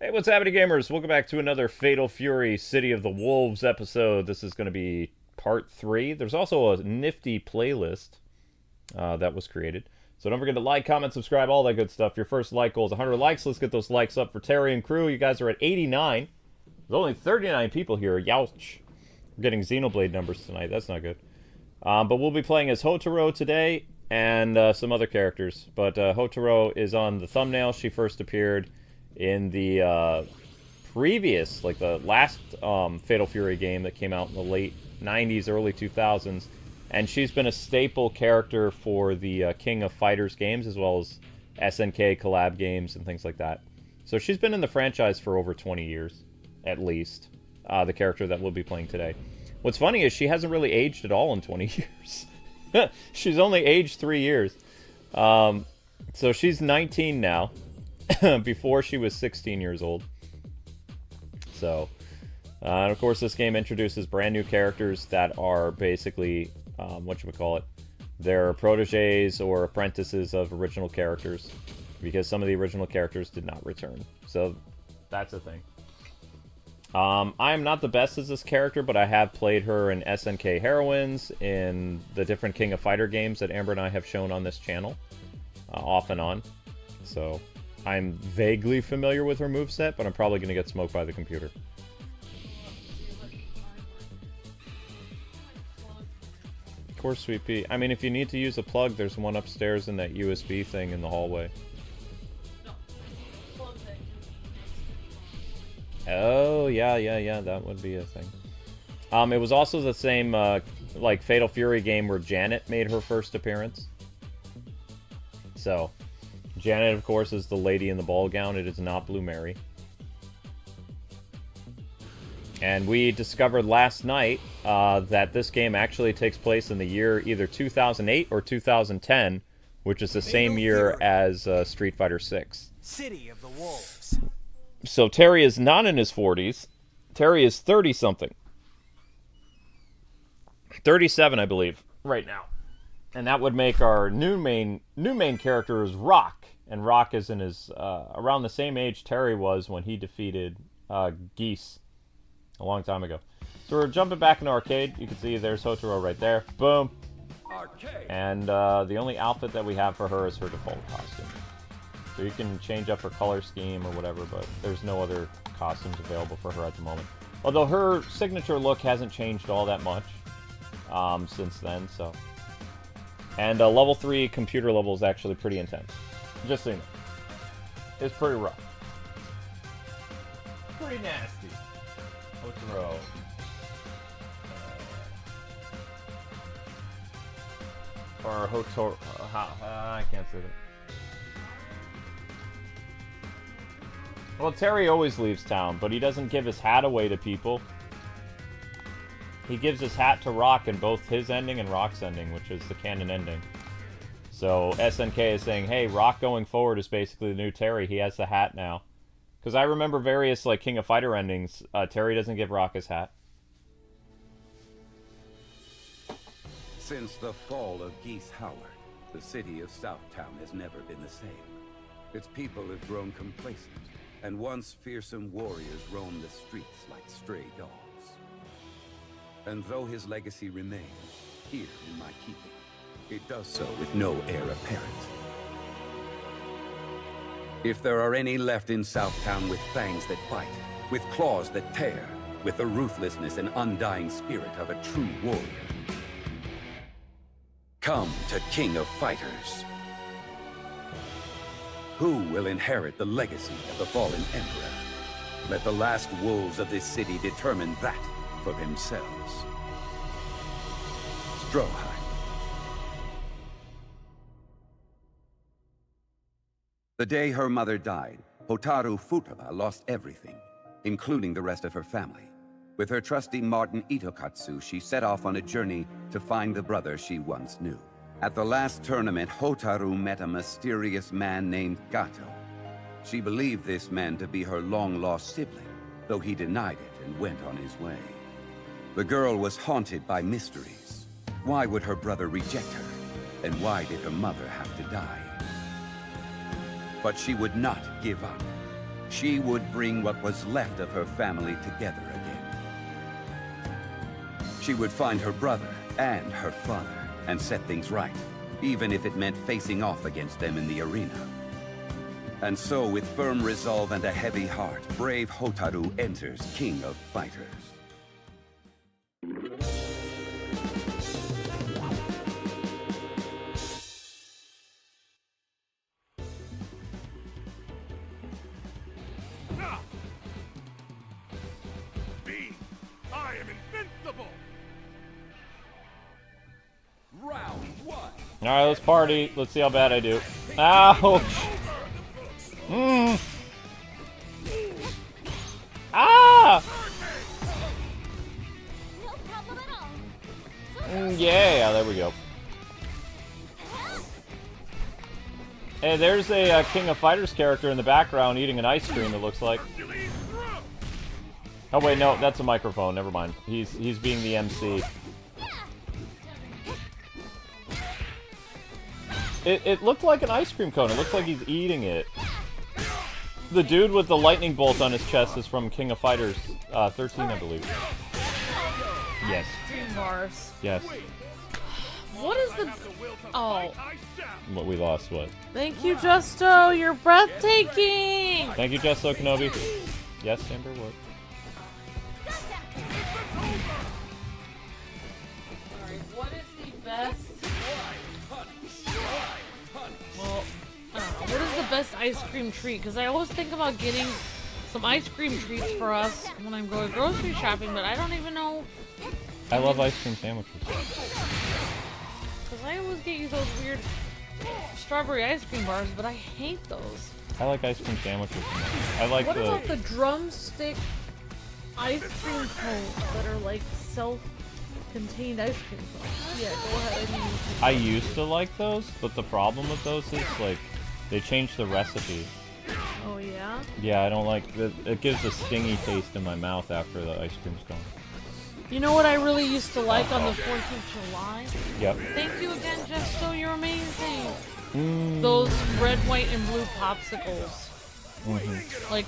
Hey, what's happening, gamers? Welcome back to another Fatal Fury City of the Wolves episode. This is going to be part 3. There's also a nifty playlist that was created. So don't forget to like, comment, subscribe, all that good stuff. Your first like goal is 100 likes. Let's get those likes up for Terry and crew. You guys are at 89. There's only 39 people here. Youch. We're getting Xenoblade numbers tonight. That's not good. But we'll be playing as Hotaru today and some other characters. But Hotaru is on the thumbnail. She first appeared in the previous, like the last Fatal Fury game that came out in the late 90s, early 2000s. And she's been a staple character for the King of Fighters games, as well as SNK collab games and things like that. So she's been in the franchise for over 20 years, at least, the character that we'll be playing today. What's funny is she hasn't really aged at all in 20 years. She's only aged 3 years. So she's 19 now. Before she was 16 years old. So, and of course this game introduces brand new characters that are basically, whatchamacallit, they're proteges or apprentices of original characters, because some of the original characters did not return. So, that's a thing. I am not the best as this character, but I have played her in SNK Heroines, in the different King of Fighter games that Amber and I have shown on this channel, off and on. So I'm vaguely familiar with her moveset, but I'm probably going to get smoked by the computer. Of course, Sweet Pea. I mean, if you need to use a plug, there's one upstairs in that USB thing in the hallway. Oh, yeah, that would be a thing. It was also the same, like, Fatal Fury game where Janet made her first appearance. So Janet, of course, is the lady in the ball gown. It is not Blue Mary. And we discovered last night that this game actually takes place in the year either 2008 or 2010, which is the same year as Street Fighter 6. City of the Wolves. So Terry is not in his 40s. Terry is 30-something. 37, I believe, right now. And that would make our new main character is Rock. And Rock is in his, around the same age Terry was when he defeated Geese a long time ago. So we're jumping back into arcade. You can see there's Hotaru right there. Boom. Arcade. And the only outfit that we have for her is her default costume. So you can change up her color scheme or whatever, but there's no other costumes available for her at the moment. Although her signature look hasn't changed all that much since then, so. And level 3 computer level is actually pretty intense. Just so you know. It's pretty rough. Pretty nasty. Hotaru. Or Hotaru. I can't say that. Well, Terry always leaves town, but he doesn't give his hat away to people. He gives his hat to Rock in both his ending and Rock's ending, which is the canon ending. So SNK is saying, hey, Rock going forward is basically the new Terry. He has the hat now. Because I remember various like King of Fighter endings. Terry doesn't give Rock his hat. Since the fall of Geese Howard, the city of Southtown has never been the same. Its people have grown complacent, and once fearsome warriors roam the streets like stray dogs. And though his legacy remains here in my keeping, it does so with no heir apparent. If there are any left in Southtown with fangs that bite, with claws that tear, with the ruthlessness and undying spirit of a true warrior, come to King of Fighters. Who will inherit the legacy of the fallen emperor? Let the last wolves of this city determine that for themselves. Stroheim. The day her mother died, Hotaru Futaba lost everything, including the rest of her family. With her trusty Martin Itokatsu, she set off on a journey to find the brother she once knew. At the last tournament, Hotaru met a mysterious man named GATO. She believed this man to be her long-lost sibling, though he denied it and went on his way. The girl was haunted by mysteries. Why would her brother reject her? And why did her mother have to die? But she would not give up. she would bring what was left of her family together again. She would find her brother and her father and set things right, even if it meant facing off against them in the arena. And so, with firm resolve and a heavy heart, brave Hotaru enters King of Fighters. I am invincible! Round 1. Alright, let's party. Let's see how bad I do. Ouch! Ah! Yeah, there we go. Hey, there's a King of Fighters character in the background eating an ice cream, it looks like. Oh wait, no, that's a microphone. Never mind. He's being the MC. It looked like an ice cream cone. It looks like he's eating it. The dude with the lightning bolt on his chest is from King of Fighters 13, I believe. Yes. Bars. Yes. What is the... Oh. What we lost, what? Thank you, Justo. You're breathtaking. Thank you, Justo Kenobi. Yes, Amber, what? Alright, what is the best... Well, I don't know. What is the best ice cream treat? Because I always think about getting some ice cream treats for us when I'm going grocery shopping, but I don't even know. I love ice cream sandwiches. Because I always get you those weird strawberry ice cream bars, but I hate those. I like ice cream sandwiches. I like What the... about the drumstick ice cream cones that are like self-contained ice cream cones? Yeah, go ahead. I used to like those, but the problem with those is, like, they changed the recipe. Oh, yeah? Yeah, I don't like... It gives a stingy taste in my mouth after the ice cream's gone. You know what I really used to like on the 4th of July? Yep. Thank you again, Justo. You're amazing. Those red, white, and blue popsicles. Like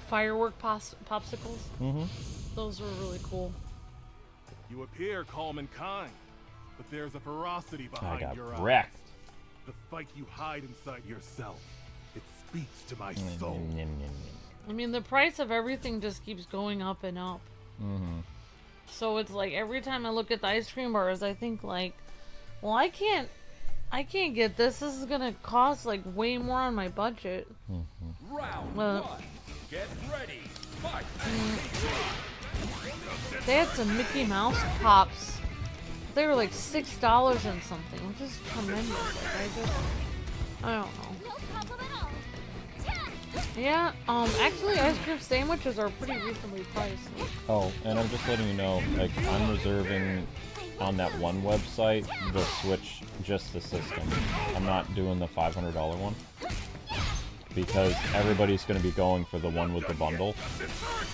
firework popsicles. Those were really cool. You appear calm and kind, but there's a ferocity I behind got your wrecked. eyes. The fight you hide inside yourself. It speaks to my soul. I mean, the price of everything just keeps going up and up. So it's like every time I look at the ice cream bars, I think like, well, I can't get this. This is gonna cost like way more on my budget. Round 1. Get ready. Fight. They had some Mickey Mouse pops. They were like $6 and something, which is tremendous. Like I don't know. Yeah, actually ice cream sandwiches are pretty reasonably priced. Oh, and I'm just letting you know, like, I'm reserving on that one website the Switch, just the system. I'm not doing the $500 one. Because everybody's going to be going for the one with the bundle.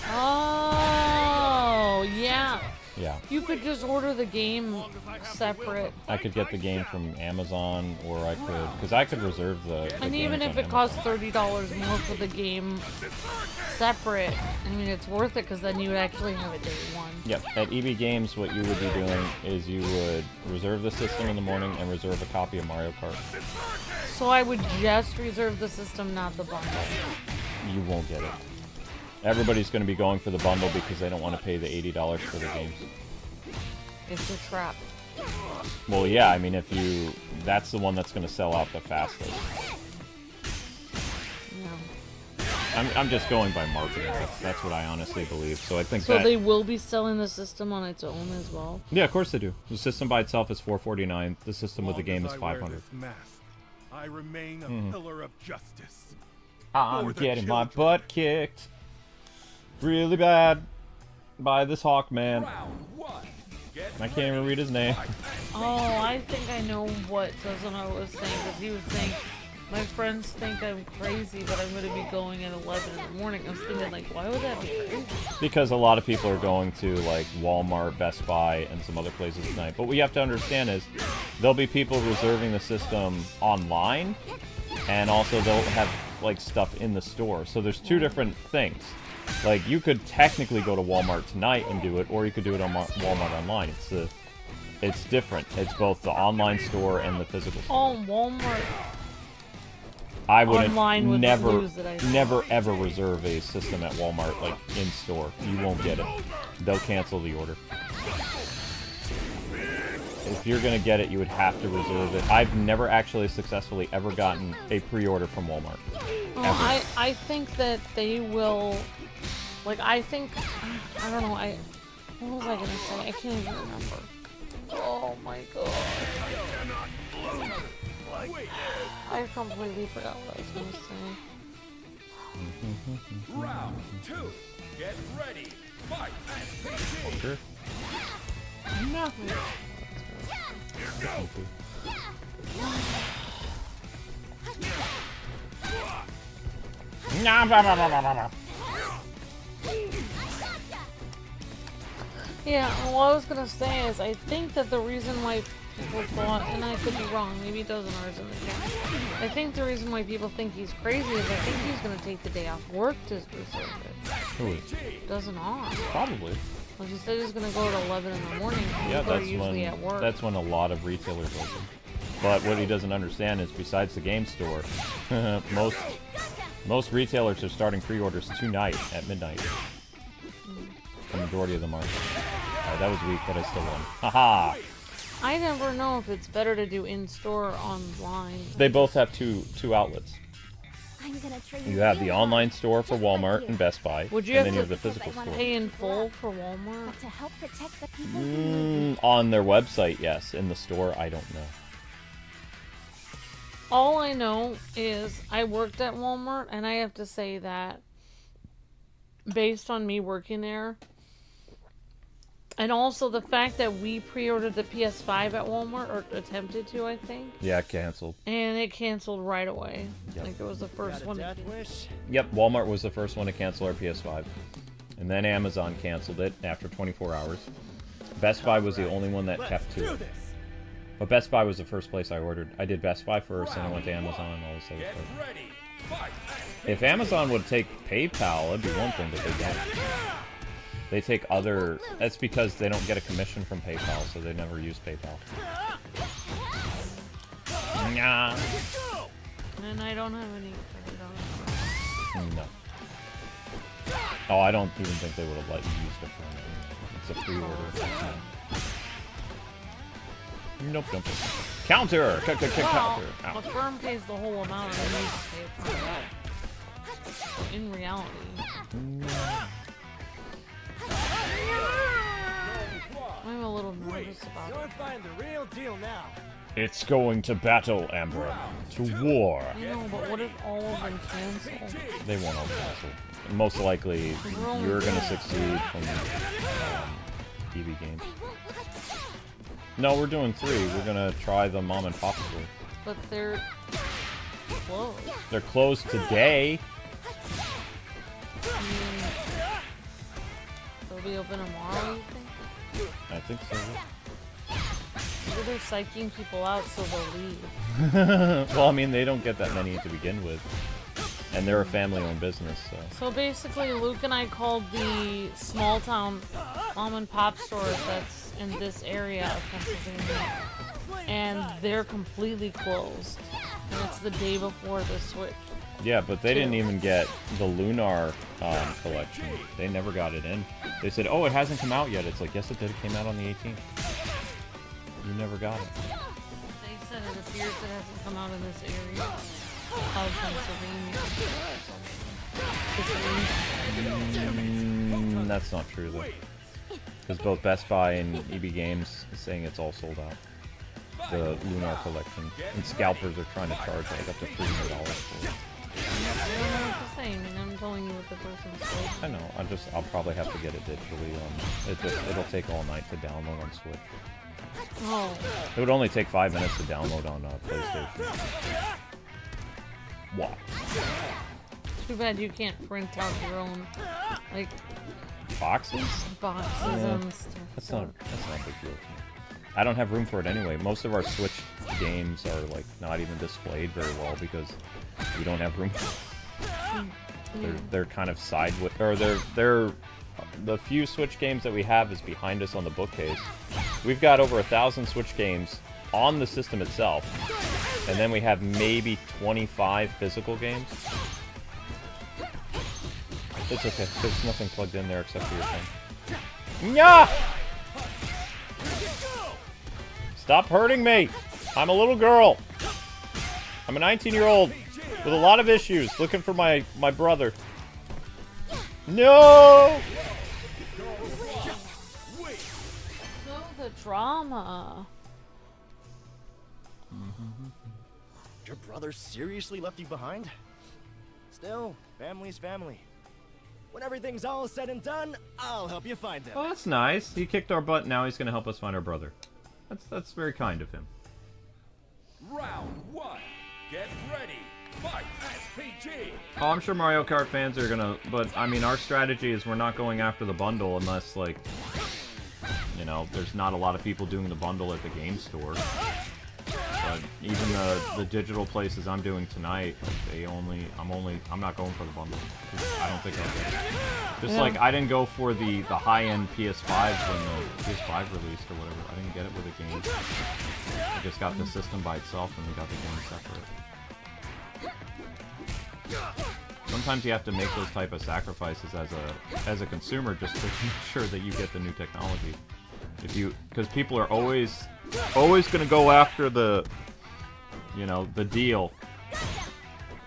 Oh, yeah. Yeah. You could just order the game separate. I could get the game from Amazon, or I could... Because I could reserve the And games even if on it costs Amazon. $30 more for the game separate, I mean, it's worth it because then you would actually have it day one. Yep. At EB Games, what you would be doing is you would reserve the system in the morning and reserve a copy of Mario Kart. So I would just reserve the system, not the bundle. You won't get it. Everybody's going to be going for the bundle because they don't want to pay the $80 for the games. It's a trap. Well, yeah, I mean, if you... That's the one that's going to sell out the fastest. Yeah. I'm just going by marketing. That's what I honestly believe. So I think So that... they will be selling the system on its own as well? Yeah, of course they do. The system by itself is $449. The system with the game is $500. I remain a pillar of justice. I'm For the getting my children. butt kicked really bad by this hawk man. Round 1. Get I can't even read his name. Oh, I think I know what Tozano was saying, because he was saying, my friends think I'm crazy, but I'm going to be going at 11 in the morning. I was thinking, like, why would that be crazy? Because a lot of people are going to, like, Walmart, Best Buy, and some other places tonight. But what you have to understand is, there'll be people reserving the system online, and also they'll have like stuff in the store. So there's two different things. Like you could technically go to Walmart tonight and do it, or you could do it on Walmart online. It's different. It's both the online store and the physical store. Oh, Walmart. I wouldn't Online never ever reserve a system at Walmart like in store. You won't get it. They'll cancel the order. If you're gonna get it, you would have to reserve it. I've never actually successfully ever gotten a pre-order from Walmart. Oh, I think that they will. Like I think I don't know. What was I gonna say? I can't even remember. Oh my god. I completely forgot what I was gonna say. Round 2. Get ready. Fight. Sure. Nothing. Yeah, what I was gonna say is I think that the reason why people thought, and I could be wrong, maybe it doesn't ours in the chat. I think the reason why people think he's crazy is I think he's gonna take the day off work to reserve it. Who is? Doesn't on. Probably. Well, he said he's gonna go at 11 in the morning. Yeah, People are usually at work. that's when a lot of retailers open. But what he doesn't understand is, besides the game store, most retailers are starting pre-orders tonight at midnight. The majority of them are. That was weak, but I still won. Haha! I never know if it's better to do in-store or online. They both have two outlets. I'm gonna trade You have the online store for Walmart and Best Buy, Would you and have then you to have the physical store. pay in full for Walmart? But to help protect the people who need On their website, yes. In the store, I don't know. All I know is I worked at Walmart, and I have to say that based on me working there, and also the fact that we pre-ordered the PS5 at Walmart, or attempted to, I think. Yeah, canceled. And it canceled right away. Yep. Like it was the first one. Yep, Walmart was the first one to cancel our PS5. And then Amazon canceled it after 24 hours. Best Buy was the only one that kept to it. But Best Buy was the first place I ordered. I did Best Buy first, and I went to Amazon and all this other stuff. If Amazon would take PayPal, it'd be one thing, but they don't. They take other... That's because they don't get a commission from PayPal, so they never use PayPal. Nah. And I don't have any $30. No. Oh, I don't even think they would have let you use the phone. It's a pre-order. Nope, nope. Counter! Counter! Well, Ow. the firm pays the whole amount, and they need to pay for that. So in reality... I'm a little nervous about it. Find the real deal now. It's going to battle, Amber. To war. I know, but what if all of them cancel? They won't all cancel. Most likely, you're going to succeed from EV games. No, we're doing 3. We're going to try the mom and pop store. But they're closed. They're closed today. They'll be open tomorrow, you think? I think so. Maybe they're psyching people out so they'll leave. Well, I mean, they don't get that many to begin with. And they're a family-owned business, so... So basically, Luke and I called the small-town mom-and-pop store that's in this area of Pennsylvania. And they're completely closed. And it's the day before the Switch. Yeah, but they didn't even get the Lunar collection. They never got it in. They said, oh, it hasn't come out yet. It's like, yes, it did. It came out on the 18th. You never got it. They said it appears it hasn't come out in this area of Pennsylvania. That's not true, though. Because both Best Buy and EB Games is saying it's all sold out. The Lunar collection. And scalpers are trying to charge like up to $300 for it. I don't know what to say. I mean, I'm telling you what the person said. I know. I'll probably have to get it digitally. It'll take all night to download on Switch. Oh. It would only take 5 minutes to download on PlayStation. What? Too bad you can't print out your own, like, Boxes? boxes and stuff. That's not a big deal to me. I don't have room for it anyway. Most of our Switch games are like not even displayed very well because we don't have room. They're kind of sideways, or they're the few Switch games that we have is behind us on the bookcase. We've got over 1,000 Switch games on the system itself, and then we have maybe 25 physical games. It's okay. There's nothing plugged in there except for your phone. Yeah! Stop hurting me! I'm a little girl. I'm a 19-year-old with a lot of issues, looking for my brother. No! So the drama. Your brother seriously left you behind? Still, family's family. When everything's all said and done, I'll help you find him. Oh, that's nice. He kicked our butt, now he's gonna help us find our brother. That's very kind of him. Round 1. Get ready. Fight. SPG. Oh, I'm sure Mario Kart fans are gonna... But, I mean, our strategy is we're not going after the bundle unless, like... You know, there's not a lot of people doing the bundle at the game store. But even the digital places I'm doing tonight, like, I'm not going for the bundle. I don't think I'll get it. Just like, I didn't go for the high-end PS5s when the PS5 released or whatever. I didn't get it with the game. I just got the system by itself and we got the game separate. Sometimes you have to make those type of sacrifices as a consumer just to make sure that you get the new technology. Because people are always gonna go after the deal.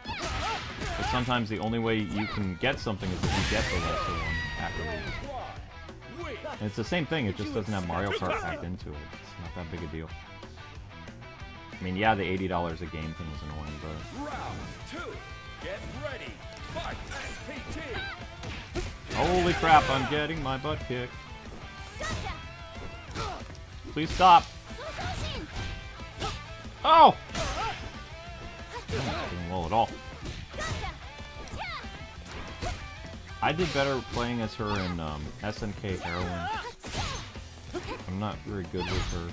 But sometimes the only way you can get something is if you get the lesser one at release. And it's the same thing, it just doesn't have Mario Kart packed into it. It's not that big a deal. I mean, yeah, the $80 a game thing was annoying, but... Round 2. Get ready. Fight. SPG. Holy crap, I'm getting my butt kicked. Please stop. Oh! I'm not doing well at all. I did better playing as her in SNK Heroine. I'm not very good with her.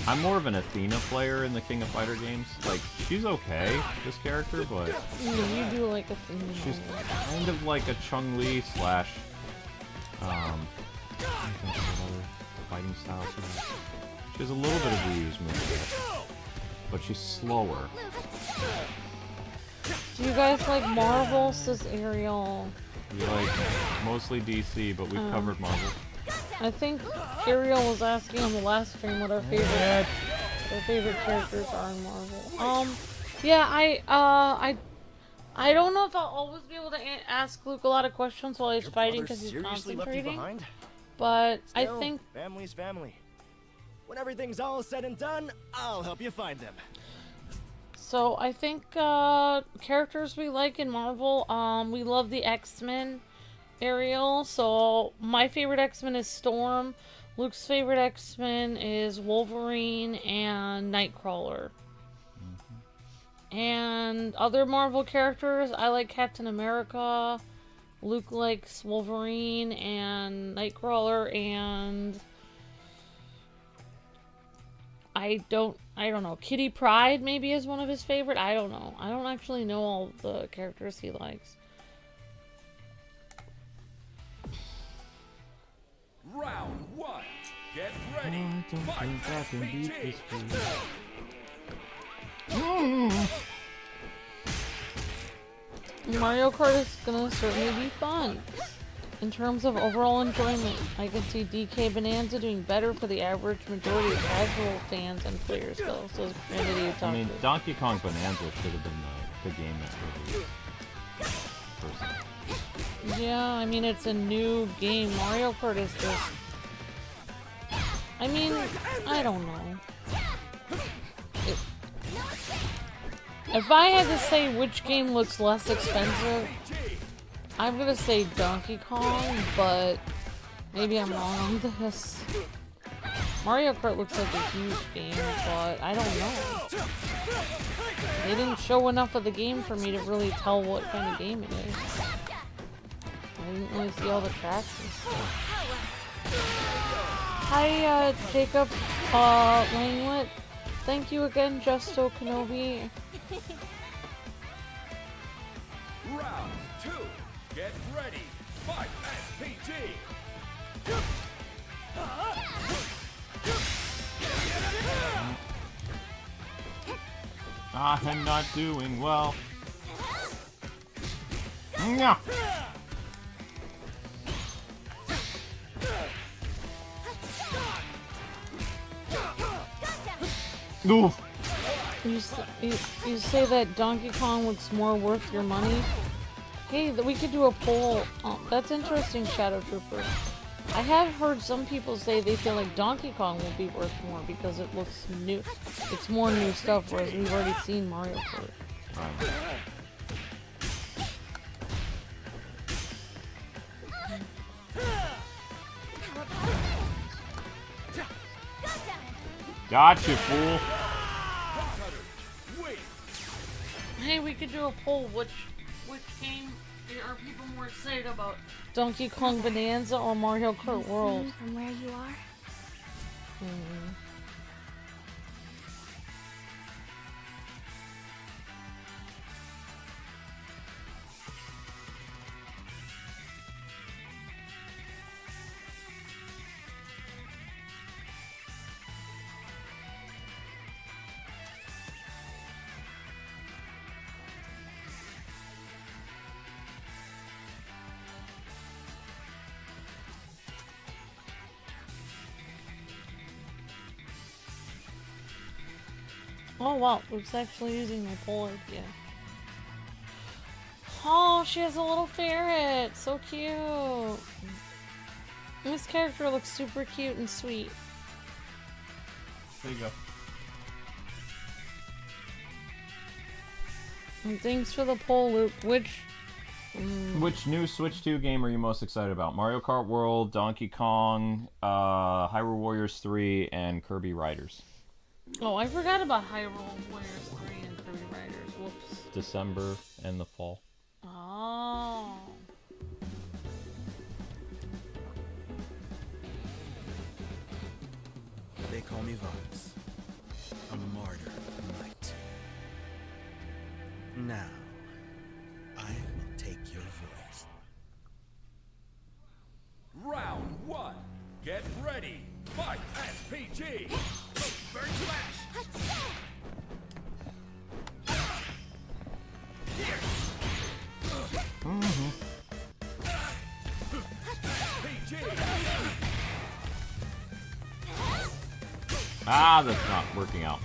I'm more of an Athena player in the King of Fighter games. Like, she's okay, this character, but... You do like Athena. She's kind of like a Chun-Li slash... fighting style. She has a little bit of Ryu's move, but she's slower. Do you guys like Marvel? Says Ariel. We like mostly DC, but we've covered Marvel. I think Ariel was asking on the last stream what our favorite characters are in Marvel. Yeah, I don't know if I'll always be able to ask Luke a lot of questions while he's fighting because he's concentrating. But I think family's family. When everything's all said and done, I'll help you find them. so. I think characters we like in Marvel. We love the X-Men. Ariel. So my favorite X-Men is Storm. Luke's favorite X-Men is Wolverine and Nightcrawler. And other Marvel characters, I like Captain America. Luke likes Wolverine and Nightcrawler, and I don't know. Kitty Pryde maybe is one of his favorite. I don't know. I don't actually know all the characters he likes. Round 1. Get ready. Fight. SPG. Mario Kart is gonna certainly be fun. In terms of overall enjoyment, I can see DK Bonanza doing better for the average majority of casual fans and players, though. So I mean, Donkey Kong Bonanza should have been the game that released. Personally. Yeah, I mean, it's a new game. Mario Kart is just... I mean, I don't know. If I had to say which game looks less expensive, I'm gonna say Donkey Kong, but maybe I'm wrong on this. Mario Kart looks like a huge game, but I don't know. They didn't show enough of the game for me to really tell what kind of game it is. I didn't really see all the tracks and stuff. Hi, Jacob Langlet. Thank you again, Justo Kenobi. Round 2. Get ready. Fight SPG. I'm not doing well. Yeah. Oof. You say that Donkey Kong looks more worth your money? Hey, we could do a poll. Oh, that's interesting, Shadow Trooper. I have heard some people say they feel like Donkey Kong will be worth more because it looks new. It's more new stuff, whereas we've already seen Mario Kart. Gotcha, fool. Hey, we could do a poll. Which game are people more excited about? Donkey Kong Bonanza or Mario Kart World? From where you are? Oh wow, Luke's actually using my poll idea. Oh, she has a little ferret. So cute. This character looks super cute and sweet. There you go. And thanks for the poll, Luke. Which new Switch 2 game are you most excited about? Mario Kart World, Donkey Kong, Hyrule Warriors 3, and Kirby Riders. Oh, I forgot about Hyrule Warriors 3 and Kirby Riders. Whoops. December and the fall. Oh. They call me Vox. A martyr of light. Now, I will take your voice. Round 1. Get ready. Fight SPG. Burn to ash. Ah, that's not working out.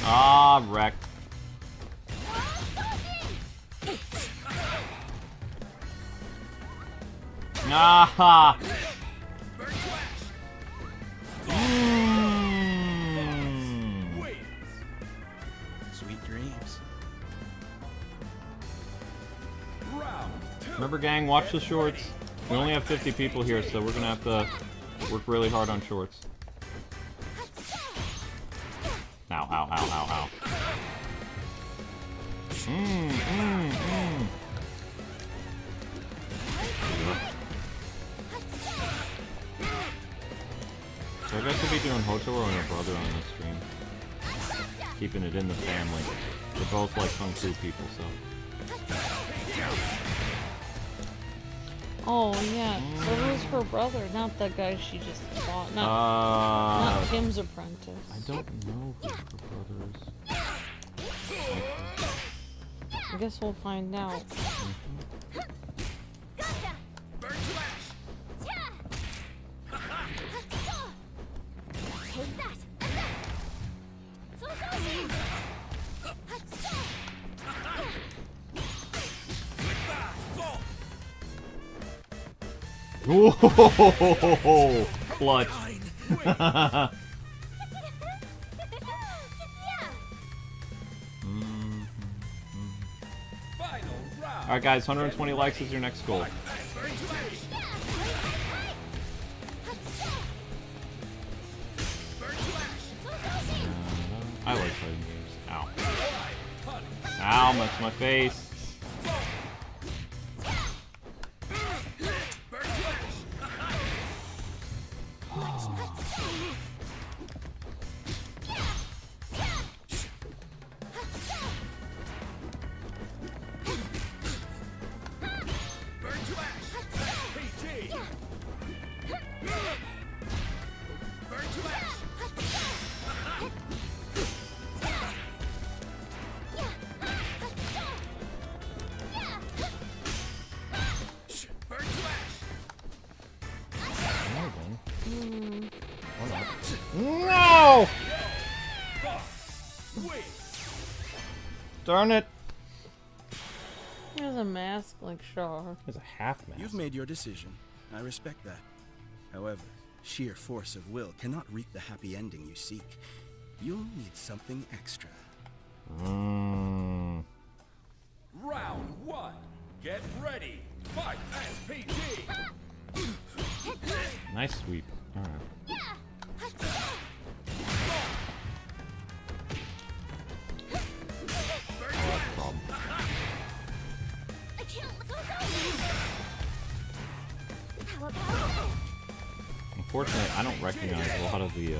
Ah, wreck. Ah! Sweet dreams. Remember, gang, watch the shorts. We only have 50 people here, so we're gonna have to work really hard on shorts. Ow, ow, ow, ow, ow. So I guess we'll be doing Hotaru and her brother on this stream. Keeping it in the family. They're both like Kung Fu people, so. Oh yeah, so who's her brother? Not the guy she just fought. Not Kim's apprentice. I don't know who her brother is. I guess we'll find out. Whoa! Clutch. Alright guys, 120 likes is your next goal. I like fighting games. Ow. Ow, that's my face. No! Darn it! He has a mask like Shaw. There's a half mask. You've made your decision. I respect that. However, sheer force of will cannot reap the happy ending you seek. You'll need something extra. Mm. Round 1. Get ready. Fight SPG. Nice sweep. Alright. Unfortunately, I don't recognize a lot of the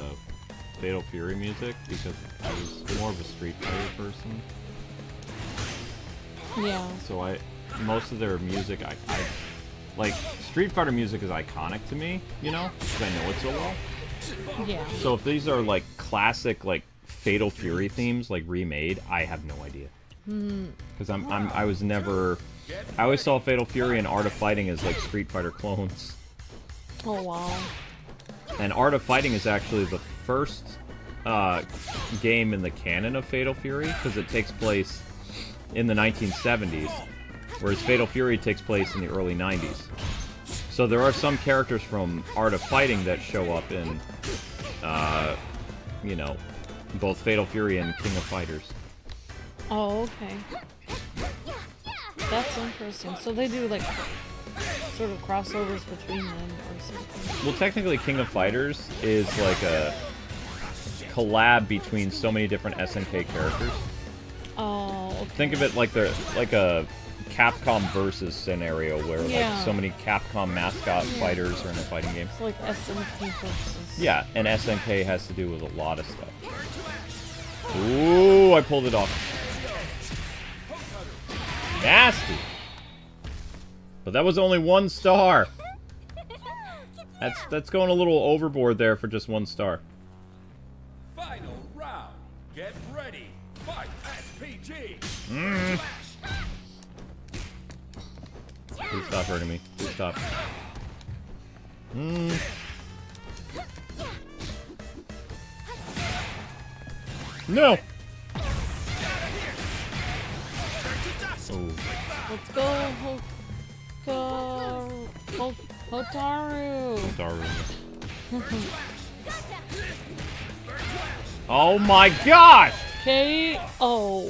Fatal Fury music because I was more of a Street Fighter person. Yeah. So most of their music, I like, Street Fighter music is iconic to me, you know, because I know it so well. Yeah. So if these are like classic, like Fatal Fury themes, like remade, I have no idea. Because I was never, I always saw Fatal Fury and Art of Fighting as like Street Fighter clones. Oh wow. And Art of Fighting is actually the first game in the canon of Fatal Fury, because it takes place in the 1970s, whereas Fatal Fury takes place in the early 90s. So there are some characters from Art of Fighting that show up in, you know, both Fatal Fury and King of Fighters. Oh, okay. That's interesting. So they do like sort of crossovers between them or something. Well, technically King of Fighters is like a collab between so many different SNK characters. Oh, okay. Think of it like a Capcom versus scenario where like so many Capcom mascot fighters are in a fighting game. It's like SNK versus. Yeah, and SNK has to do with a lot of stuff. Ooh, I pulled it off. Nasty. But that was only 1 star. That's going a little overboard there for just 1 star. Final round. Get ready. Fight SPG. Please stop hurting me. Please stop. No. Oh. Let's go, Hotaru. Hotaru. Oh my gosh! K.O.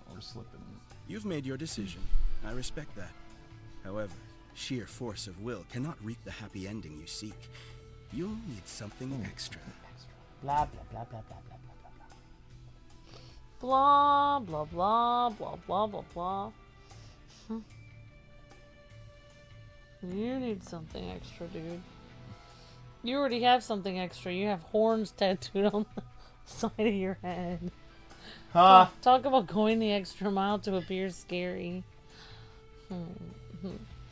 We're slipping. You've made your decision. I respect that. However, sheer force of will cannot reap the happy ending you seek. You'll need something extra. Blah blah blah blah blah blah Blah blah blah blah blah blah blah blah. You need something extra, dude. You already have something extra. You have horns tattooed on the side of your head. Huh? Talk about going the extra mile to appear scary. Do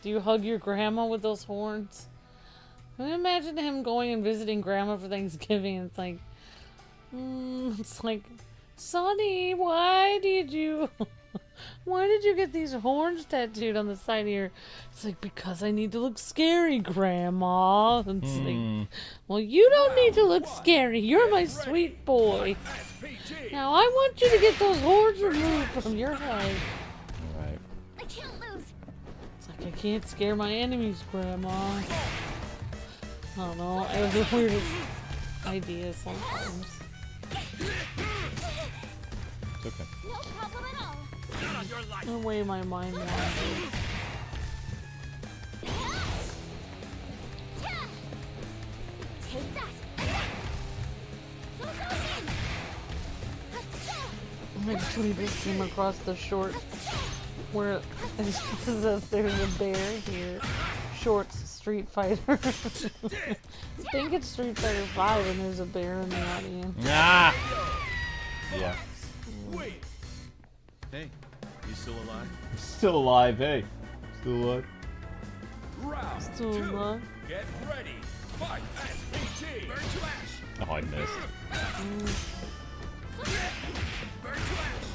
you hug your grandma with those horns? Can you imagine him going and visiting grandma for Thanksgiving? And it's like, Sonny, why did you get these horns tattooed on the side of your... It's like, because I need to look scary, Grandma. And it's like, well, you don't need to look scary. You're my sweet boy. Now I want you to get those horns removed from your head. Alright. I can't lose. It's like, I can't scare my enemies, Grandma. I don't know. I have the weirdest ideas sometimes. It's okay. No problem at all. The way my mind wanders. I actually just came across the short where it says there's a bear here. Shorts Street Fighter. I think it's Street Fighter 5 and there's a bear in the audience. Ah! Yeah. Hey, you still alive? Still alive, hey. Still alive. Still alive. Get ready. Fight SPT. Burn to ash. Oh, I missed. Burn to ash.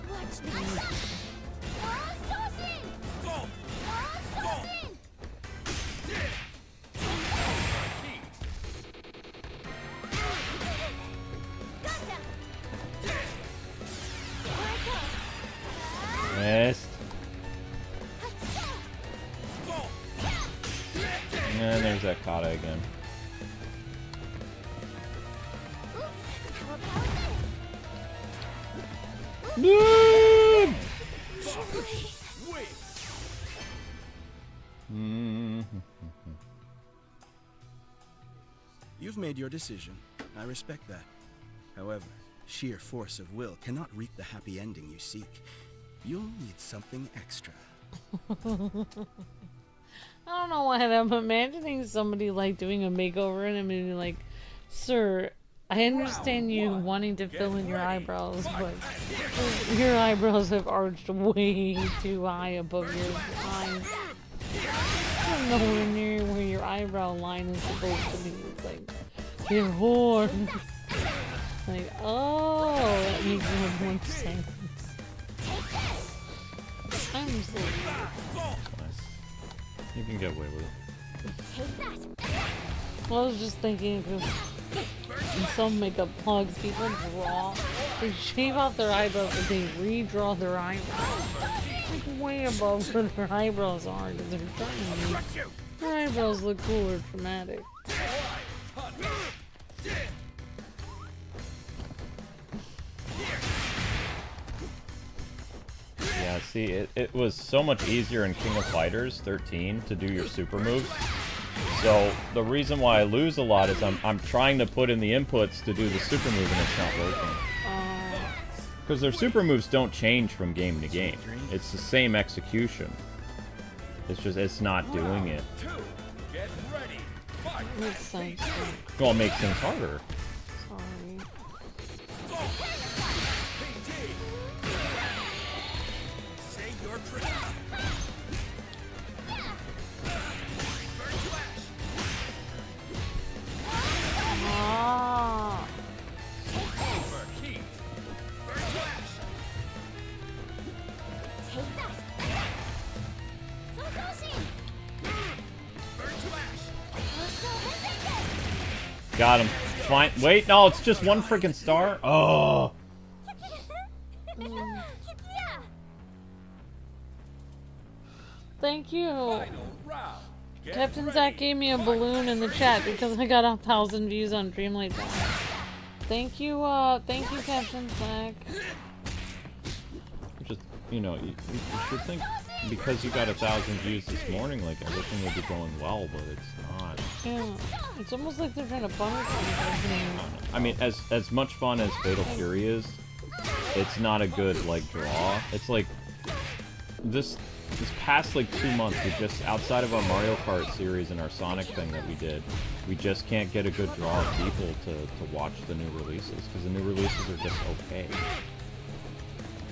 Watch me. Fall. Fall. Missed. And there's that kata again. No! You've made your decision. I respect that. However, sheer force of will cannot reap the happy ending you seek. You'll need something extra. I don't know why I'm imagining somebody like doing a makeover and I'm being like, sir, I understand you wanting to fill in your eyebrows, but your eyebrows have arched way too high above your eyes. You're nowhere near where your eyebrow line is supposed to be. It's like, your horn. Like, oh, that makes more sense. I'm so You can get away with it. I was just thinking if in some makeup plugs people draw, they shave off their eyebrows but they redraw their eyebrows. Like way above where their eyebrows are because they're trying to make their eyebrows look cool or dramatic. Yeah, see, it was so much easier in King of Fighters 13 to do your super moves. So the reason why I lose a lot is I'm trying to put in the inputs to do the super move and it's not working. Because their super moves don't change from game to game. It's the same execution. It's just, it's not doing it. Get ready. Fight. Makes sense. Well, it makes things harder. Sorry. Say your prayer. Ah. Got him. Fine. Wait, no, it's just one freaking star? Oh. Thank you. Captain Zach gave me a balloon in the chat because I got 1,000 views on Dreamlight Valley. Thank you, Captain Zach. Just, you know, you should think because you got 1,000 views this morning, like everything would be going well, but it's not. Yeah, it's almost like they're trying to punish me. I mean, as much fun as Fatal Fury is, it's not a good, like, draw. It's like, this past, like, 2 months, we just, outside of our Mario Kart series and our Sonic thing that we did, we just can't get a good draw of people to watch the new releases, because the new releases are just okay.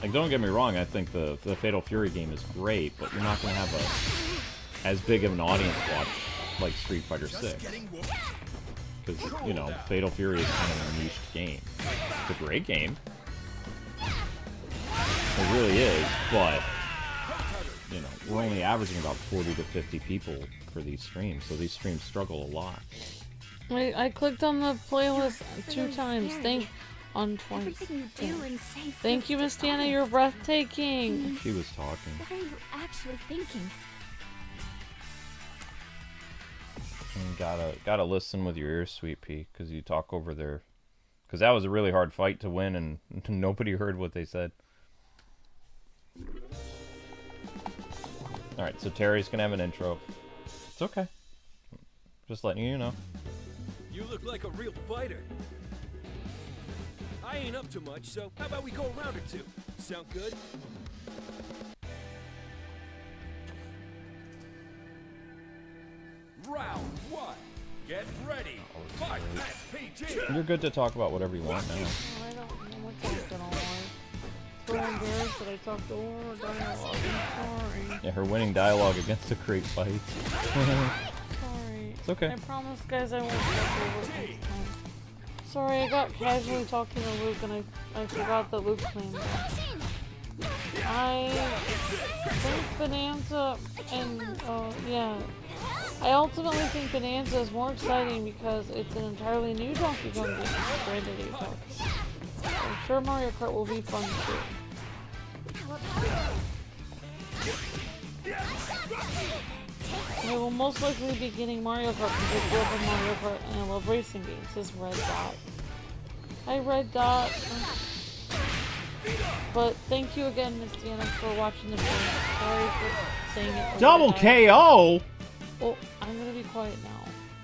Like, don't get me wrong, I think the Fatal Fury game is great, but you're not going to have as big of an audience watch like Street Fighter 6. Because, you know, Fatal Fury is kind of a niche game. It's a great game. It really is, but, you know, we're only averaging about 40 to 50 people for these streams, so these streams struggle a lot. I clicked on the playlist 2 times. On twice. Thank you, Miss Diana. You're breathtaking. She was talking. What are you actually thinking? You gotta listen with your ears, Sweet Pea, because you talk over there. Because that was a really hard fight to win, and nobody heard what they said. Alright, so Terry's gonna have an intro. It's okay. Just letting you know. You look like a real fighter. I ain't up to much, so how about we go a round or two? Sound good? Round 1. Get ready. Fight. PG. You're good to talk about whatever you want now. I don't know what talking all right. So embarrassed that I talked over dialogue. I'm sorry. Yeah, her winning dialogue against a great fight. Sorry. It's okay. I promise, guys, I won't talk over it next time. Sorry, I got casually talking to Luke and I forgot that Luke's playing that. I think Bonanza and, yeah. I ultimately think Bonanza is more exciting because it's an entirely new Donkey Kong game, branded new Donkey. I'm sure Mario Kart will be fun too. I will most likely be getting Mario Kart because I love Mario Kart and I love racing games. This is Red Dot. Hi, Red Dot. But thank you again, Miss Deanna, for watching the video. Sorry for saying it. Double KO! Oh, I'm gonna be quiet now.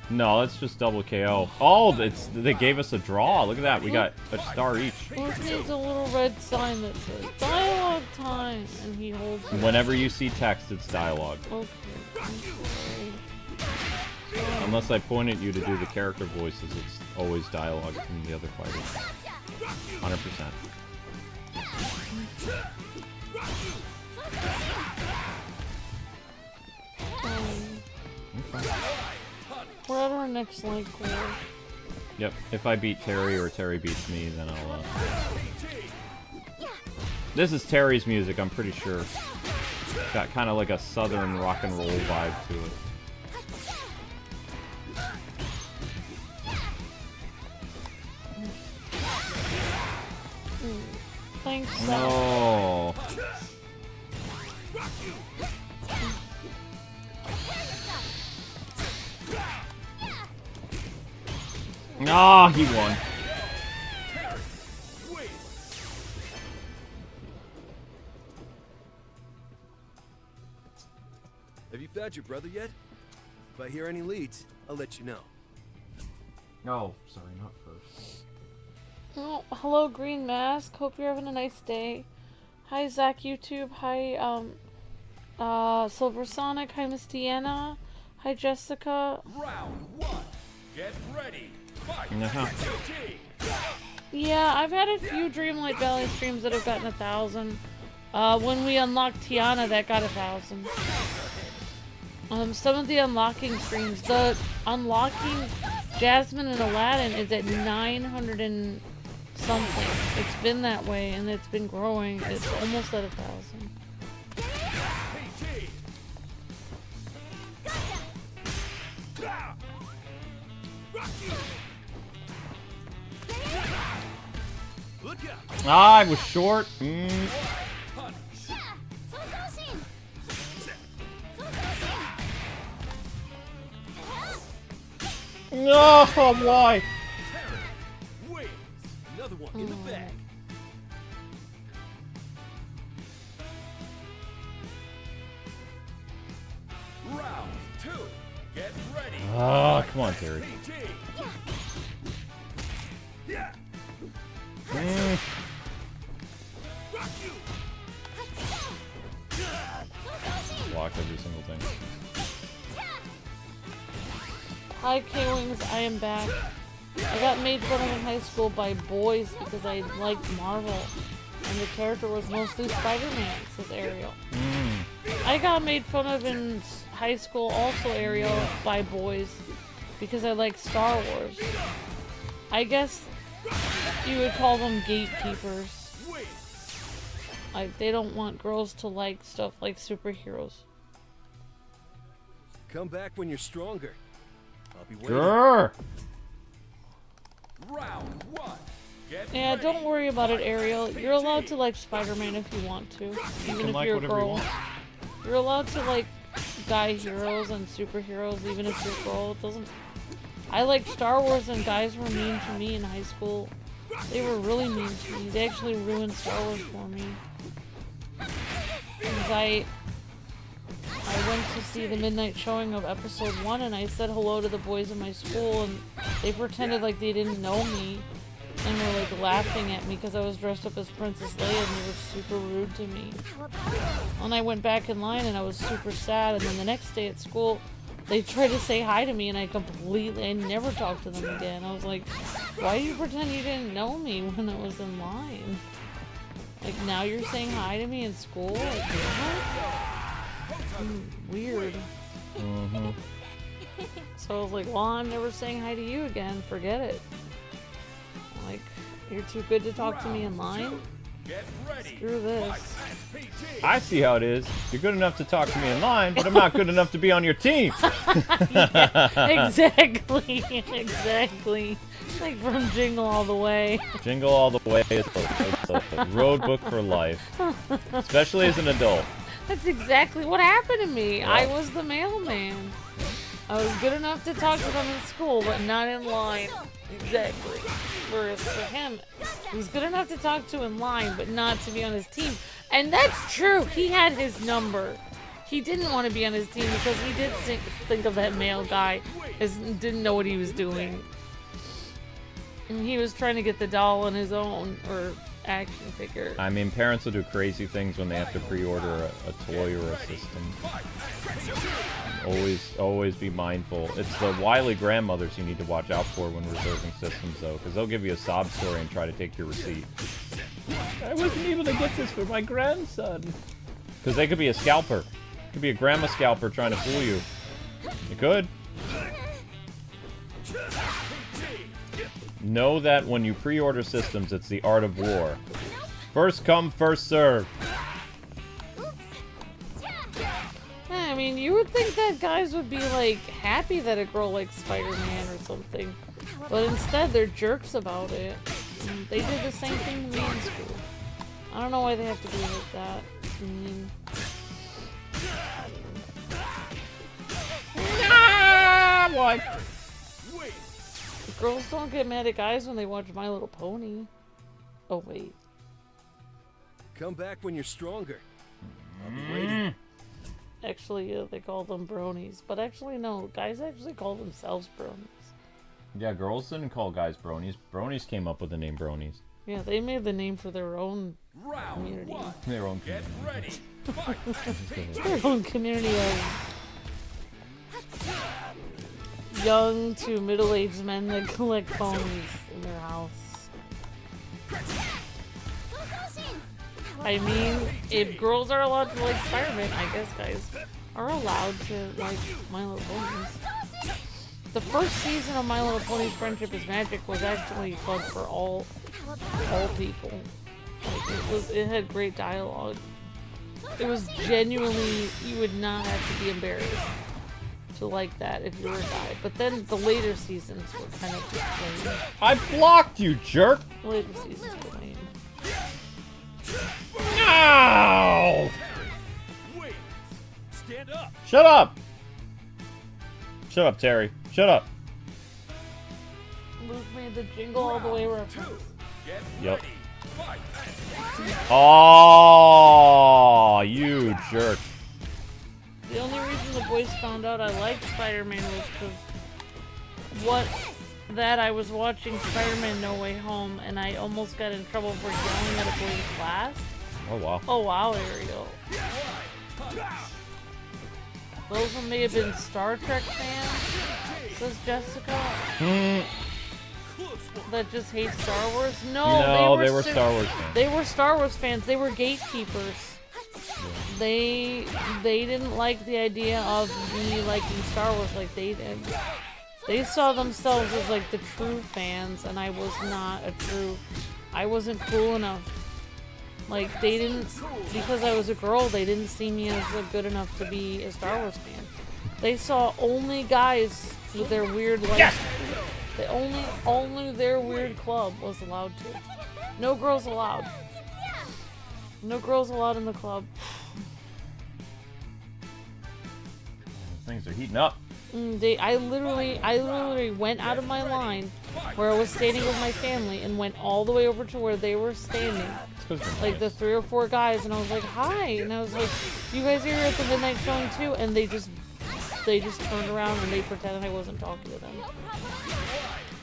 No, it's just double KO. Oh, they gave us a draw. Look at that. We got a star each. Luke needs a little red sign that says dialogue time, and he holds it. Whenever you see text, it's dialogue. Okay, I'm sorry. Unless I point at you to do the character voices, it's always dialogue from the other fighters. 100%. We're at our next link core. Yep, if I beat Terry or Terry beats me, then I'll, This is Terry's music, I'm pretty sure. Got kind of like a southern rock and roll vibe to it. Thanks, No. Ah, he won. Have you found your brother yet? If I hear any leads, I'll let you know. Oh, sorry, not first. Oh, hello, Green Mask. Hope you're having a nice day. Hi, Zach YouTube. Hi, Silver Sonic. Hi, Miss Deanna. Hi, Jessica. Round 1. Get ready. Fight. Yeah, I've had a few Dreamlight Valley streams that have gotten 1,000. When we unlocked Tiana, that got 1,000. Some of the unlocking streams, the unlocking Jasmine and Aladdin is at 900 and something. It's been that way, and it's been growing. It's almost at 1,000. Ah, I was short. No, why? Wait. Another one in the bag. Round 2. Get ready. Ah, come on, Terry. Block every single thing. Hi, Kwings, I am back. I got made fun of in high school by boys because I liked Marvel, and the character was mostly Spider-Man, says Ariel. I got made fun of in high school, also Ariel, by boys because I like Star Wars. I guess you would call them gatekeepers. Like, they don't want girls to like stuff like superheroes. Come back when you're stronger. I'll be waiting. Grr. Round 1. Get Yeah, ready. don't worry about it, Ariel. You're allowed to like Spider-Man if you want to, even if like you're a whatever you girl. want. You're allowed to like guy heroes and superheroes, even if you're a girl. It doesn't. I liked Star Wars, and guys were mean to me in high school. They were really mean to me. They actually ruined Star Wars for me. Because I I went to see the midnight showing of episode 1 and I said hello to the boys in my school and they pretended like they didn't know me and were like laughing at me because I was dressed up as Princess Leia and they were super rude to me. And I went back in line and I was super sad, and then the next day at school they tried to say hi to me and I never talked to them again. I was like, why do you pretend you didn't know me when I was in line? Like, now you're saying hi to me in school? Like, what? Weird. Mm-hmm. So I was like, well, I'm never saying hi to you again. Forget it. Like, you're too good to talk to me in line? Screw this. I see how it is. You're good enough to talk to me in line, but I'm not good enough to be on your team. Yeah, exactly. Exactly. Like from Jingle All the Way. Jingle All the Way is a road book for life. Especially as an adult. That's exactly what happened to me. Yeah. I was the mailman. I was good enough to talk to them in school, but not in line. Exactly. Whereas for him, he was good enough to talk to in line, but not to be on his team. And that's true. He had his number. He didn't want to be on his team because he did think of that male guy as didn't know what he was doing. And he was trying to get the doll on his own, or action figure. I mean, parents will do crazy things when they have to pre-order a toy or a system. Always be mindful. It's the wily grandmothers you need to watch out for when reserving systems, though, because they'll give you a sob story and try to take your receipt. I wasn't able to get this for my grandson. Because they could be a scalper. It could be a grandma scalper trying to fool you. You could. Know that when you pre-order systems, it's the art of war. First come, first serve. I mean, you would think that guys would be, like, happy that a girl likes Spider-Man or something. But instead, they're jerks about it. And they did the same thing to me in school. I don't know why they have to be like that. I mean... What? Girls don't get mad at guys when they watch My Little Pony. Oh, wait. Come back when you're stronger. I'll be waiting. Actually, they call them bronies. But actually, no. Guys actually call themselves bronies. Yeah, girls didn't call guys bronies. Bronies came up with the name bronies. Yeah, they made the name for their own community. Their own community. Their own community of young to middle-aged men that collect ponies in their house. I mean, if girls are allowed to like Spider-Man, I guess guys are allowed to like My Little Ponies. The first season of My Little Pony's Friendship is Magic was actually fun for all people. Like, it had great dialogue. It was genuinely, you would not have to be embarrassed to like that if you were a guy. But then the later seasons were kind of just lame. I blocked you, jerk! The later seasons were lame. No! Wait! Stand up! Shut up! Shut up, Terry. Shut up. Luke made the Jingle All the Way reference. Yep. Oh, you jerk. The only reason the boys found out I liked Spider-Man was because I was watching Spider-Man No Way Home and I almost got in trouble for yelling at a boys' class. Oh, wow. Oh, wow, Ariel. Those of them may have been Star Trek fans, says Jessica. That just hate Star Wars? No, they were Star Wars fans. They were Star Wars fans. They were gatekeepers. They didn't like the idea of me liking Star Wars like they did. They saw themselves as like the true fans, and I was not a true. I wasn't cool enough. Like they didn't, because I was a girl, they didn't see me as good enough to be a Star Wars fan. They saw only guys with their weird like. Yes! They only their weird club was allowed to. No girls allowed. No girls allowed in the club. Things are heating up. I literally went out of my line where I was standing with my family and went all the way over to where they were standing 'cause you're like the nice. 3 or 4 guys, and I was like, hi, and I was like, you guys are here at the midnight showing too, and they just turned around and they pretended I wasn't talking to them.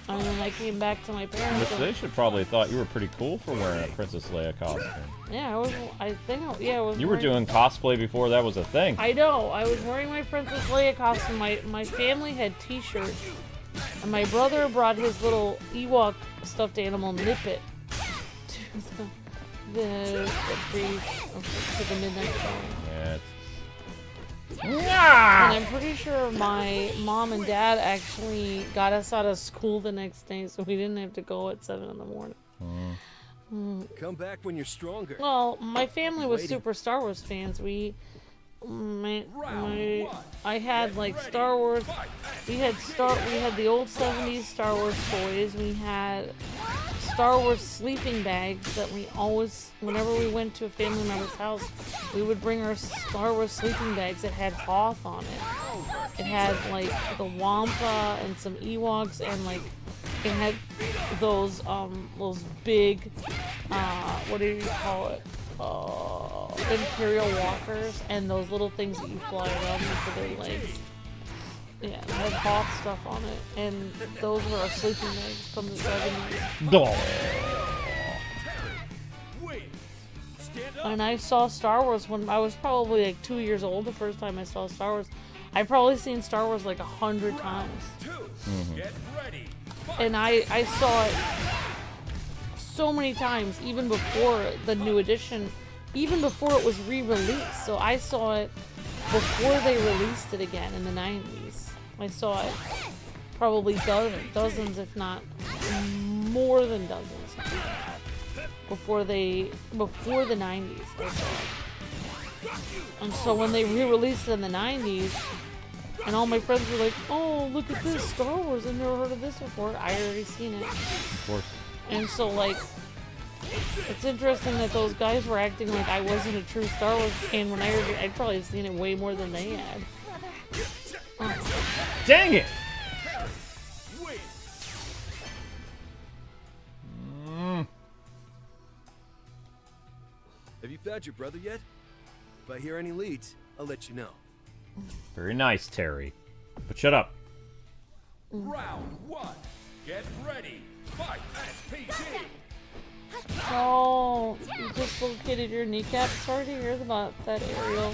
And then I came back to my parents. Which they should probably thought you were pretty cool for wearing a Princess Leia costume. Yeah, I was You were wearing- doing cosplay before that was a thing. I know. I was wearing my Princess Leia costume. My family had T-shirts, and my brother brought his little Ewok stuffed animal Nippet to the midnight showing. Yeah, And I'm pretty sure my mom and dad actually got us out of school the next day, so we didn't have to go at 7 in the morning. Come back when you're stronger. Well, my family was super Star Wars fans. I had like Star Wars. We had the old 70s Star Wars toys. We had Star Wars sleeping bags that we always, whenever we went to a family member's house, we would bring our Star Wars sleeping bags that had Hoth on it. It had like the Wampa and some Ewoks, and like it had those big what do you call it? Imperial walkers, and those little things that you fly around with for their legs. Yeah, it had Hoth stuff on it, and those were our sleeping bags from the 70s. And I saw Star Wars when I was probably like 2 years old the first time I saw Star Wars. I've probably seen Star Wars like 100 times. And I saw it so many times, even before the new edition, even before it was re-released. So I saw it before they released it again in the 90s. I saw it probably dozens, if not more than dozens, before the 90s. I saw it. And so when they re-released it in the 90s, and all my friends were like, oh, look at this, Star Wars, I've never heard of this before. I already seen it. of course. And so, like, it's interesting that those guys were acting like I wasn't a true Star Wars fan when I'd probably seen it way more than they had. Dang it! Have you found your brother yet? If I hear any leads, I'll let you know. Very nice, Terry. But shut up. Round 1. Get ready. Fight SPG. Oh, you dislocated your kneecap. Sorry to hear about that, Ariel.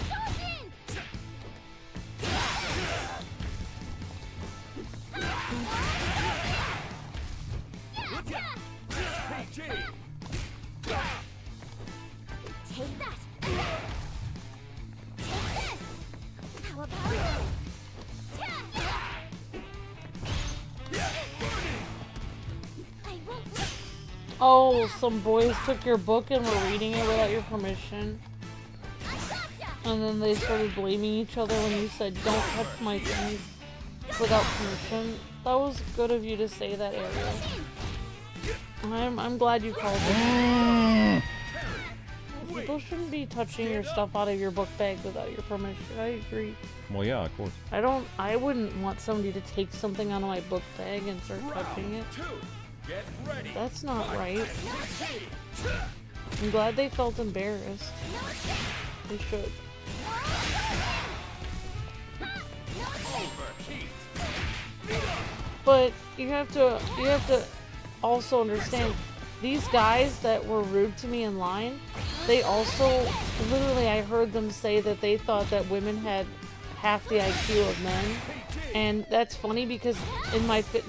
Take that. Take this. How about this? I won't. Oh, some boys took your book and were reading it without your permission. And then they started blaming each other when you said, don't touch my things without permission. That was good of you to say that, Ariel. I'm glad you called it. People shouldn't be touching your stuff out of your book bag without your permission. I agree. Well, yeah, of course. I wouldn't want somebody to take something out of my book bag and start touching it. That's not right. I'm glad they felt embarrassed. They should. But you have to also understand, these guys that were rude to me in line, they also, literally I heard them say that they thought that women had half the IQ of men. And that's funny because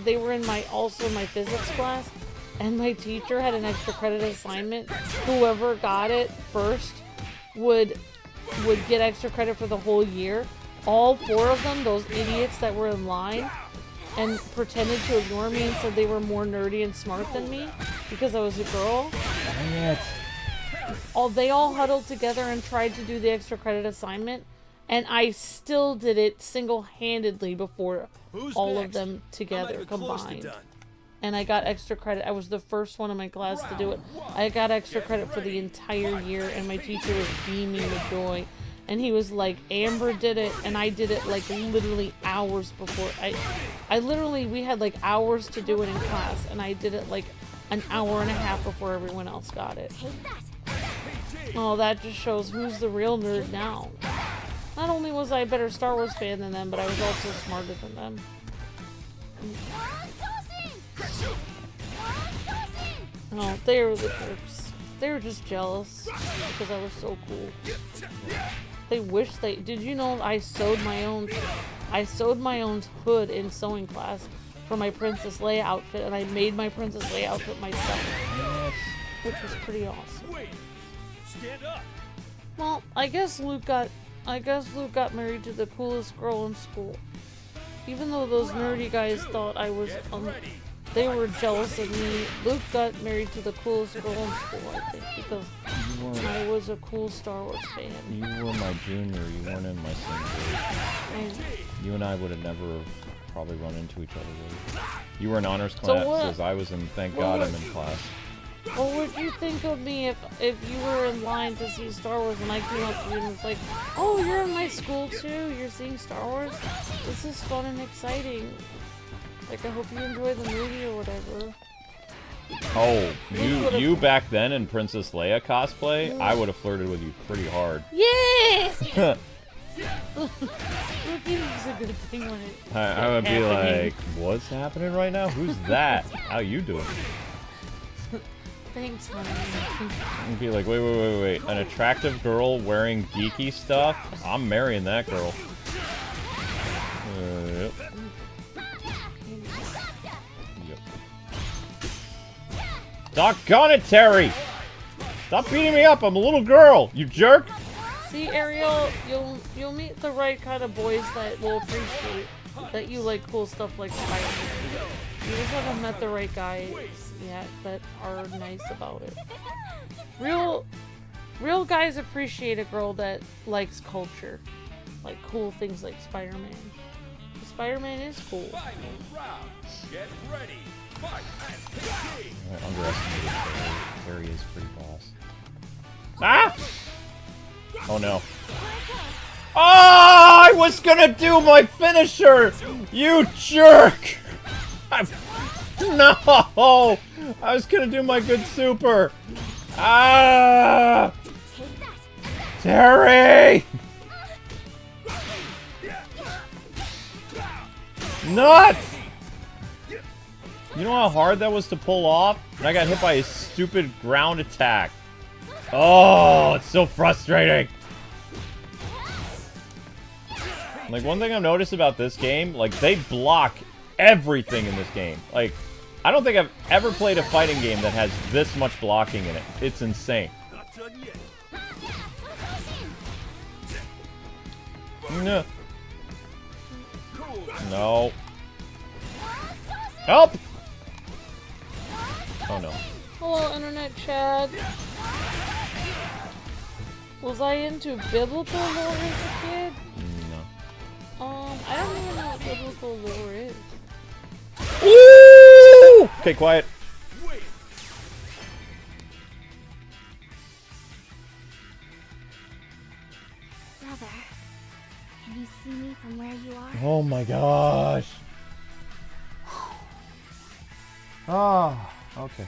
they were in my physics class, and my teacher had an extra credit assignment. Whoever got it first would get extra credit for the whole year. All 4 of them, those idiots that were in line and pretended to ignore me and said they were more nerdy and smart than me because I was a girl. Dang it. They all huddled together and tried to do the extra credit assignment, and I still did it single-handedly before all of them together combined. And I got extra credit. I was the first one in my class to do it. I got extra credit for the entire year, and my teacher was beaming with joy. And he was like, Amber did it, and I did it like literally hours before. We had like hours to do it in class, and I did it like an hour and a half before everyone else got it. Take that. Oh, that just shows who's the real nerd now. Not only was I a better Star Wars fan than them, but I was also smarter than them. Oh, they were the jerks. They were just jealous because I was so cool. They wish they... Did you know I sewed my own hood in sewing class for my Princess Leia outfit, and I made my Princess Leia outfit myself, which was pretty awesome. Stand up. Well, I guess Luke got married to the coolest girl in school. Even though those nerdy guys thought I was, they were jealous of me. Luke got married to the coolest girl in school, I think, because I was a cool Star Wars fan. You were my junior. You weren't in my same grade. You and I would have never probably run into each other. Really. You were in honors class, I was in. Thank God I'm in class. What would you think of me if you were in line to see Star Wars and I came up to you and was like, "Oh, you're in my school too? You're seeing Star Wars? This is fun and exciting. Like, I hope you enjoy the movie or whatever." Oh, you back then in Princess Leia cosplay, I would have flirted with you pretty hard. Yes! Flirting is a good thing when it I would be like, "What's happening right now? Who's that? How you doing?" Thanks, honey. I'd be like, wait. An attractive girl wearing geeky stuff? I'm marrying that girl. Yep. Doggone it, Terry! Stop beating me up, I'm a little girl, you jerk! See, Ariel, you'll meet the right kind of boys that will appreciate that you like cool stuff like Spider-Man. You just haven't met the right guys yet that are nice about it. Real guys appreciate a girl that likes culture. Like cool things like Spider-Man. Spider-Man is cool. Get ready. Fight. I underestimated Terry. Terry is pretty boss. Ah! Oh no. Oh, I was gonna do my finisher! You jerk! No! I was gonna do my good super! Ah! Terry! Nuts! You know how hard that was to pull off? And I got hit by a stupid ground attack. Oh, it's so frustrating! Like, one thing I've noticed about this game, like, they block everything in this game. Like, I don't think I've ever played a fighting game that has this much blocking in it. It's insane. No. No. Help! Oh no. Hello, Internet Chad. Was I into biblical lore as a kid? No. I don't even know what biblical lore is. Ooh! Okay, quiet. Brother, can you see me from where you are? Oh my gosh. Ah, okay.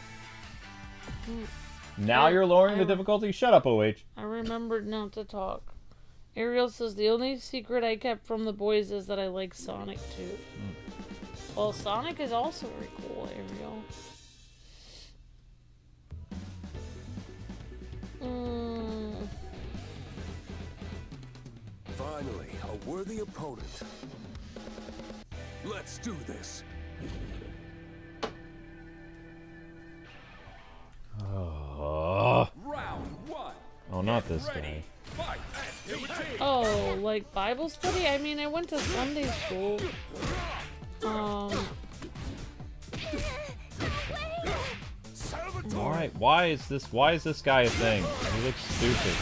Now you're lowering the difficulty? Shut up, OH. I remembered not to talk. Ariel says the only secret I kept from the boys is that I like Sonic too. Well, Sonic is also very cool, Ariel. Finally, a worthy opponent. Let's do this. Round one. Oh, not this guy. Fight. Oh, like Bible study? I mean, I went to Sunday school. Why is this guy a thing? He looks stupid.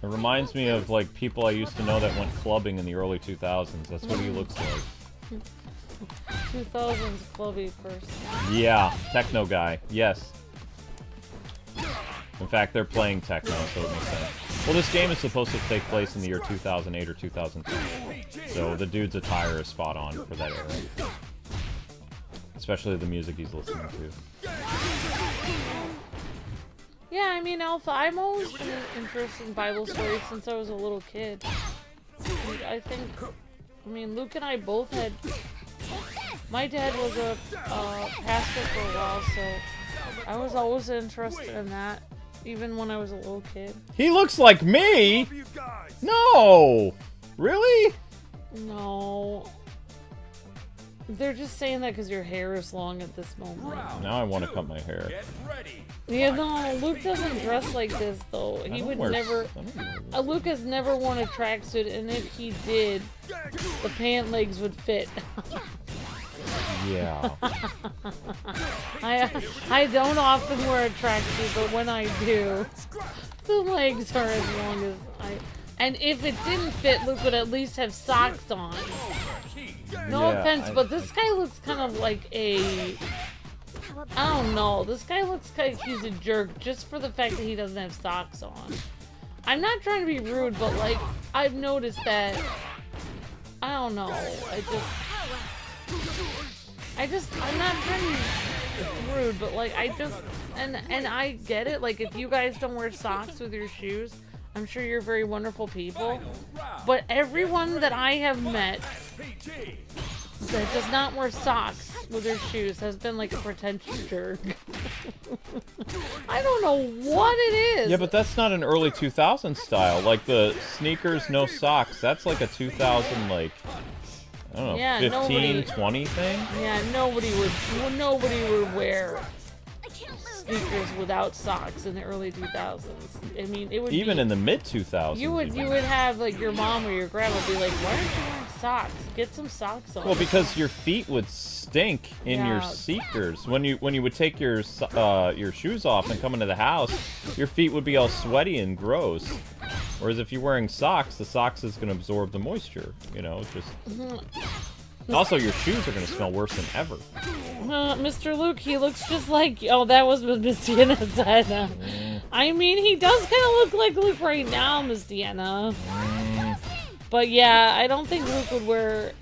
It reminds me of like people I used to know that went clubbing in the early 2000s. That's what he looks like. 2000s clubby person. Yeah, techno guy. Yes. In fact, they're playing techno, so it makes sense. Well, this game is supposed to take place in the year 2008 or 2002. So the dude's attire is spot on for that era. Especially the music he's listening to. Yeah, I mean, Alpha, I'm always been interested in Bible stories since I was a little kid. And I think, I mean, Luke and I both had. My dad was a pastor for a while, so I was always interested in that, even when I was a little kid. He looks like me! No! Really? No. They're just saying that because your hair is long at this moment. Now I want to cut my hair. Yeah, no, Luke doesn't dress like this, though. He would never... Luke has never worn a tracksuit, and if he did, the pant legs would fit. Yeah. I don't often wear a tracksuit, but when I do, the legs are as long as I... And if it didn't fit, Luke would at least have socks on. No offense, but this guy looks kind of like a... I don't know. This guy looks like he's a jerk just for the fact that he doesn't have socks on. I'm not trying to be rude, but like, I've noticed that... I don't know. I'm not trying to be rude, but like, and I get it. Like, if you guys don't wear socks with your shoes, I'm sure you're very wonderful people. But everyone that I have met that does not wear socks with their shoes has been like a pretentious jerk. I don't know what it is. Yeah, but that's not an early 2000s style. Like the sneakers, no socks. That's like a 2000, like, I don't know, 15, 20 thing? Yeah, nobody would wear sneakers without socks in the early 2000s. I mean, it would even in the mid 2000s. You would have like your mom or your grandma be like, "Why aren't you wearing socks? Get some socks on." Well, because your feet would stink in your sneakers. When you would take your shoes off and come into the house, your feet would be all sweaty and gross. Whereas if you're wearing socks, the socks is going to absorb the moisture. You know, just. Also, your shoes are going to smell worse than ever. Mr. Luke, he looks just like... Oh, that was what Miss Deanna said. I mean, he does kind of look like Luke right now, Miss Deanna. But yeah, I don't think Luke would wear...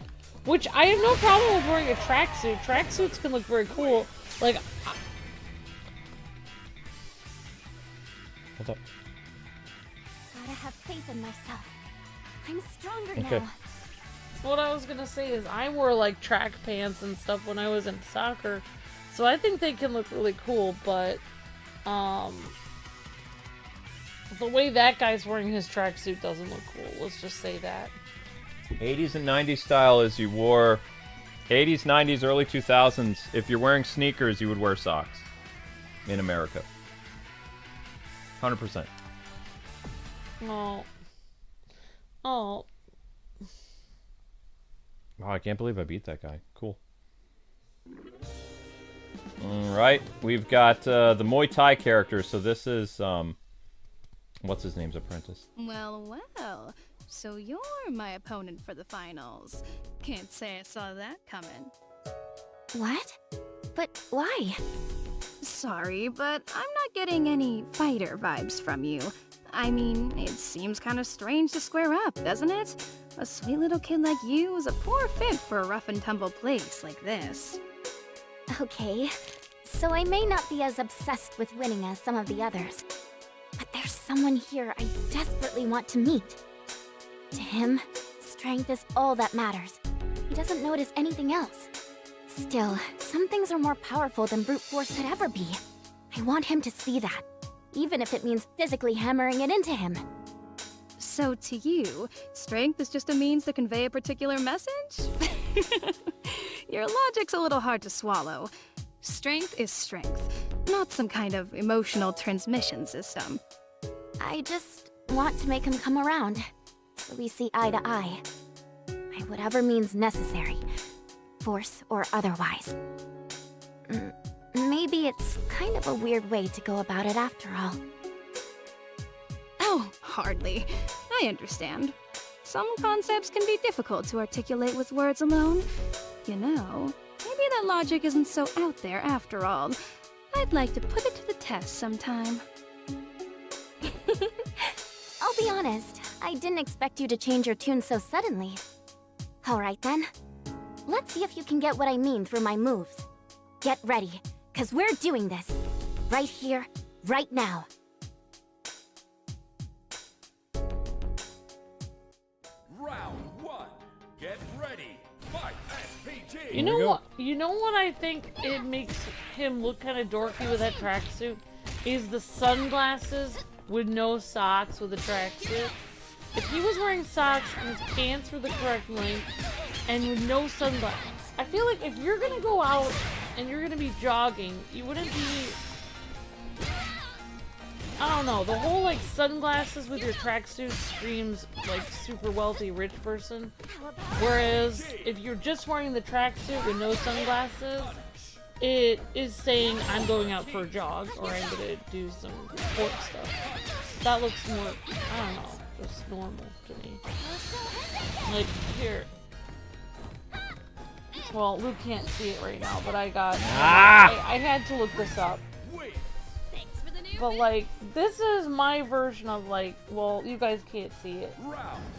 Which, I have no problem with wearing a tracksuit. Tracksuits can look very cool. Like... Hold up. Gotta have faith in myself. I'm stronger now. What I was gonna say is I wore like track pants and stuff when I was in soccer, so I think they can look really cool, but the way that guy's wearing his tracksuit doesn't look cool. Let's just say that. 80s and 90s style is you wore 80s, 90s, early 2000s. If you're wearing sneakers, you would wear socks in America. 100%. Oh. Wow, I can't believe I beat that guy. Cool. Alright, we've got the Muay Thai character, so this is, what's his name's apprentice? Well, so you're my opponent for the finals. Can't say I saw that coming. What? But why? Sorry, but I'm not getting any fighter vibes from you. I mean, it seems kind of strange to square up, doesn't it? A sweet little kid like you is a poor fit for a rough and tumble place like this. Okay, so I may not be as obsessed with winning as some of the others, but there's someone here I desperately want to meet. To him, strength is all that matters. He doesn't notice anything else. Still, some things are more powerful than brute force could ever be. I want him to see that, even if it means physically hammering it into him. So to you, strength is just a means to convey a particular message? Your logic's a little hard to swallow. Strength is strength, not some kind of emotional transmission system. I just want to make him come around, so we see eye to eye. By whatever means necessary, force or otherwise. Maybe it's kind of a weird way to go about it after all. Oh, hardly. I understand. Some concepts can be difficult to articulate with words alone. You know, maybe that logic isn't so out there after all. I'd like to put it to the test sometime. I'll be honest, I didn't expect you to change your tune so suddenly. Alright then. Let's see if you can get what I mean through my moves. Get ready, 'cause we're doing this. Right here, right now. You know what? You know what I think it makes him look kind of dorky with that tracksuit is the sunglasses with no socks with a tracksuit. If he was wearing socks and his pants were the correct length and with no sunglasses, I feel like if you're gonna go out and you're gonna be jogging, you wouldn't be. I don't know. The whole like sunglasses with your tracksuit screams like super wealthy rich person. Whereas if you're just wearing the tracksuit with no sunglasses, it is saying I'm going out for a jog or I'm gonna do some sport stuff. That looks more, I don't know, just normal to me. Like here. Well, Luke can't see it right now, but I got. I had to look this up. But like, this is my version of like, well, you guys can't see it.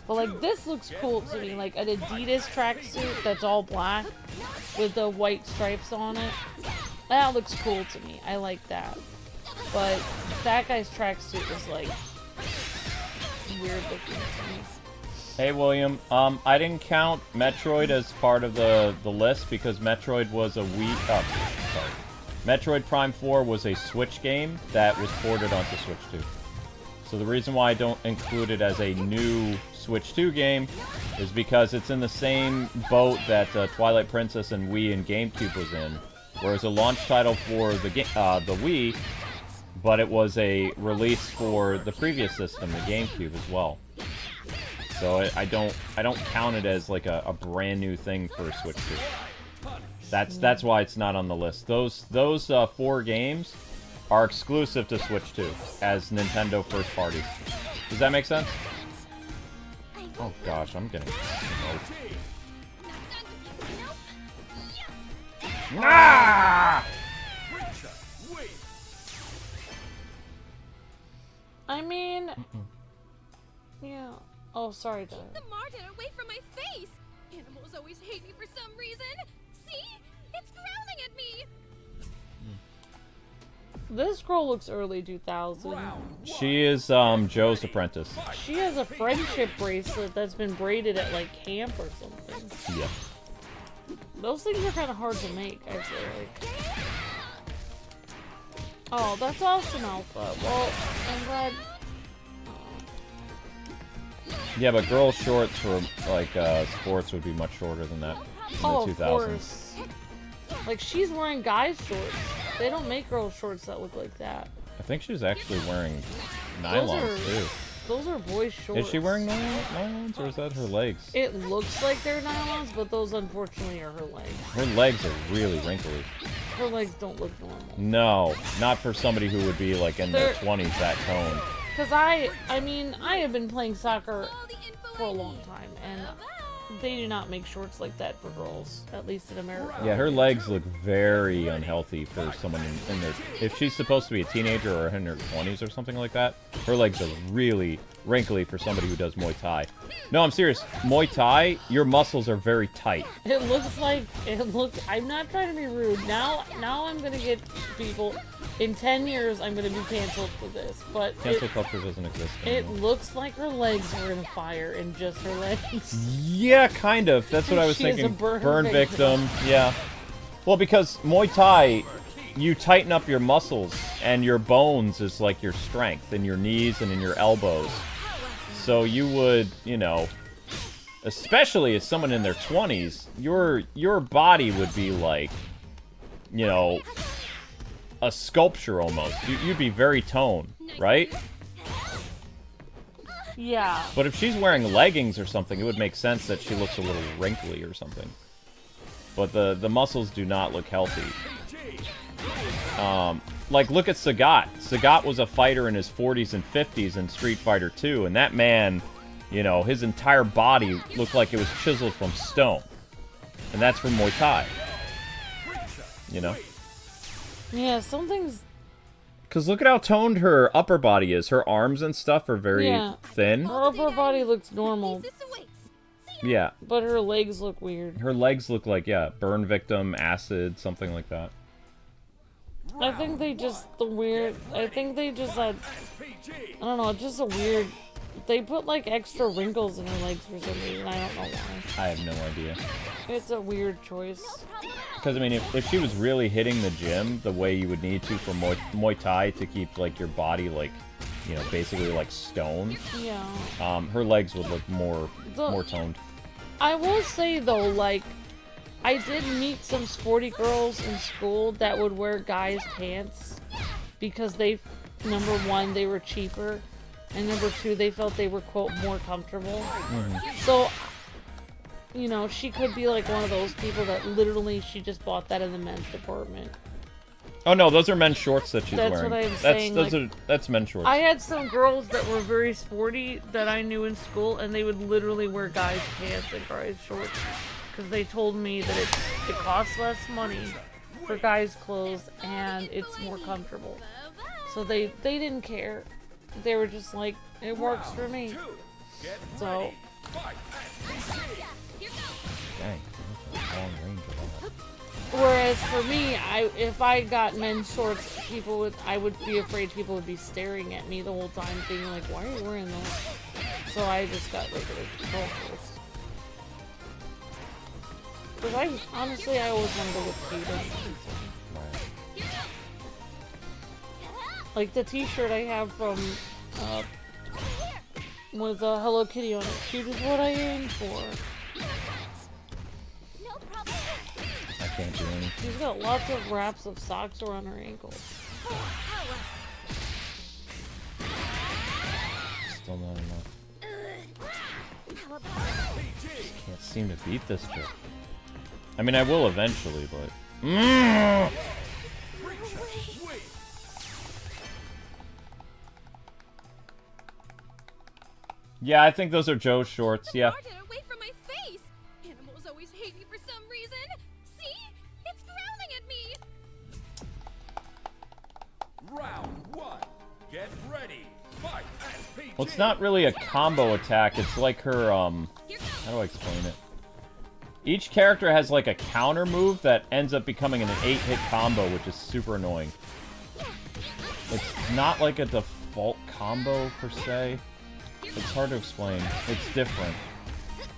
But like, this looks cool to me. Like an Adidas tracksuit that's all black with the white stripes on it. That looks cool to me. I like that. But that guy's tracksuit was like weird looking to me. Hey William, I didn't count Metroid as part of the list because Metroid was a Wii. Sorry. Metroid Prime 4 was a Switch game that was ported onto Switch 2. So the reason why I don't include it as a new Switch 2 game is because it's in the same boat that Twilight Princess and Wii and GameCube was in, whereas a launch title for the Wii, but it was a release for the previous system, the GameCube as well. So I don't count it as like a brand new thing for Switch 2. That's why it's not on the list. Those 4 games are exclusive to Switch 2 as Nintendo first parties. Does that make sense? Oh gosh, I'm getting smoked. Ah! I mean, yeah. Oh, sorry, Dad. Keep the market away from my face. Animals always hate me for some reason. See? It's growling at me! This girl looks early 2000. She is Joe's apprentice. She has a friendship bracelet that's been braided at like camp or something. Yeah. Those things are kind of hard to make, actually. Like. Oh, that's awesome, Alpha. Well, I'm glad. Yeah, but girls' shorts for like sports would be much shorter than that in the 2000s. Of course. Like, she's wearing guys' shorts. They don't make girls' shorts that look like that. I think she's actually wearing nylons, too. Those are boys' shorts. Is she wearing nylons, or is that her legs? It looks like they're nylons, but those, unfortunately, are her legs. Her legs are really wrinkly. Her legs don't look normal. No, not for somebody who would be, like, in their 20s that toned. Because I mean, I have been playing soccer for a long time, and they do not make shorts like that for girls, at least in America. Yeah, her legs look very unhealthy for someone in their... If she's supposed to be a teenager or in her 20s or something like that, her legs are really wrinkly for somebody who does Muay Thai. No, I'm serious. Muay Thai, your muscles are very tight. It looks like... I'm not trying to be rude. Now I'm going to get people... In 10 years, I'm going to be canceled for this, but... Cancel culture doesn't exist anymore. It looks like her legs were in a fire, and just her legs. Yeah, kind of. That's what I was thinking. She is a burn victim. Yeah. Well, because Muay Thai, you tighten up your muscles, and your bones is like your strength, in your knees and in your elbows. So you would, you know... Especially as someone in their 20s, your body would be like, you know... a sculpture almost. You'd be very toned, right? Yeah. But if she's wearing leggings or something, it would make sense that she looks a little wrinkly or something. But the muscles do not look healthy. Like, look at Sagat. Sagat was a fighter in his 40s and 50s in Street Fighter 2, and that man, you know, his entire body looked like it was chiseled from stone. And that's from Muay Thai. You know? Yeah, something's... Because look at how toned her upper body is. Her arms and stuff are very thin. Her upper body looks normal. Yeah. But her legs look weird. Her legs look like, yeah, burn victim, acid, something like that. I think they just, I think they just had, I don't know, it's just a weird They put like extra wrinkles in her legs for some reason. I don't know why. I have no idea. It's a weird choice. Because I mean, if she was really hitting the gym the way you would need to for Muay Thai to keep like your body like, you know, basically like stone. Yeah. Her legs would look more toned. I will say though, like, I did meet some sporty girls in school that would wear guys' pants because they, number one, they were cheaper, and number two, they felt they were, quote, more comfortable. So, you know, she could be like one of those people that literally she just bought that in the men's department. Oh no, those are men's shorts that she's wearing. That's what I'm saying. That's men's shorts. I had some girls that were very sporty that I knew in school, and they would literally wear guys' pants and guys' shorts because they told me that it costs less money for guys' clothes and it's more comfortable. So they didn't care. They were just like, it works for me. So. Dang, that's a long range of that. Whereas for me, if I got men's shorts, I would be afraid people would be staring at me the whole time, thinking like, "Why are you wearing those?" So I just got regular shorts. Because I always wanted to look cute. Like the T-shirt I have from with a Hello Kitty on it. Cute is what I aim for. I can't do anything. She's got lots of wraps of socks around her ankles. Still not enough. Can't seem to beat this chick. I mean, I will eventually, but... Yeah, I think those are Joe's shorts, yeah. Away from my face. Animals always hate me for some reason. See? It's growling at me. Round one. Get ready. Fight. Well, it's not really a combo attack. It's like her, how do I explain it? Each character has like a counter move that ends up becoming an 8-hit combo, which is super annoying. It's not like a default combo, per se. It's hard to explain. It's different.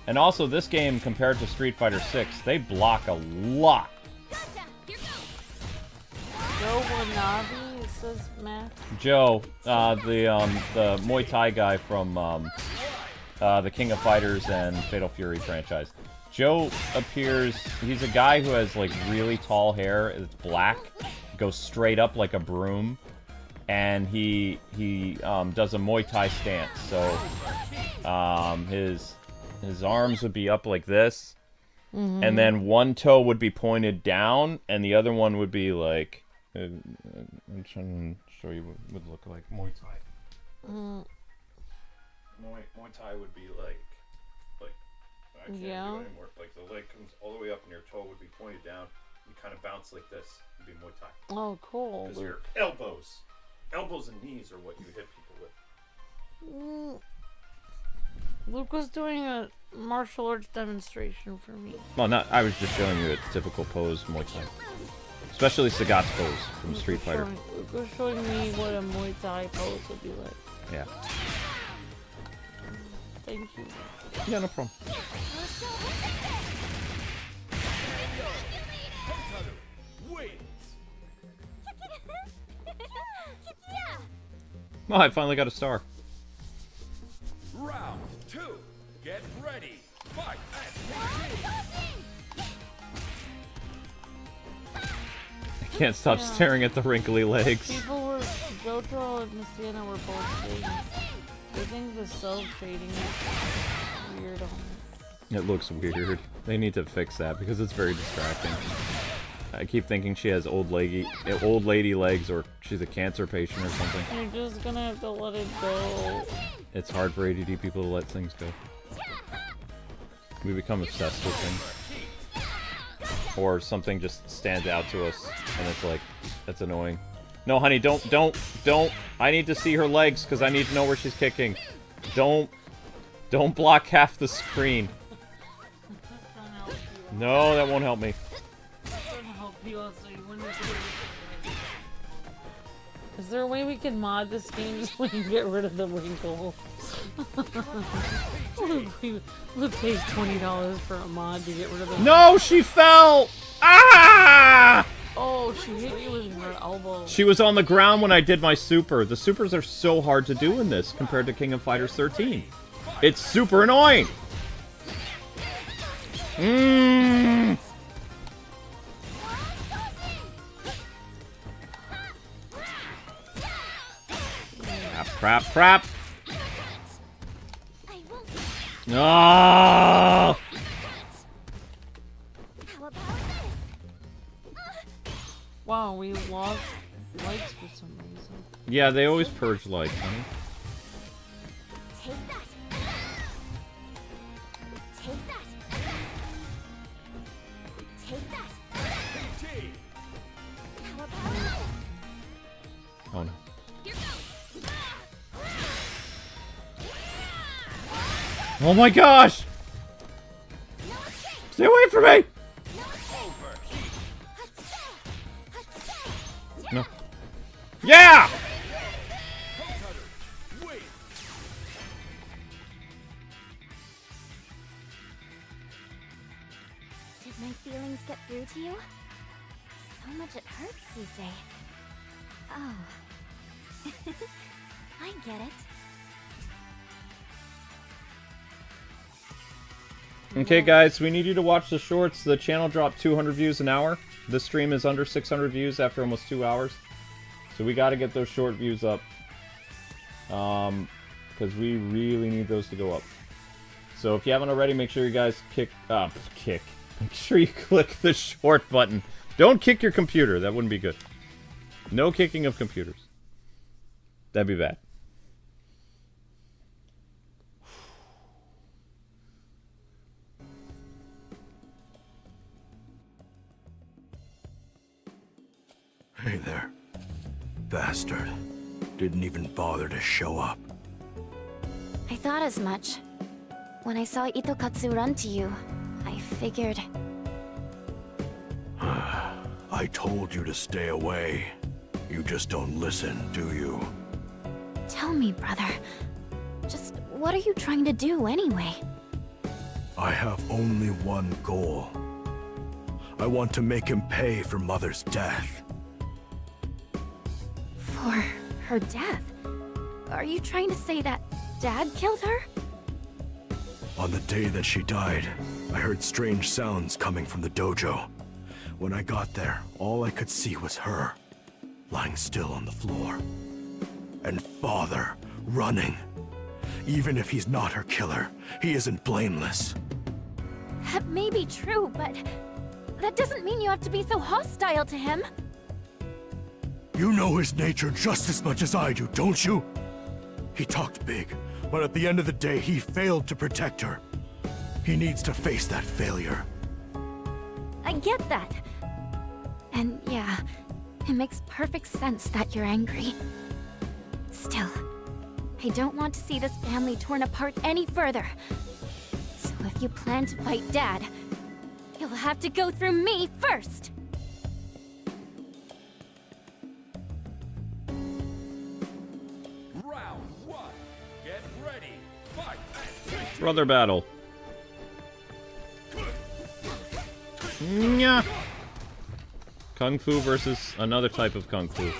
And also, this game, compared to Street Fighter 6, they block a lot. Joe Wanabe, it says Matt. Joe, the Muay Thai guy from the King of Fighters and Fatal Fury franchise. Joe appears, he's a guy who has like really tall hair, it's black, goes straight up like a broom, and he does a Muay Thai stance. So his arms would be up like this, and then one toe would be pointed down, and the other one would be like, I'm trying to show you what it would look like. Muay Thai. Muay Thai would be like I can't do it anymore. Like the leg comes all the way up and your toe would be pointed down. You kind of bounce like this. It'd be Muay Thai. Oh, cool. Because your elbows and knees are what you hit people with. Luke was doing a martial arts demonstration for me. Well, not. I was just showing you a typical pose Muay Thai, especially Sagat's pose from Street Fighter. Luke was showing me what a Muay Thai pose would be like. Yeah. Thank you. Yeah, no problem. Oh, I finally got a star. Round two. Get ready. Fight. I can't stop staring at the wrinkly legs. Jotaro and Miss Diana were both saying they think the cell shading is weird on it. It looks weird. They need to fix that because it's very distracting. I keep thinking she has old lady legs, or she's a cancer patient or something. You're just gonna have to let it go. It's hard for ADD people to let things go. We become obsessed with things. Or something just stands out to us, and it's like, that's annoying. No, honey, don't. I need to see her legs, because I need to know where she's kicking. Don't block half the screen. No, that won't help me. Is there a way we can mod this game just so we can get rid of the wrinkle? Luke pays $20 for a mod to get rid of it. No, she fell! Ah! Oh, she hit you with her elbow. She was on the ground when I did my super. The supers are so hard to do in this compared to King of Fighters 13. It's super annoying! Mmm! Crap, crap! No! Wow, we lost lights for some reason. Yeah, they always purge lights, honey. Take that. Take that. Take that. How about this? Oh no. Oh my gosh! Stay away from me! No. Yeah! Did my feelings get through to you? So much it hurts, Suze. Oh. I get it. Okay, guys, we need you to watch the shorts. The channel dropped 200 views an hour. This stream is under 600 views after almost 2 hours. So we got to get those short views up. Because we really need those to go up. So if you haven't already, make sure you guys kick. Make sure you click the short button. Don't kick your computer. That wouldn't be good. No kicking of computers. That'd be bad. Hey there. Bastard. Didn't even bother to show up. I thought as much. When I saw Itokatsu run to you, I figured... I told you to stay away. You just don't listen, do you? Tell me, brother. Just what are you trying to do anyway? I have only one goal. I want to make him pay for Mother's death. For her death? Are you trying to say that Dad killed her? On the day that she died, I heard strange sounds coming from the dojo. When I got there, all I could see was her, lying still on the floor. And Father, running. Even if he's not her killer, he isn't blameless. That may be true, but that doesn't mean you have to be so hostile to him. You know his nature just as much as I do, don't you? He talked big, but at the end of the day, he failed to protect her. He needs to face that failure. I get that. And yeah, it makes perfect sense that you're angry. Still, I don't want to see this family torn apart any further. So if you plan to fight Dad, you'll have to go through me first! Round one. Get ready. Fight. Brother battle. Nya. Kung Fu versus another type of Kung Fu.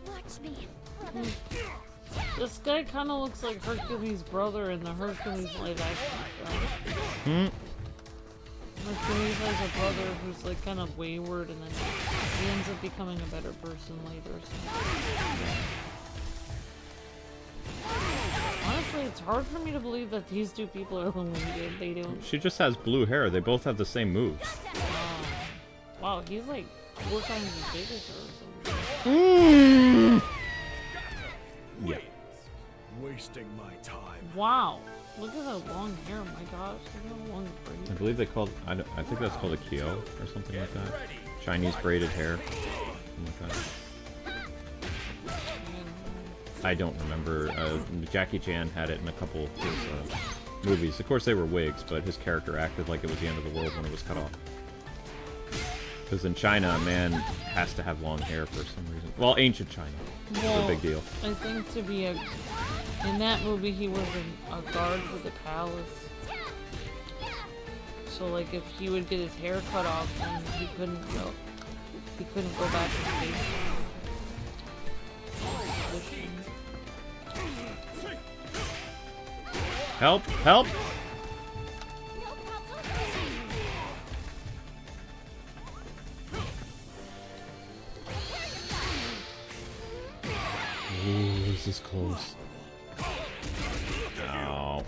Watch me. This guy kind of looks like Hercules' brother in the Hercules live action film. Hercules has a brother who's like kind of wayward, and then he ends up becoming a better person later. So. Honestly, it's hard for me to believe that these two people are related. They don't. She just has blue hair. They both have the same moves. Wow, he's like 4 times as big as her or something. Yeah. Wasting my time. Wow, look at that long hair. My gosh, look at that long I braid. believe they called. I think that's called a kyo or something like that. Chinese braided hair. Something like that. I don't remember. Jackie Chan had it in a couple of his movies. Of course, they were wigs, but his character acted like it was the end of the world when it was cut off. Because in China, a man has to have long hair for some reason. Well, ancient China. Well, it's a big deal. I think to be in that movie, he was a guard for the palace. So, like, if he would get his hair cut off, then he couldn't go. He couldn't go back to the base. Help! Help! Ooh, this is close. No.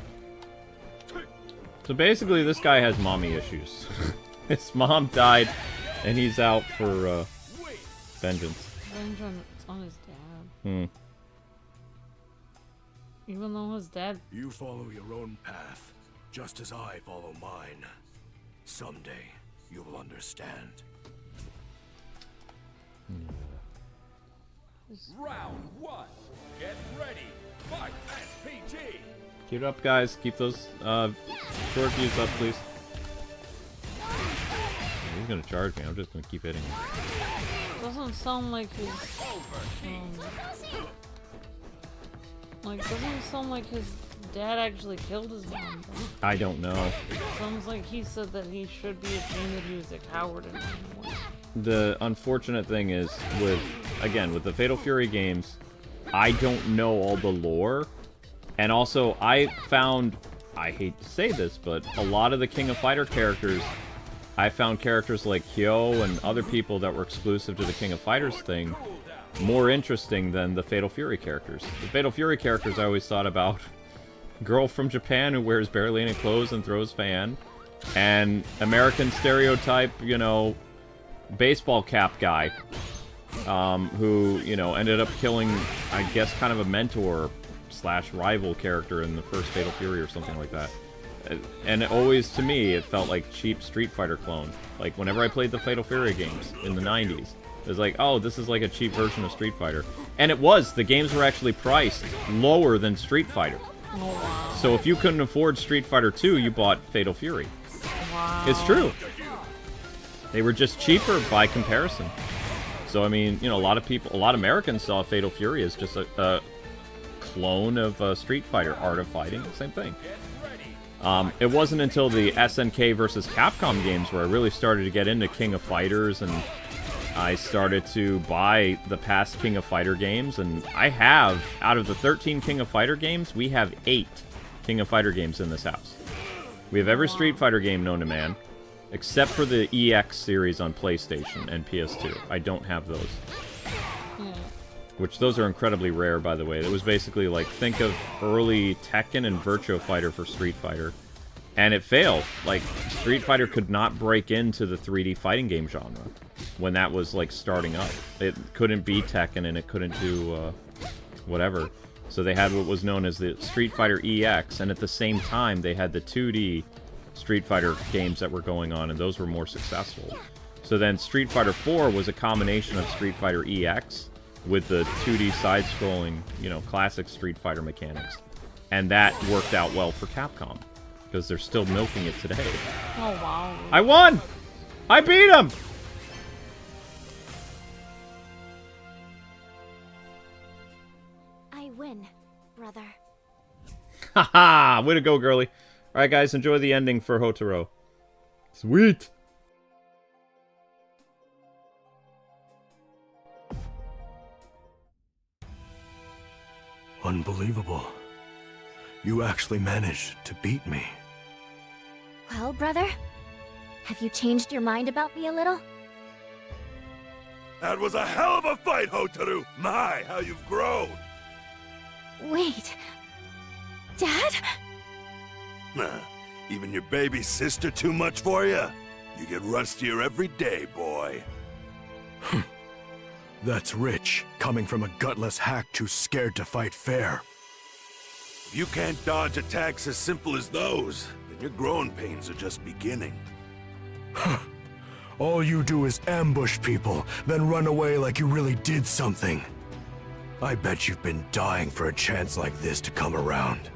So basically, this guy has mommy issues. His mom died, and he's out for vengeance. Vengeance on his dad. Even though his dad... You follow your own path, just as I follow mine. Someday, you'll understand. Round 1. Get ready. Fight SPG. Keep it up, guys. Keep those short views up, please. He's gonna charge me. I'm just gonna keep hitting him. Doesn't sound like his... doesn't sound like his dad actually killed his mom, though. I don't know. Sounds like he said that he should be ashamed that he was a coward in one way. The unfortunate thing is, with the Fatal Fury games, I don't know all the lore. And also, I found, I hate to say this, but a lot of the King of Fighter characters, I found characters like Hyo and other people that were exclusive to the King of Fighters thing more interesting than the Fatal Fury characters. The Fatal Fury characters I always thought about, girl from Japan who wears barely any clothes and throws fan, and American stereotype, you know, baseball cap guy, who, you know, ended up killing, I guess, kind of a mentor / rival character in the first Fatal Fury or something like that. And it always, to me, it felt like cheap Street Fighter clone. Like, whenever I played the Fatal Fury games in the 90s, it was like, oh, this is like a cheap version of Street Fighter. And it was. The games were actually priced lower than Street Fighter. Oh, wow. So if you couldn't afford Street Fighter 2, you bought Fatal Fury. Wow. It's true. They were just cheaper by comparison. So, I mean, you know, a lot of Americans saw Fatal Fury as just a clone of Street Fighter, Art of Fighting, same thing. It wasn't until the SNK versus Capcom games where I really started to get into King of Fighters, and I started to buy the past King of Fighter games, and I have, out of the 13 King of Fighter games, we have 8 King of Fighter games in this house. We have every Street Fighter game known to man, except for the EX series on PlayStation and PS2. I don't have those. Which, those are incredibly rare, by the way. It was basically like, think of early Tekken and Virtua Fighter for Street Fighter. And it failed. Like, Street Fighter could not break into the 3D fighting game genre when that was, like, starting up. It couldn't be Tekken, and it couldn't do, whatever. So they had what was known as the Street Fighter EX, and at the same time, they had the 2D Street Fighter games that were going on, and those were more successful. So then Street Fighter 4 was a combination of Street Fighter EX with the 2D side-scrolling, you know, classic Street Fighter mechanics. And that worked out well for Capcom, because they're still milking it today. Oh, wow. I won! I beat him! I win, brother. Haha! Way to go, girly. Alright, guys, enjoy the ending for Hotaru. Sweet! Unbelievable. You actually managed to beat me. Well, brother? Have you changed your mind about me a little? That was a hell of a fight, Hotaru! My, how you've grown! Wait... Dad? Nah, even your baby sister too much for you? You get rustier every day, boy. That's rich, coming from a gutless hack too scared to fight fair. If you can't dodge attacks as simple as those, then your growing pains are just beginning. All you do is ambush people, then run away like you really did something. I bet you've been dying for a chance like this to come around.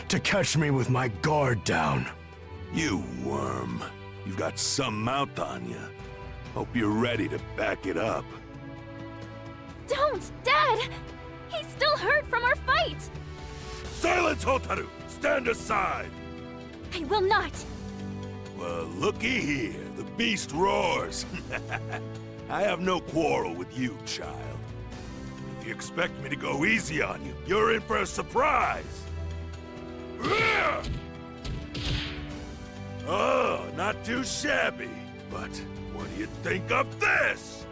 to catch me with my guard down. You worm. You've got some mouth on you. Hope you're ready to back it up. Don't! Dad! He's still hurt from our fight! Silence, Hotaru! Stand aside! I will not! Well, looky here. The beast roars. I have no quarrel with you, child. If you expect me to go easy on you, you're in for a surprise! Oh, not too shabby. But what do you think of this?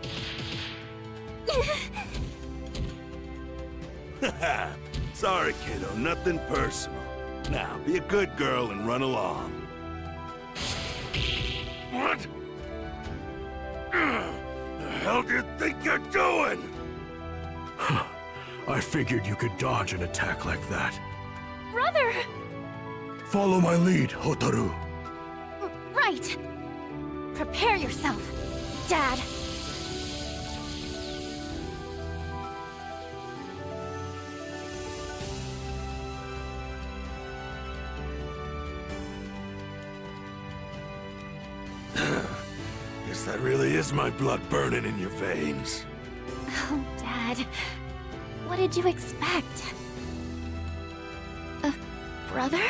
Sorry, kiddo, nothing personal. Now, be a good girl and run along. What? The hell do you think you're doing? I figured you could dodge an attack like that. Brother! Follow my lead, Hotaru. Right! Prepare yourself, Dad. Guess that really is my blood burning in your veins. Oh, Dad. What did you expect? A brother?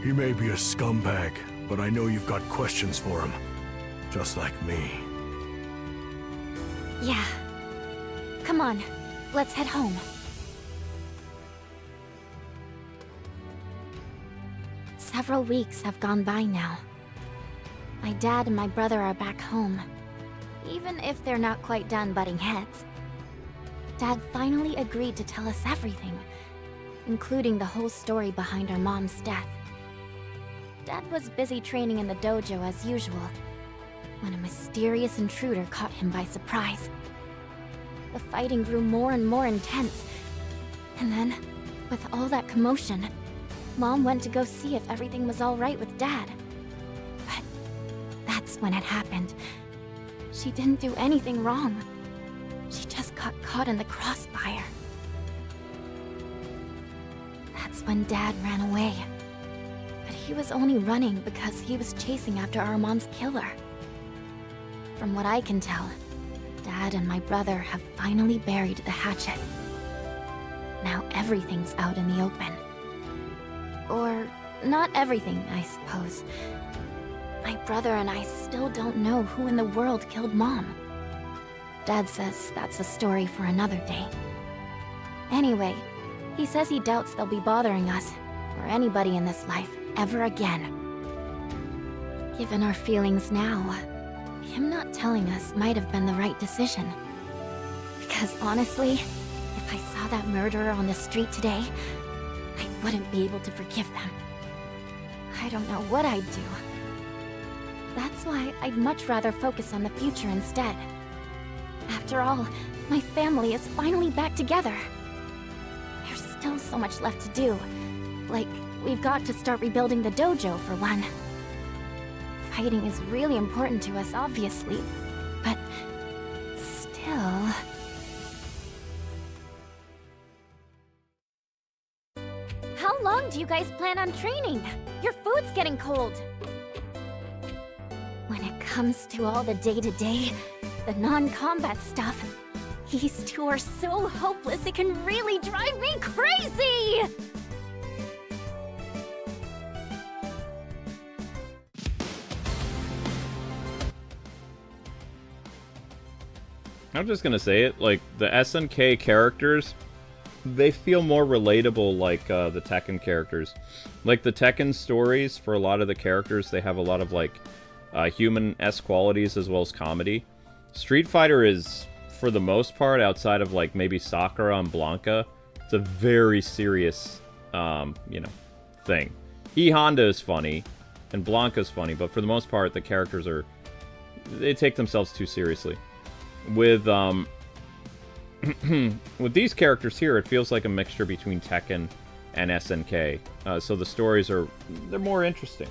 He may be a scumbag, but I know you've got questions for him. Just like me. Yeah. Come on, let's head home. Several weeks have gone by now. My dad and my brother are back home. Even if they're not quite done butting heads. Dad finally agreed to tell us everything, including the whole story behind our mom's death. Dad was busy training in the dojo as usual, when a mysterious intruder caught him by surprise. The fighting grew more and more intense, and then, with all that commotion, Mom went to go see if everything was all right with Dad. But that's when it happened. She didn't do anything wrong. She just got caught in the crossfire. That's when Dad ran away. But he was only running because he was chasing after our mom's killer. From what I can tell, Dad and my brother have finally buried the hatchet. Now everything's out in the open. Or not everything, I suppose. My brother and I still don't know who in the world killed Mom. Dad says that's a story for another day. Anyway, he says he doubts they'll be bothering us, or anybody in this life, ever again. Given our feelings now, him not telling us might have been the right decision. Because honestly, if I saw that murderer on the street today, I wouldn't be able to forgive them. I don't know what I'd do. That's why I'd much rather focus on the future instead. After all, my family is finally back together. There's still so much left to do. Like, we've got to start rebuilding the dojo for one. Fighting is really important to us, obviously, but still... How long do you guys plan on training? Your food's getting cold. When it comes to all the day-to-day, the non-combat stuff, these two are so hopeless it can really drive me crazy! I'm just gonna say it, like, the SNK characters, they feel more relatable like the Tekken characters. Like, the Tekken stories, for a lot of the characters, they have a lot of, like, human-esque qualities as well as comedy. Street Fighter is, for the most part, outside of, like, maybe Sakura and Blanca, it's a very serious, you know, thing. E-Honda is funny, and Blanca's funny, but for the most part, the characters are... they take themselves too seriously. With, with these characters here, it feels like a mixture between Tekken and SNK. So the stories are... they're more interesting.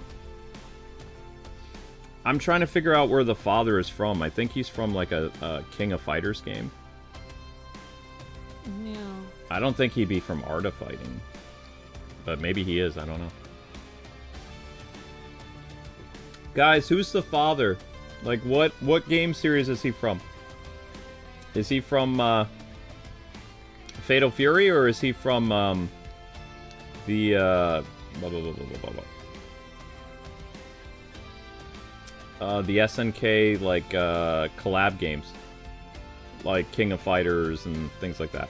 I'm trying to figure out where the father is from. I think he's from, like, a King of Fighters game. Yeah. I don't think he'd be from Art of Fighting. but maybe he is. I don't know. Guys, who's the father? Like, what game series is he from? Is he from Fatal Fury, or is he from the SNK like collab games, like King of Fighters and things like that?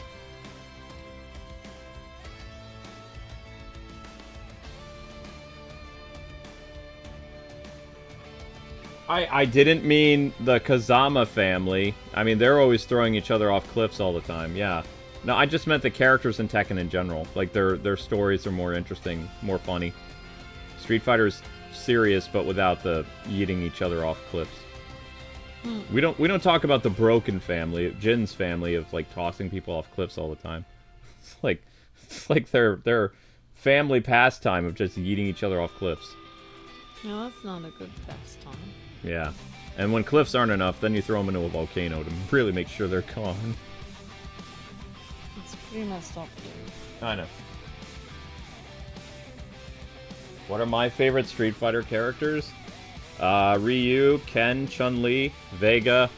I didn't mean the Kazama family. I mean, they're always throwing each other off cliffs all the time, yeah. No, I just meant the characters in Tekken in general. Like, their stories are more interesting, more funny. Street Fighter's serious, but without the yeeting each other off cliffs. We don't talk about the Broken family, Jin's family, of, like, tossing people off cliffs all the time. It's like their family pastime of just yeeting each other off cliffs. No, that's not a good pastime. Yeah. And when cliffs aren't enough, then you throw them into a volcano to really make sure they're gone. It's pretty messed up, dude. I know. What are my favorite Street Fighter characters? Ryu, Ken, Chun-Li, Vega,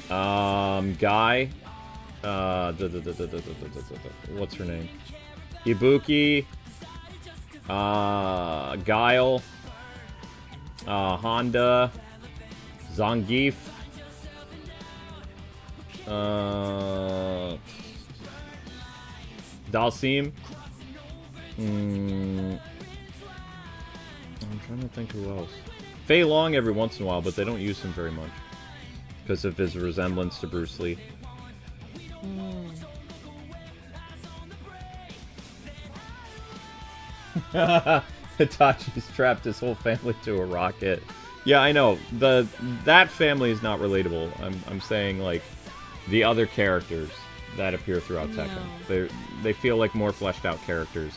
Guy, what's her name? Ibuki, Guile, Honda, Zangief, Dalsim. I'm trying to think who else. Fei Long every once in a while, but they don't use him very much because of his resemblance to Bruce Lee. Hitachi's trapped his whole family to a rocket. Yeah, I know. That family is not relatable. I'm saying, like, the other characters that appear throughout Tekken. They feel like more fleshed out characters.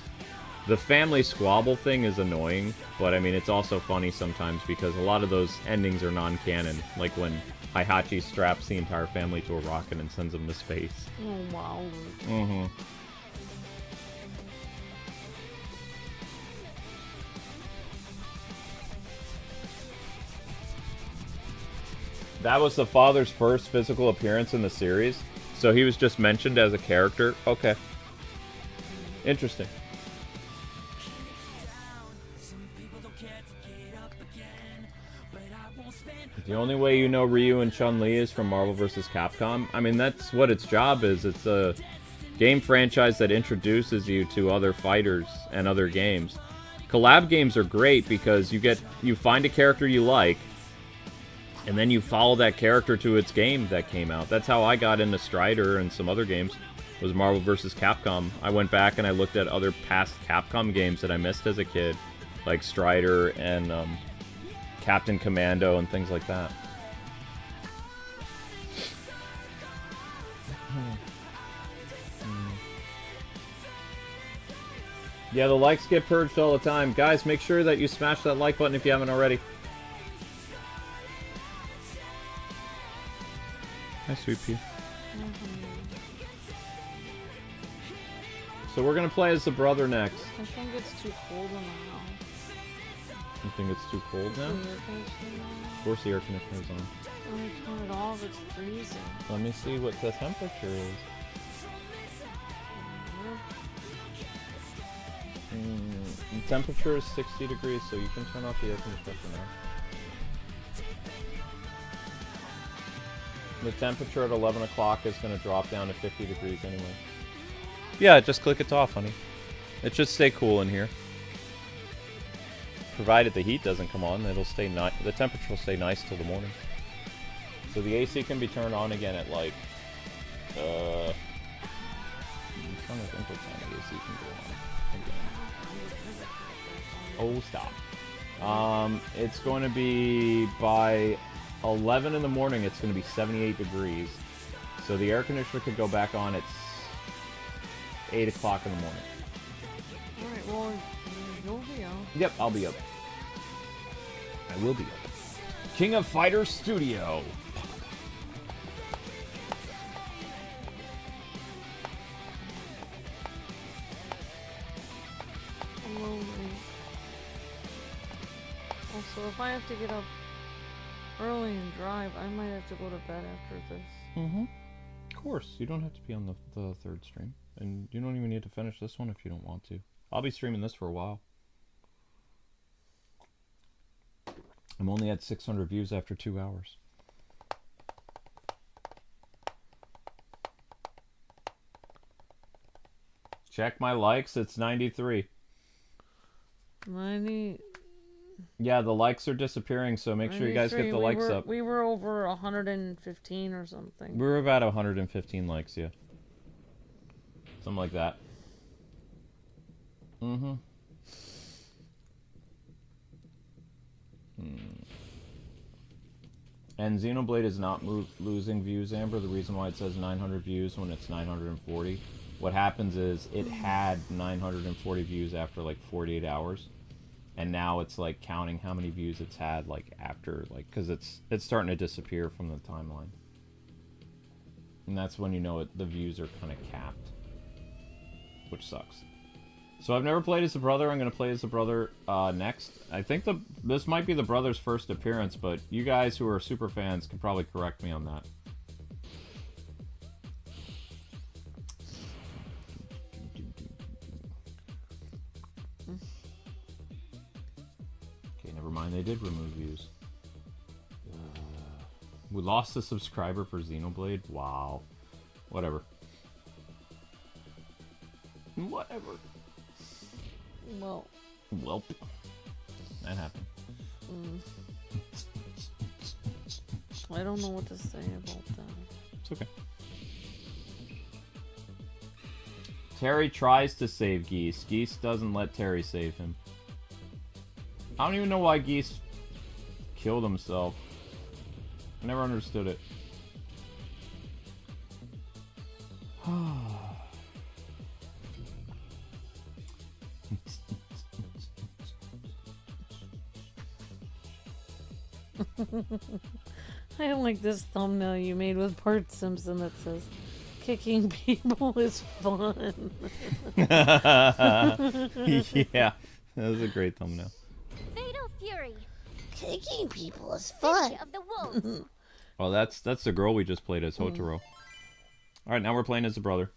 The family squabble thing is annoying, but I mean, it's also funny sometimes because a lot of those endings are non-canon. Like when Heihachi straps the entire family to a rocket and sends them to space. Oh, wow. Mm-hmm. That was the father's first physical appearance in the series, so he was just mentioned as a character. Okay. Interesting. The only way you know Ryu and Chun-Li is from Marvel vs. Capcom. I mean, that's what its job is. It's a game franchise that introduces you to other fighters and other games. Collab games are great because you find a character you like, and then you follow that character to its game that came out. That's how I got into Strider and some other games, was Marvel vs. Capcom. I went back and I looked at other past Capcom games that I missed as a kid, like Strider and Captain Commando and things like that. Yeah, the likes get purged all the time. Guys, make sure that you smash that like button if you haven't already. Hi, Sweet Pea. So we're gonna play as the brother next. I think it's too cold in the house. You think it's too cold now? Of course the air conditioner's on. When I turn it off, it's freezing. Let me see what the temperature is. The temperature is 60 degrees, so you can turn off the air conditioner for now. The temperature at 11 o'clock is going to drop down to 50 degrees anyway. Yeah, just click it off, honey. It should stay cool in here. Provided the heat doesn't come on, it'll stay the temperature will stay nice till the morning. So the AC can be turned on again at like, I'm trying to think what time the AC can go on again. Oh, stop. It's going to be by 11 in the morning, it's going to be 78 degrees. So the air conditioner could go back on at 8 o'clock in the morning. Alright, well, you'll be up. Yep, I'll be up. I will be up. King of Fighters Studio. So if I have to get up early and drive, I might have to go to bed after this. Mm-hmm. Of course, you don't have to be on the third stream. And you don't even need to finish this one if you don't want to. I'll be streaming this for a while. I'm only at 600 views after 2 hours. Check my likes, it's 93. 90. Yeah, the likes are disappearing, so make sure you guys get the likes up. We were over 115 or something. We were about 115 likes, yeah. Something like that. Mm-hmm. And Xenoblade is not losing views, Amber. The reason why it says 900 views when it's 940. What happens is it had 940 views after like 48 hours. And now it's like counting how many views it's had like after, like, because it's starting to disappear from the timeline. And that's when you know the views are kind of capped. Which sucks. So I've never played as the brother. I'm going to play as the brother next. I think this might be the brother's first appearance, but you guys who are super fans can probably correct me on that. Okay, never mind. They did remove views. We lost a subscriber for Xenoblade? Wow. Whatever. Whatever. Well. Welp. That happened. I don't know what to say about that. It's okay. Terry tries to save Geese. Geese doesn't let Terry save him. I don't even know why Geese killed himself. I never understood it. I like this thumbnail you made with Bart Simpson that says, "Kicking people is fun." Yeah, that was a great thumbnail. Fatal Fury. Kicking people is fun. City of the Wolves. Well, that's the girl we just played as, Hotaru. All right, now we're playing as the brother.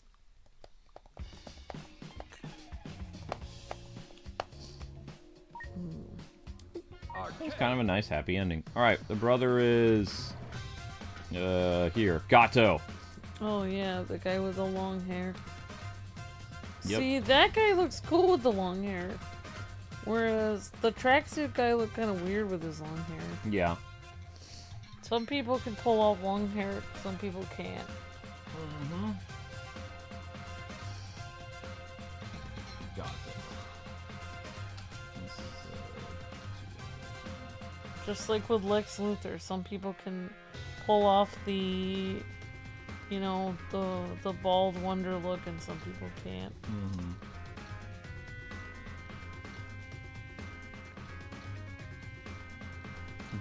It's kind of a nice happy ending. All right, the brother is here. GATO. Oh yeah, the guy with the long hair. Yep. See, that guy looks cool with the long hair. Whereas the tracksuit guy looked kind of weird with his long hair. Yeah. Some people can pull off long hair, some people can't. Just like with Lex Luthor, some people can pull off the, you know, the bald wonder look, and some people can't.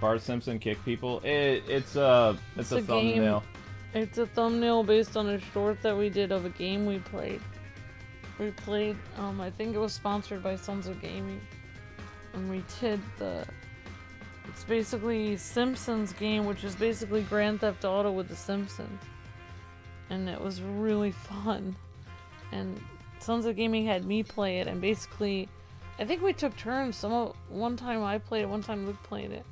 Bart Simpson kick people. It's a thumbnail. Game. It's a thumbnail based on a short that we did of a game we played. We played, I think it was sponsored by Sons of Gaming, and we did it's basically Simpsons game, which is basically Grand Theft Auto with the Simpsons. And it was really fun. And Sons of Gaming had me play it, and basically, I think we took turns. One time I played it, one time Luke played it.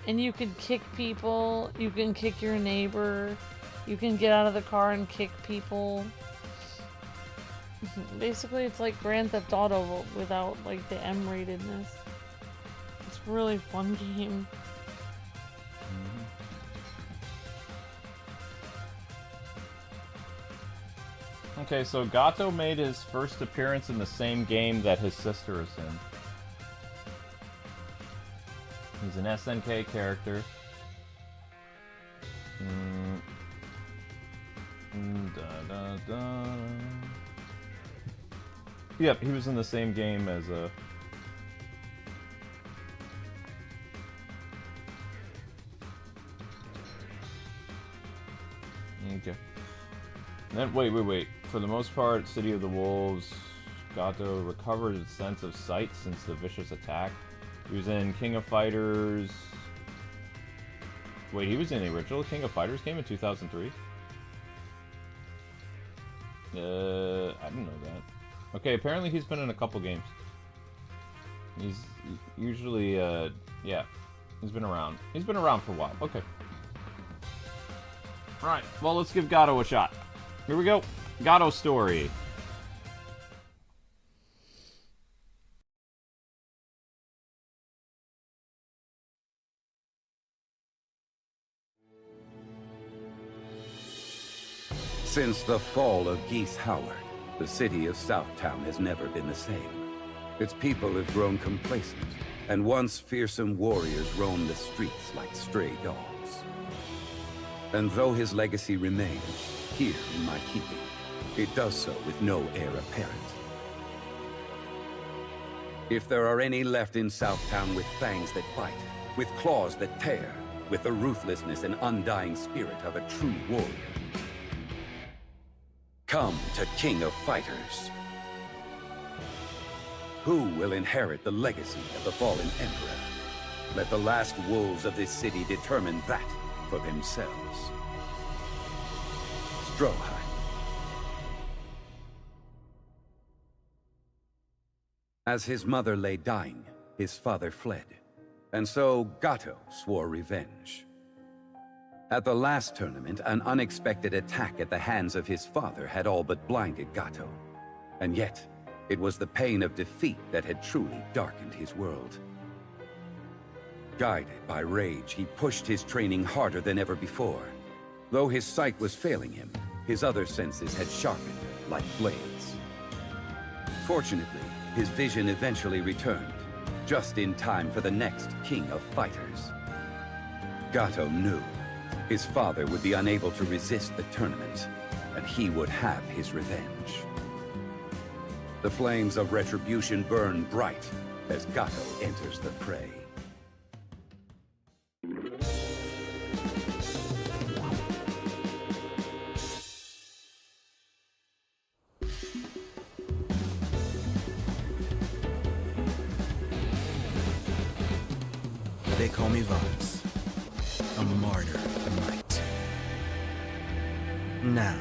And you can kick people, you can kick your neighbor, you can get out of the car and kick people. Basically, it's like Grand Theft Auto without, like, the M-ratedness. It's a really fun game. Okay, so GATO made his first appearance in the same game that his sister is in. He's an SNK character. Yep, he was in the same game as a... Okay. Then, wait. For the most part, City of the Wolves, GATO recovered its sense of sight since the vicious attack. He was in King of Fighters. Wait, he was in the original King of Fighters game in 2003? I didn't know that. Okay, apparently he's been in a couple games. He's usually, yeah, he's been around. He's been around for a while. Okay. Alright, well, let's give GATO a shot. Here we go. GATO story. Since the fall of Geese Howard, the city of Southtown has never been the same. Its people have grown complacent, and once fearsome warriors roam the streets like stray dogs. And though his legacy remains here in my keeping, it does so with no heir apparent. If there are any left in Southtown with fangs that bite, with claws that tear, with the ruthlessness and undying spirit of a true warrior, come to King of Fighters. Who will inherit the legacy of the fallen Emperor? Let the last wolves of this city determine that for themselves. Stroheim. As his mother lay dying, his father fled, and so GATO swore revenge. At the last tournament, an unexpected attack at the hands of his father had all but blinded GATO. And yet, it was the pain of defeat that had truly darkened his world. Guided by rage, he pushed his training harder than ever before. Though his sight was failing him, his other senses had sharpened like blades. Fortunately, his vision eventually returned, just in time for the next King of Fighters. GATO knew his father would be unable to resist the tournament, and he would have his revenge. The flames of retribution burn bright as GATO enters the fray. They call me Vox, a martyr of the might. Now,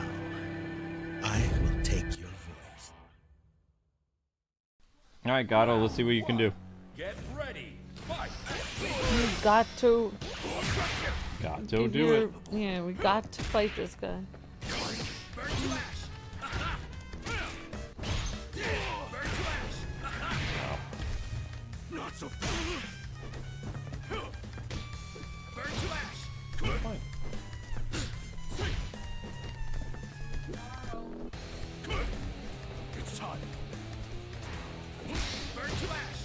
I will take your voice. Alright, GATO, let's see what you can do. Get ready. Fight. You got to. GATO, do it. Yeah, we got to fight this guy. Burn to ash. Burn to ash. Not so fast. Burn to ash. Good. Good. It's time. Burn to ash.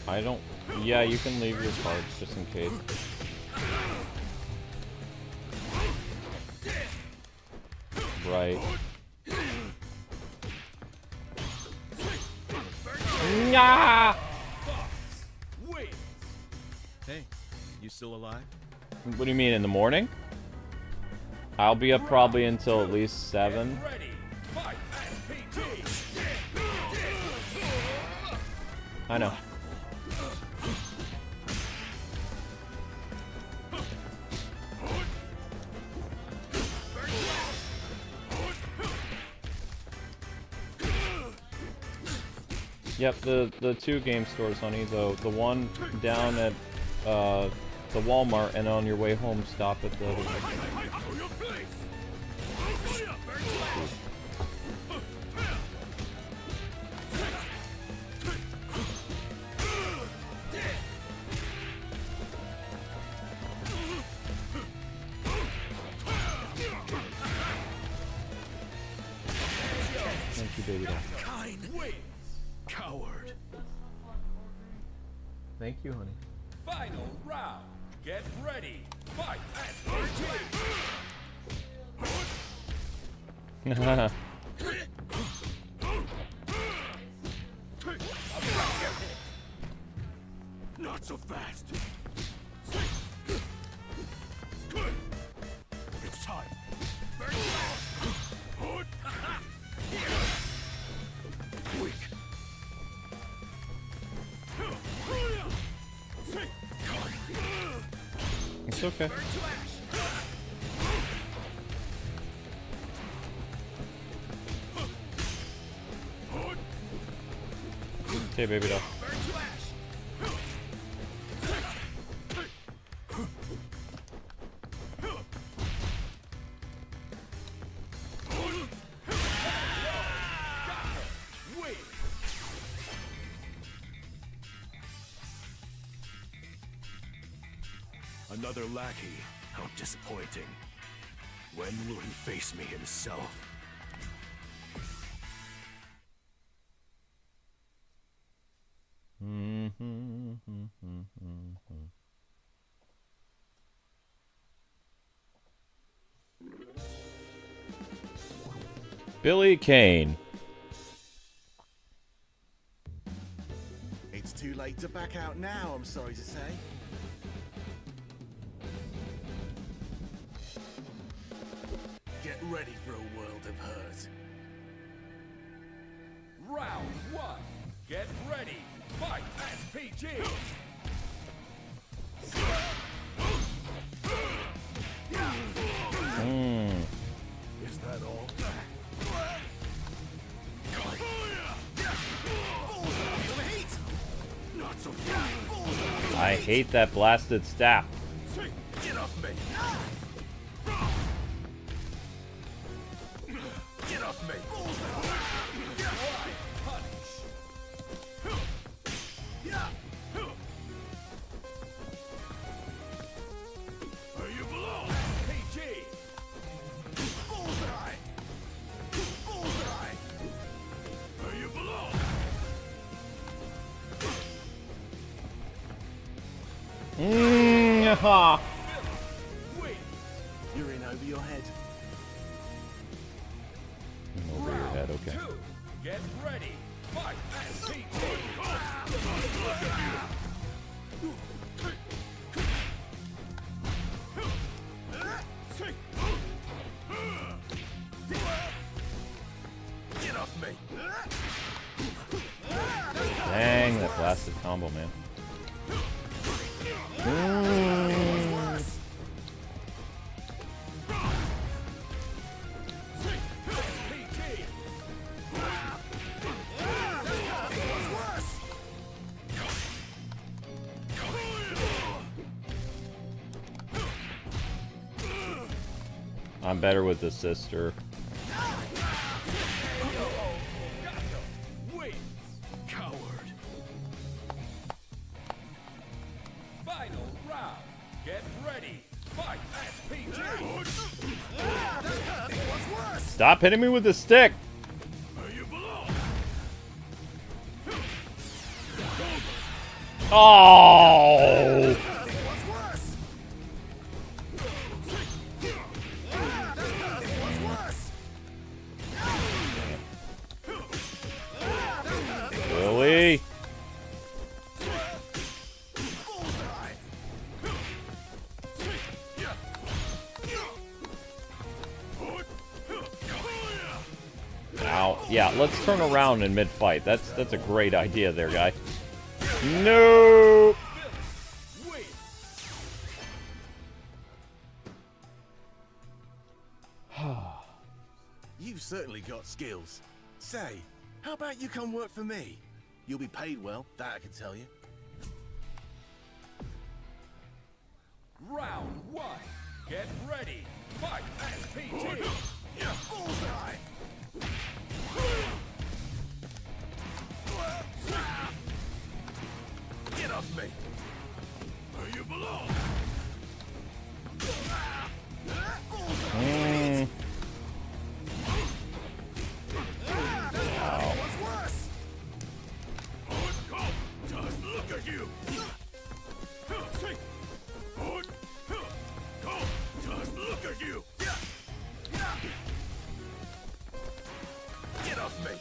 I don't... Yeah, you can leave your cards just in case. Right. Nah! Wait. Hey, you still alive? What do you mean, in the morning? I'll be up probably until at least 7. Ready. Fight. SPT. I know. Yep, the 2 game stores, honey. The one down at the Walmart, and on your way home, stop at the other one. Thank you, baby doll. Coward. Thank you, honey. Final round. Get ready. Fight. Not so fast. Good. It's time. Weak. It's okay. Okay, baby doll. Another lackey. How disappointing. When will he face me himself? Billy Kane. It's too late to back out now, I'm sorry to say. Get ready for a world of hurt. Round 1. Get ready. Fight SPG. Is that all? Not so fast. I hate that blasted staff. Get off me. Get off me. Why punish? Where you belong. PG. Bullseye. Bullseye. Where you belong. Ha. You're in over your head. Over your head, okay. 2. Get ready. Fight SPG. Get off me. Dang, that blasted combo, man. I'm better with the sister. Wings. Coward. Final round. Get ready. Fight SPG. Stop hitting me with the stick! Where you belong. Oh! Billy! Ow. Yeah, let's turn around in mid-fight. That's a great idea there, guy. No! You've certainly got skills. Say, how about you come work for me? You'll be paid well, that I can tell you. Round 1. Get ready. Fight SPG. Bullseye. Get off me. Where you belong. Just look at you. Just look at you. Get off me.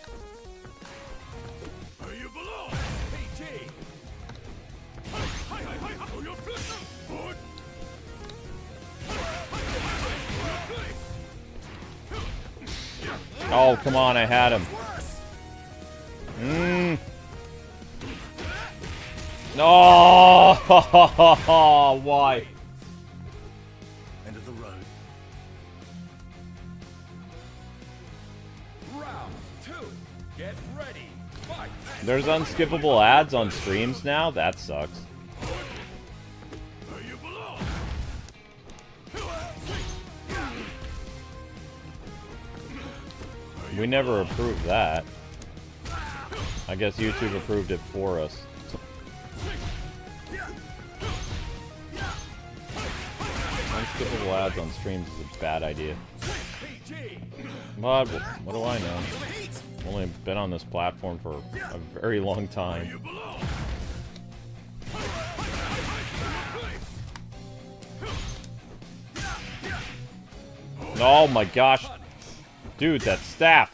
Where you belong. PG. Oh, you're Oh, come on, I had him. No! Why? the road. Round 2. Get ready. Fight. There's unskippable ads on streams now? That sucks. Where you belong. We never approved that. I guess YouTube approved it for us. Unskippable ads on streams is a bad idea. But what do I know? I've only been on this platform for a very long time. Oh my gosh. Dude, that staff.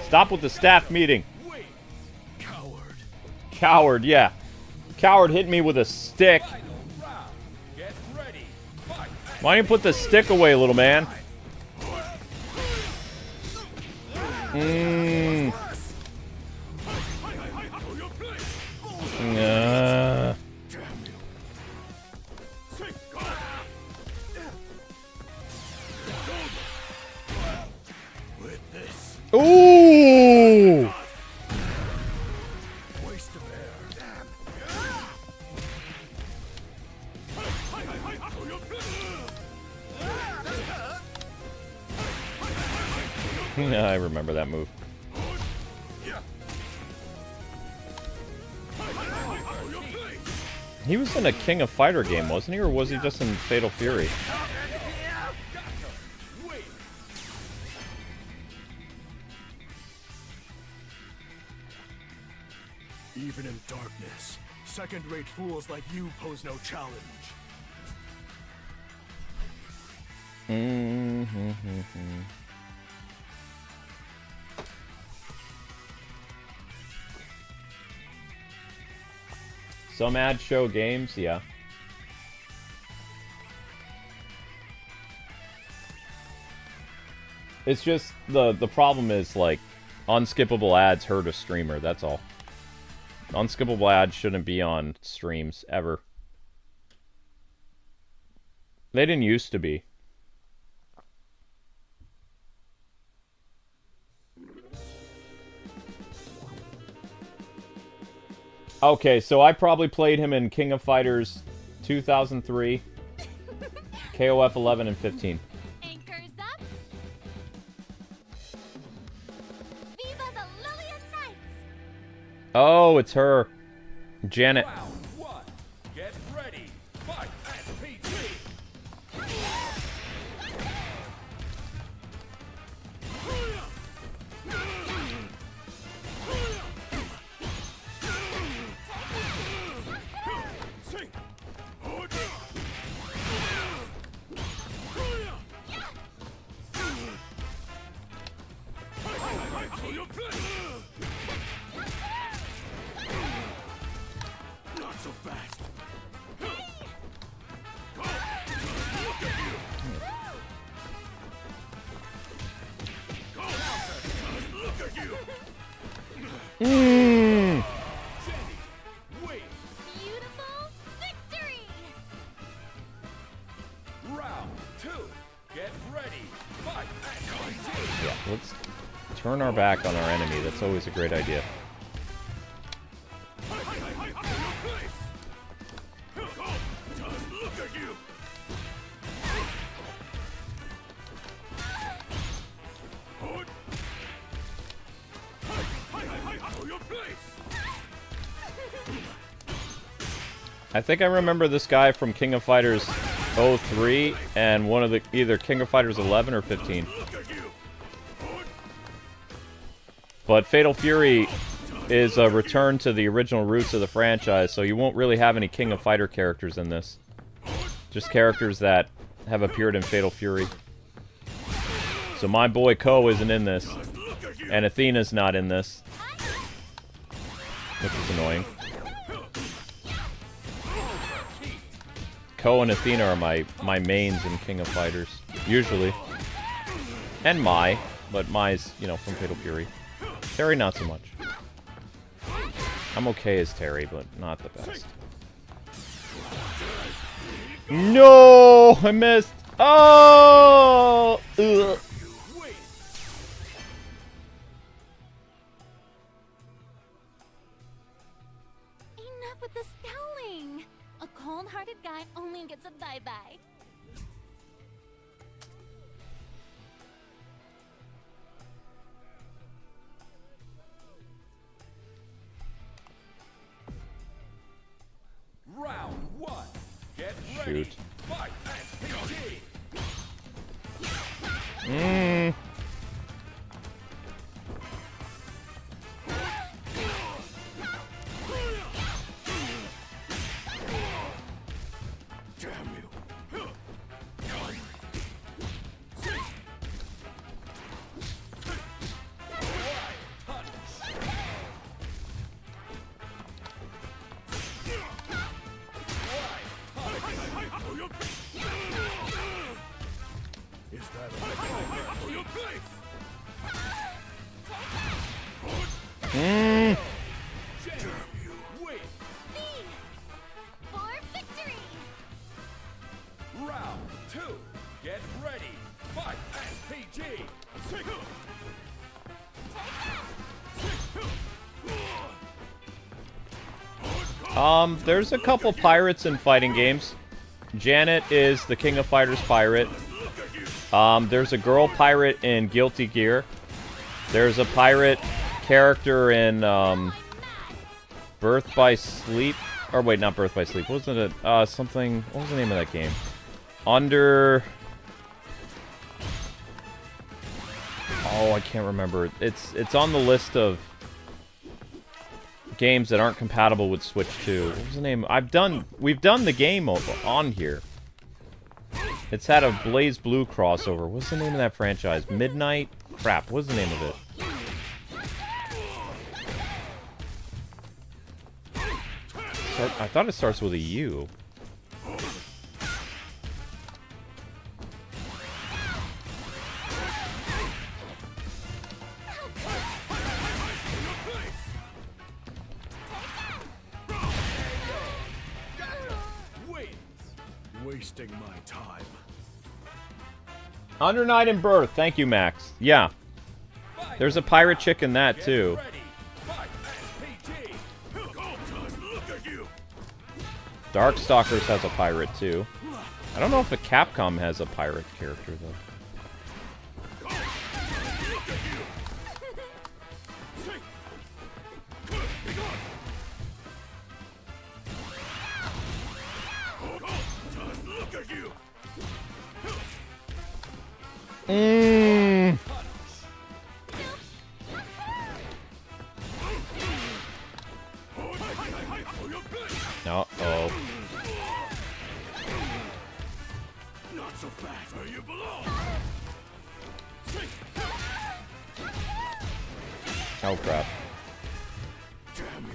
Stop with the staff meeting. Coward. Coward, yeah. Coward hit me with a stick. Get ready. Fight. Why don't you put the stick away, little man? Mmm. Ooh! Waste of air. Yeah, I remember that move. He was in a King of Fighter game, wasn't he? Or was he just in Fatal Fury? Even in darkness, second-rate fools like you pose no challenge. Some ads show games, yeah. It's just the problem is like unskippable ads hurt a streamer, that's all. Unskippable ads shouldn't be on streams ever. They didn't used to be. Okay, so I probably played him in King of Fighters 2003, KOF 11, and 15. Anchors up. Viva the Lillian Knights. Oh, it's her. Janet. Round 1. Get ready. Fight. SPG. Not so fast. Look at you. Mmm. Beautiful victory. Round 2. Get ready. Fight. Yeah, let's turn our back on our enemy. That's always a great idea. Just look at you. Your place. I think I remember this guy from King of Fighters 03 and one of the either King of Fighters 11 or 15. But Fatal Fury is a return to the original roots of the franchise, so you won't really have any King of Fighter characters in this. Just characters that have appeared in Fatal Fury. So my boy Ko isn't in this. And Athena's not in this. Which is annoying. Ko and Athena are my mains in King of Fighters. Usually. And Mai. But Mai's, you know, from Fatal Fury. Terry, not so much. I'm okay as Terry, but not the best. No! I missed! Oh! Ugh. Enough with the scowling. A cold-hearted guy only gets a bye-bye. Round 1. Get ready. Shoot. Fight. SPG. Mm. Damn you. Is that a your place? Mm. Damn you. Wait. For victory! Round 2. Get ready. Fight. SPG. There's a couple pirates in fighting games. Janet is the King of Fighters pirate. There's a girl pirate in Guilty Gear. There's a pirate character in Birth by Sleep. Or wait, not Birth by Sleep. Wasn't it something? What was the name of that game? Under. Oh, I can't remember. It's on the list of games that aren't compatible with Switch 2. What was the name? We've done the game on here. It's had a Blaze Blue crossover. What's the name of that franchise? Midnight? Crap, what's the name of it? I thought it starts with a U. Wasting my time. Under Night and Birth. Thank you, Max. Yeah. There's a pirate chick in that, too. Darkstalkers has a pirate, too. I don't know if a Capcom has a pirate character, though. Mm. Uh-oh. Not so fast where you belong. Oh, crap. Damn you.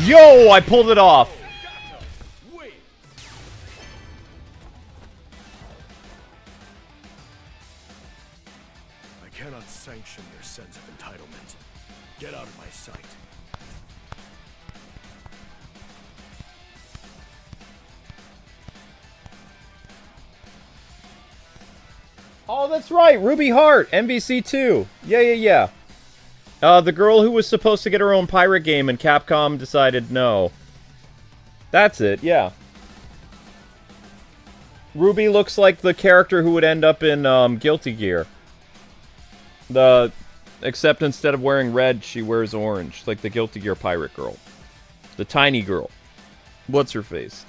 Yo, I pulled it off. I cannot sanction your sense of entitlement. Get out of my sight. Oh, that's right. Ruby Hart, MVC2. Yeah. The girl who was supposed to get her own pirate game and Capcom decided no. That's it, yeah. Ruby looks like the character who would end up in Guilty Gear. Except instead of wearing red, she wears orange, like the Guilty Gear pirate girl. The tiny girl. What's her face?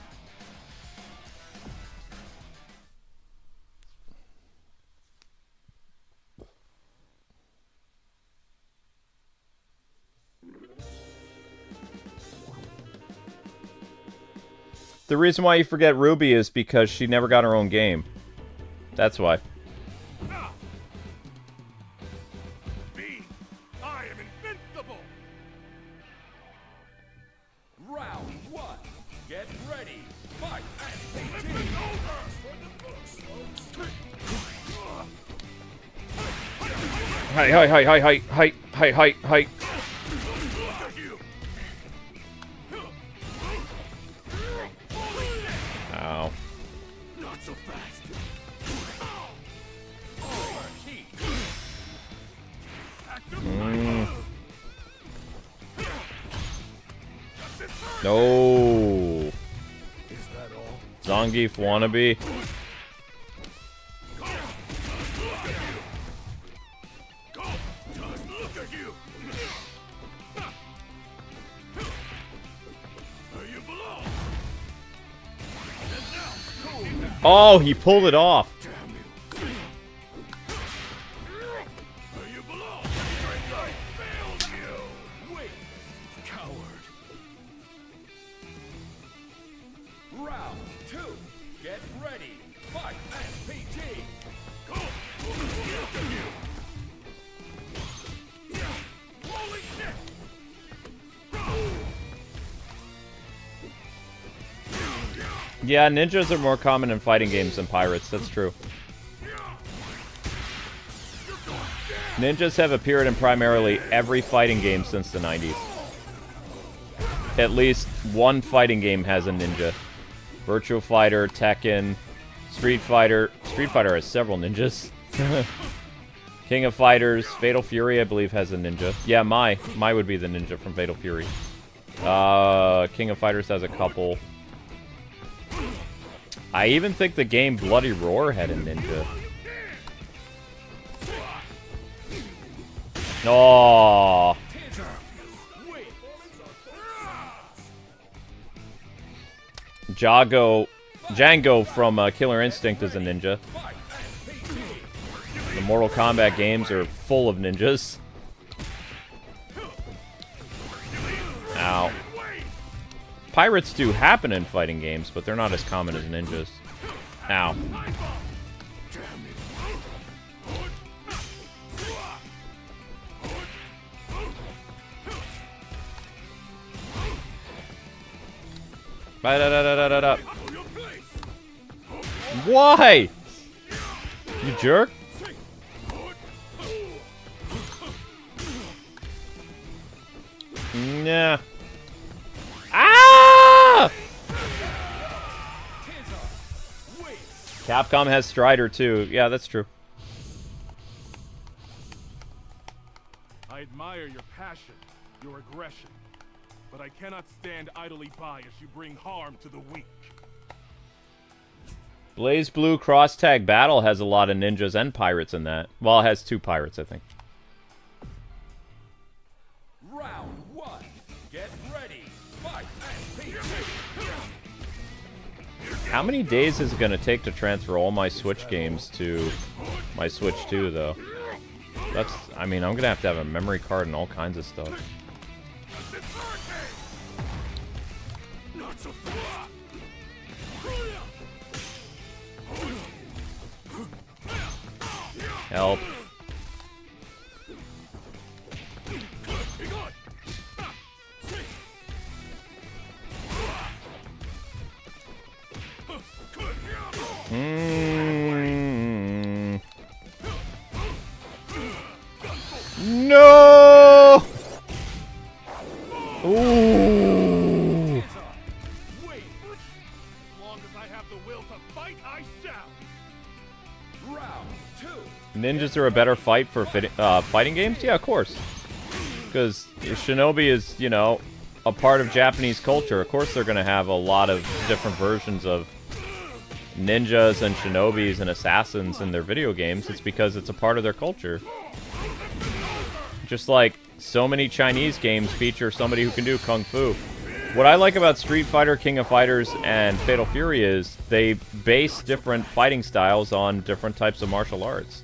The reason why you forget Ruby is because she never got her own game. That's why. Me, I am invincible. Round 1. Get ready. Fight. Hi, hi, hi, hi, hi, hi, hi, hi, hi. Ow. Not so fast. No. Is that all? Zangief wannabe. Just look at you. There you belong. And now, Oh, he pulled it off. damn you. There you belong. I failed you. Wait, coward. Round 2. Get ready. Fight SPG. Go. Look at you. Holy shit. Yeah, ninjas are more common in fighting games than pirates. That's true. Ninjas have appeared in primarily every fighting game since the 90s. At least one fighting game has a ninja. Virtua Fighter, Tekken, Street Fighter. Street Fighter has several ninjas. King of Fighters, Fatal Fury, I believe, has a ninja. Yeah, Mai would be the ninja from Fatal Fury. King of Fighters has a couple. I even think the game Bloody Roar had a ninja. Oh. Django from Killer Instinct is a ninja. The Mortal Kombat games are full of ninjas. Ow. Pirates do happen in fighting games, but they're not as common as ninjas. Ow. Ba-da-da-da-da-da. Why? You jerk? Nah. Ah! Capcom has Strider too. Yeah, that's true. I admire your passion, your aggression, but I cannot stand idly by as you bring harm to the weak. Blaze Blue Cross Tag Battle has a lot of ninjas and pirates in that. Well, it has 2 pirates, I think. Round 1. Get ready. Fight SPG. How many days is it going to take to transfer all my Switch games to my Switch 2, though? That's, I mean, I'm going to have a memory card and all kinds of stuff. Not so fast. Help. No! Ooh! Wait! As long as I have the will to fight, I shall! Round 2. Ninjas are a better fight for fighting games? Yeah, of course. Because Shinobi is, you know, a part of Japanese culture. Of course they're going to have a lot of different versions of ninjas and shinobis and assassins in their video games. It's because it's a part of their culture. Just like so many Chinese games feature somebody who can do Kung Fu. What I like about Street Fighter, King of Fighters, and Fatal Fury is they base different fighting styles on different types of martial arts.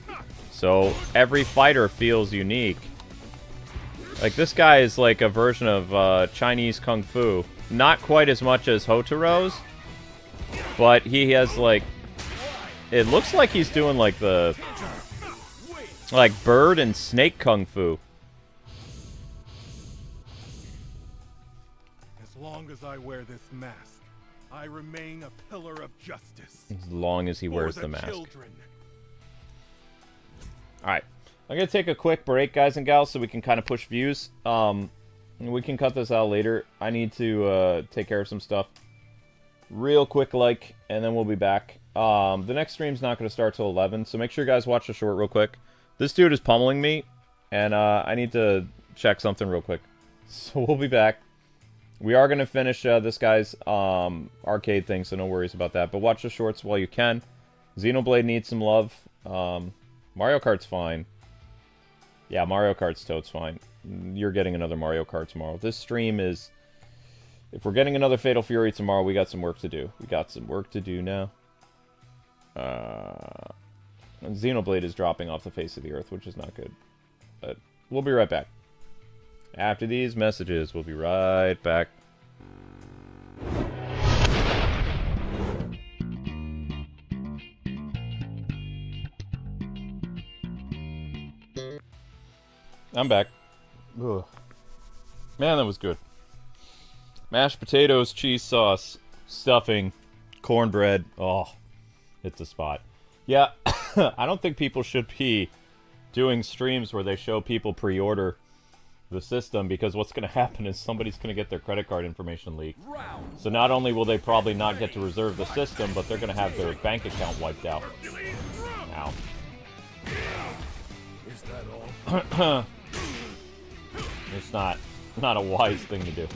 So every fighter feels unique. Like this guy is like a version of Chinese Kung Fu. Not quite as much as Hotaru's, but he has like... It looks like he's doing like the... like bird and snake Kung Fu. As long as I wear this mask, I remain a pillar of justice. As long as he wears the mask. Children. Alright. I'm going to take a quick break, guys and gals, so we can kind of push views. We can cut this out later. I need to take care of some stuff real quick, and then we'll be back. The next stream's not going to start till 11, so make sure you guys watch the short real quick. This dude is pummeling me, and I need to check something real quick. So we'll be back. We are going to finish this guy's arcade thing, so no worries about that. But watch the shorts while you can. Xenoblade needs some love. Mario Kart's fine. Yeah, Mario Kart's totes fine. You're getting another Mario Kart tomorrow. This stream is... If we're getting another Fatal Fury tomorrow, we got some work to do. We got some work to do now. Xenoblade is dropping off the face of the earth, which is not good. But we'll be right back. After these messages, we'll be right back. I'm back. Ugh. Man, that was good. Mashed potatoes, cheese sauce, stuffing, cornbread. Oh, it's a spot. Yeah, I don't think people should be doing streams where they show people pre-order the system, because what's going to happen is somebody's going to get their credit card information leaked. So not only will they probably not get to reserve the system, but they're going to have their bank account wiped out. Ow. Is that all? It's not a wise thing to do.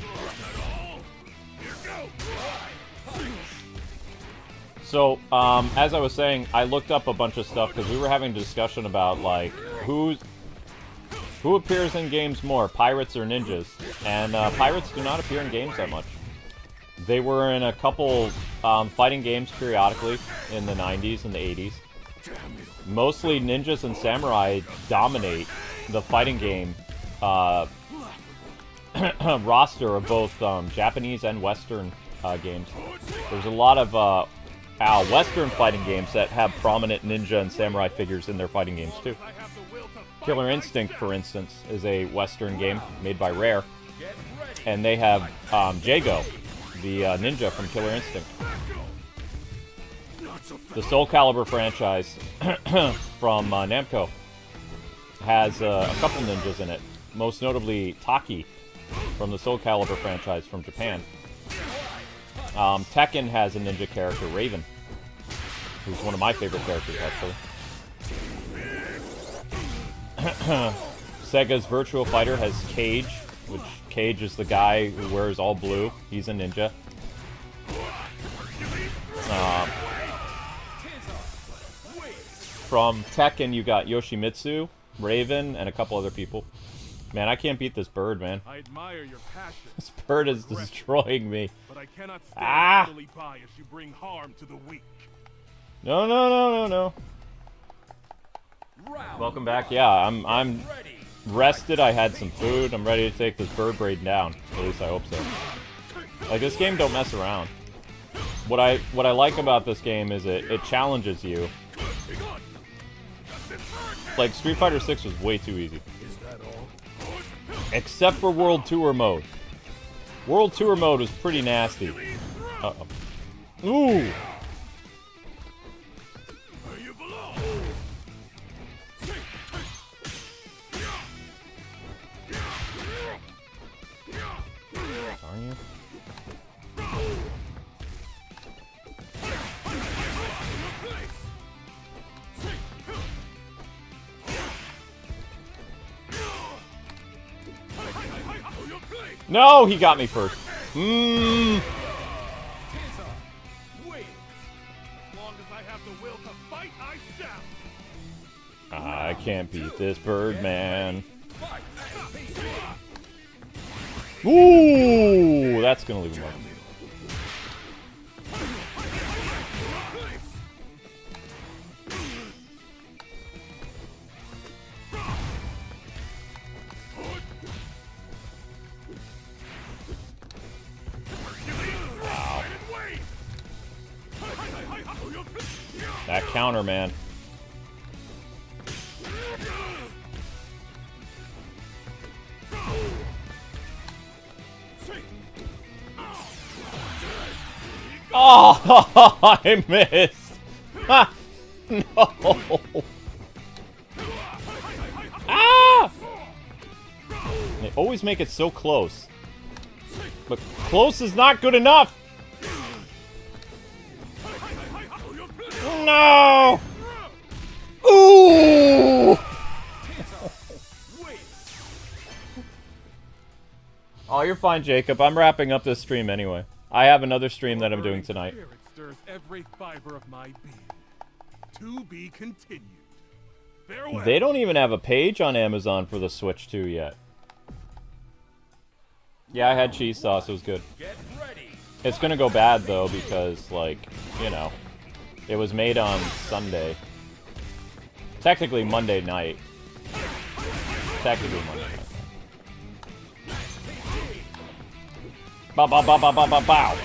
So, as I was saying, I looked up a bunch of stuff because we were having a discussion about, like, who appears in games more, pirates or ninjas? And pirates do not appear in games that much. They were in a couple fighting games periodically in the 90s and the 80s. Mostly ninjas and samurai dominate the fighting game roster of both Japanese and Western games. There's a lot of Western fighting games that have prominent ninja and samurai figures in their fighting games too. Killer Instinct, for instance, is a Western game made by Rare, and they have Jago, the ninja from Killer Instinct. The Soul Calibur franchise from Namco has a couple ninjas in it, most notably Taki from the Soul Calibur franchise from Japan. Tekken has a ninja character, Raven, who's one of my favorite characters, actually. Sega's Virtua Fighter has Cage, which Cage is the guy who wears all blue. He's a ninja. From Tekken, you got Yoshimitsu, Raven, and a couple other people. Man, I can't beat this bird, man. I admire your passion. This bird is destroying me. But I cannot stand idly by as you bring harm to the weak. No, no, no, no, no. Welcome back. Yeah, I'm rested. I had some food. I'm ready to take this bird braid down. At least I hope so. Like, this game don't mess around. What I like about this game is it challenges you. Like, Street Fighter 6 was way too easy. Except for World Tour mode. World Tour mode was pretty nasty. Uh-oh. Ooh! Are you? No, he got me first. I can't beat this bird, man. Ooh, that's gonna leave him alone. Wow. That counter, man. Oh, I missed. No. always make it so close. But close is not good enough! No! Ooh! Oh, you're fine, Jacob. I'm wrapping up this stream anyway. I have another stream that I'm doing tonight. Spirit stirs every fiber of my being. To be continued. Farewell. They don't even have a page on Amazon for the Switch 2 yet. Yeah, I had cheese sauce. It was good. It's gonna go bad, though, because, like, you know, it was made on Sunday. Technically Monday night. Technically Monday night. Bow, bow, bow, bow, bow, bow, bow.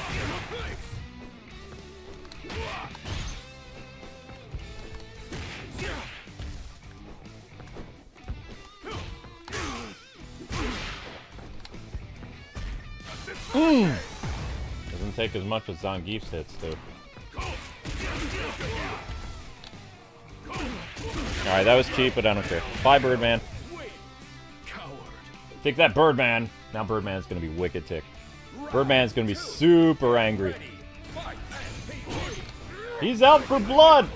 Doesn't take as much as Zangief's hits, though. Alright, that was cheap, but I don't care. Bye, Birdman. Take that, Birdman. Now Birdman's gonna be wicked ticked. Birdman's gonna be super angry. He's out for blood!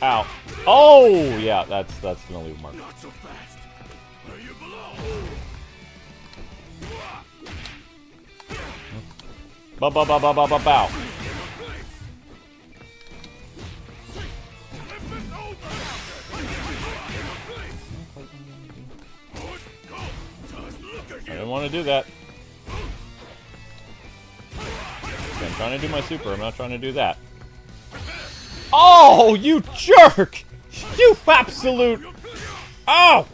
Ow. Oh! Yeah, that's gonna leave a mark. Bow, bow, bow, bow, bow, bow, bow. I didn't want to do that. I'm trying to do my super. I'm not trying to do that. Oh, you jerk! You absolute... Oh!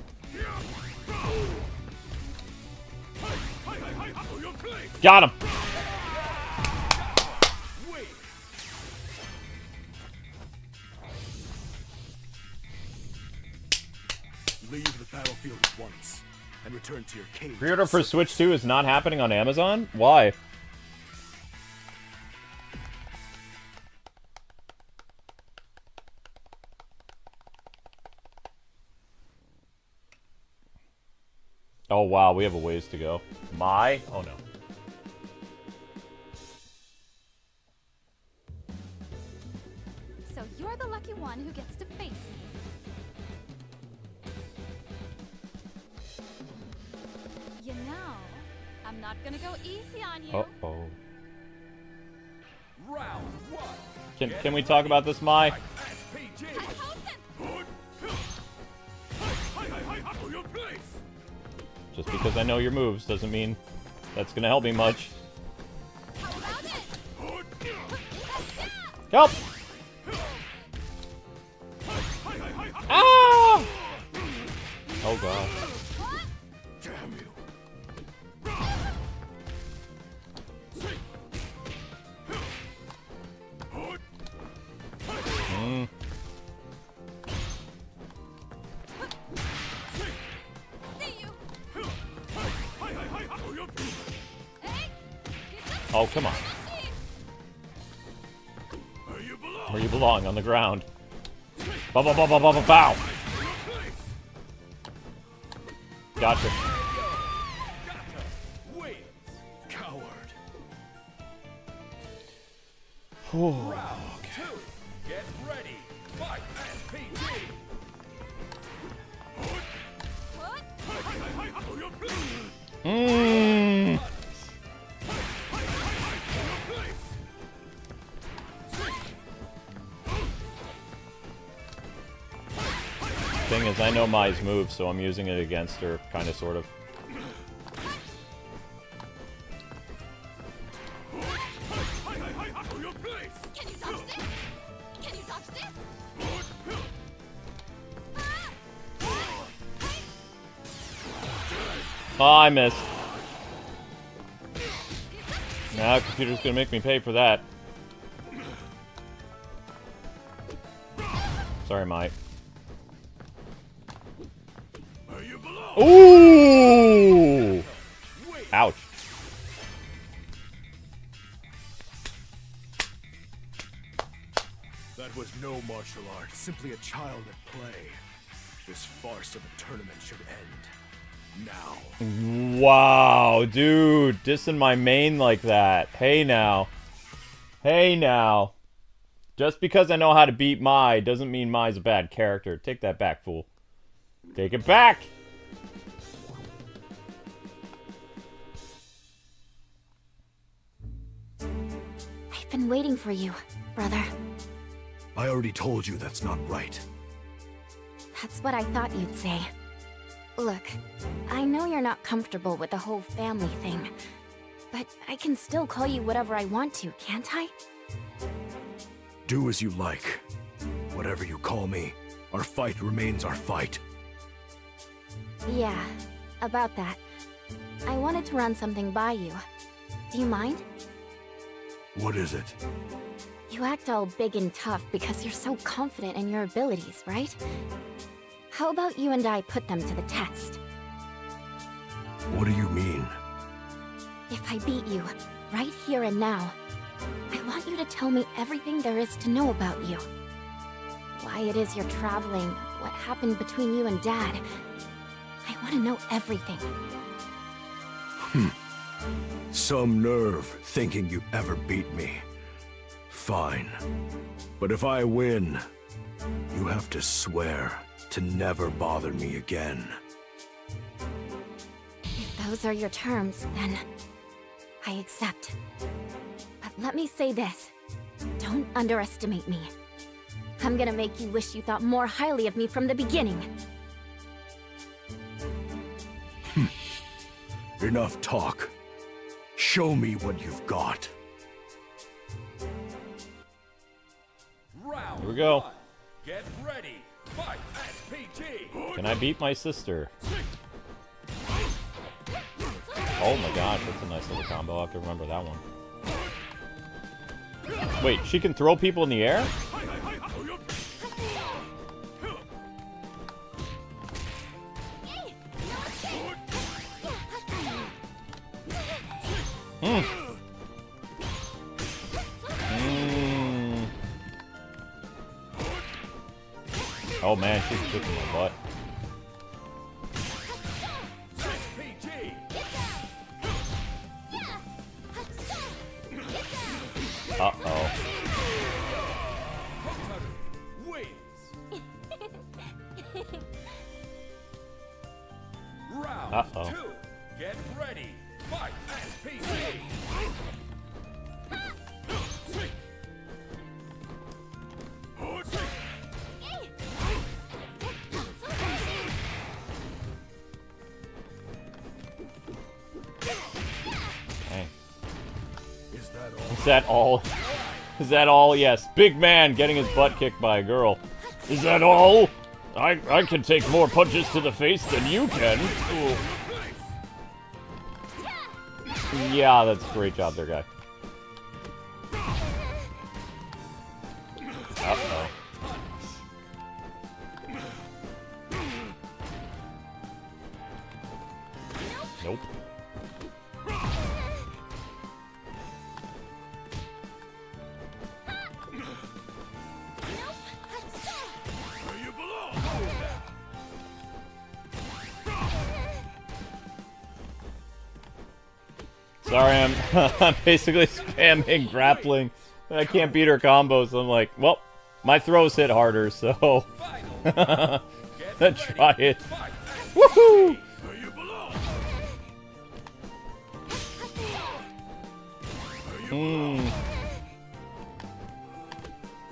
Got him! Leave the battlefield at once and return to your cave. Pre-order for Switch 2 is not happening on Amazon? Why? Oh wow, we have a ways to go. Oh no. So you're the lucky one who gets to face me. You know, I'm not gonna go easy on you. Uh-oh. Round one. Can we talk about this, Mai? Just because I know your moves doesn't mean that's gonna help me much. Help! Ah! Oh god. Damn you. Oh, come on. Where you belong, on the ground. Bow, bow, bow, bow, bow, bow, bow. Gotcha. Coward. Round two. Get ready. Fight. Mmm. Thing is, I know Mai's move, so I'm using it against her, kind of, sort of. Can you dodge this? Can you dodge this? Oh, I missed. Now, computer's gonna make me pay for that. Sorry, Mai. Ooh! Ouch. That was no martial art, simply a child at play. This farce of a tournament should end. now. Wow, dude. Dissing my main like that. Hey now. Hey now. Just because I know how to beat Mai doesn't mean Mai's a bad character. Take that back, fool. Take it back! I've been waiting for you, brother. I already told you that's not right. That's what I thought you'd say. Look, I know you're not comfortable with the whole family thing, but I can still call you whatever I want to, can't I? Do as you like. Whatever you call me, our fight remains our fight. Yeah, about that. I wanted to run something by you. Do you mind? What is it? You act all big and tough because you're so confident in your abilities, right? How about you and I put them to the test? What do you mean? If I beat you, right here and now, I want you to tell me everything there is to know about you. Why it is you're traveling, what happened between you and Dad. I want to know everything. Some nerve thinking you'd ever beat me. Fine. But if I win, you have to swear to never bother me again. If those are your terms, then I accept. But let me say this. Don't underestimate me. I'm gonna make you wish you thought more highly of me from the beginning. Enough talk. Show me what you've got. Here we go. Get ready. Fight SPG. Can I beat my sister? Oh my gosh, that's a nice little combo. I'll have to remember that one. Wait, she can throw people in the air? Oh man, she's kicking my butt. Uh-oh. Uh-oh. Get ready. Fight SPG. Hey. Is that all? Is that all? Yes. Big man getting his butt kicked by a girl. Is that all? I can take more punches to the face than you can. Ooh. Yeah, that's a great job there, guy. Uh-oh. Nope. Sorry, I'm basically spamming grappling. I can't beat her combos, so I'm like, well, my throws hit harder, so let's try it. Woohoo!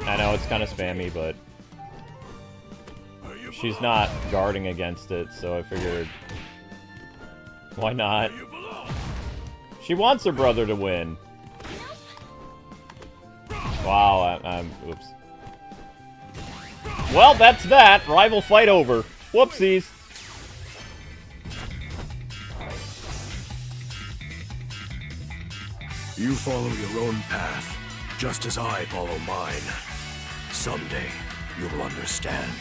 I know it's kind of spammy, but she's not guarding against it, so I figured, why not? She wants her brother to win. Wow, I'm oops. Well, that's that. Rival fight over. Whoopsies. You follow your own path, just as I follow mine. Someday, you'll understand.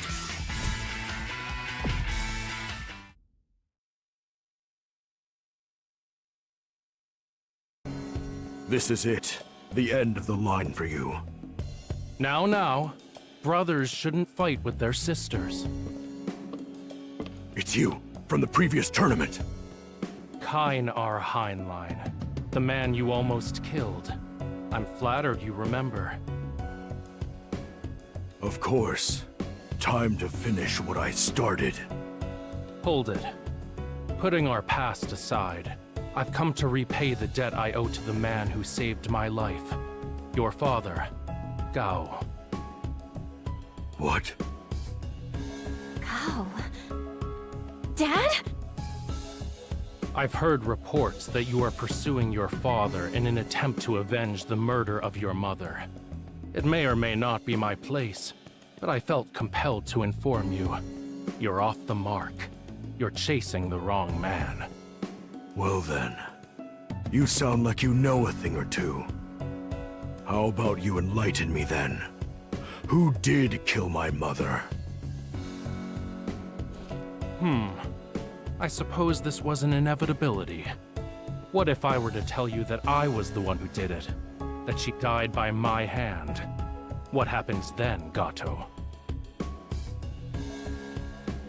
This is it. The end of the line for you. Now. Brothers shouldn't fight with their sisters. It's you, from the previous tournament. Kine our Heinlein, the man you almost killed. I'm flattered you remember. Of course. Time to finish what I started. Hold it. Putting our past aside, I've come to repay the debt I owe to the man who saved my life. Your father, Gao. What? Gao? Dad? I've heard reports that you are pursuing your father in an attempt to avenge the murder of your mother. It may or may not be my place, but I felt compelled to inform you. You're off the mark. You're chasing the wrong man. Well then, you sound like you know a thing or two. How about you enlighten me then? Who did kill my mother? I suppose this was an inevitability. What if I were to tell you that I was the one who did it? That she died by my hand? What happens then, Gato?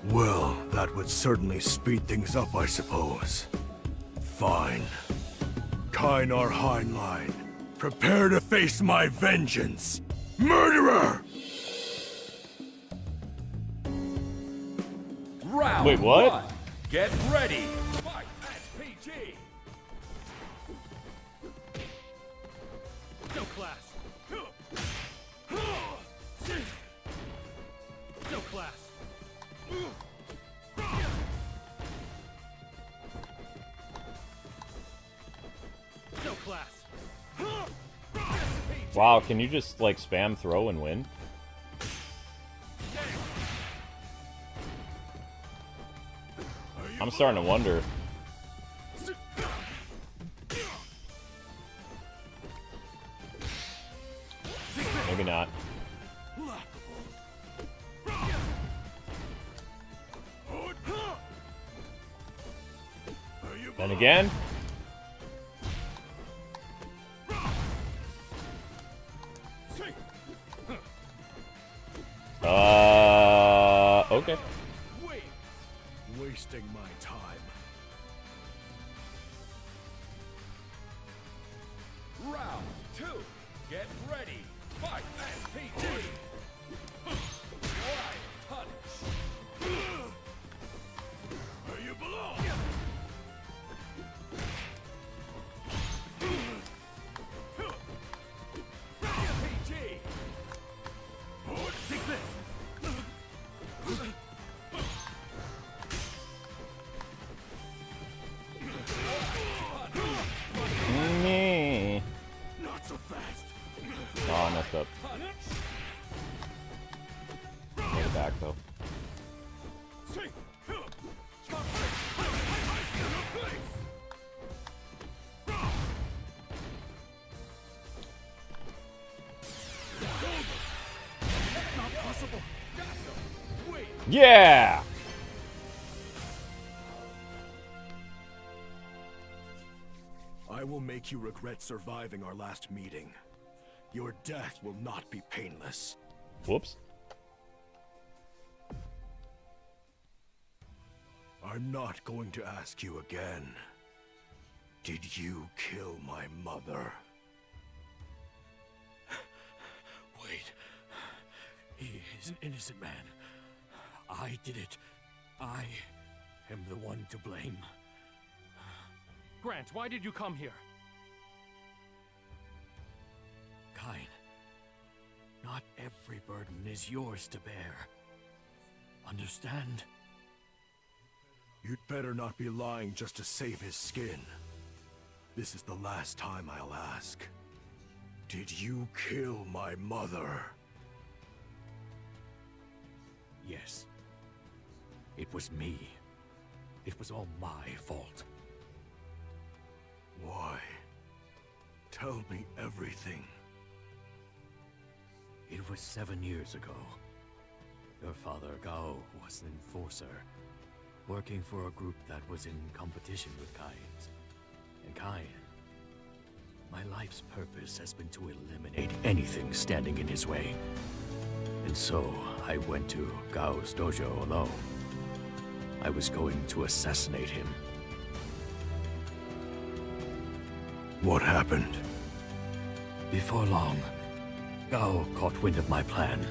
Well, that would certainly speed things up, I suppose. Fine. Kynar Heinlein, prepare to face my vengeance! Murderer! Round Wait, what? one. Get ready. Fight SPG. No class. No class. No class. Wow, can you just like spam throw and win? I'm starting to wonder. Maybe not. Then again. Okay. Wasting my time. Round two. Get ready. Fight SPG. Wide punch. Where you belong. SPG. Take this. Not so fast. Oh, I messed up. Get it back though. Yeah! I will make you regret surviving our last meeting. Your death will not be painless. Whoops. I'm not going to ask you again. Did you kill my mother? Wait. He is an innocent man. I did it. I am the one to blame. Grant, why did you come here? Kine, not every burden is yours to bear. Understand? You'd better not be lying just to save his skin. This is the last time I'll ask. Did you kill my mother? Yes. It was me. It was all my fault. Why? Tell me everything. It was 7 years ago. Your father, Gao, was an enforcer, working for a group that was in competition with Kine's. And Kine, my life's purpose has been to eliminate anything standing in his way. And so, I went to Gao's dojo alone. I was going to assassinate him. What happened? Before long, Gao caught wind of my plan.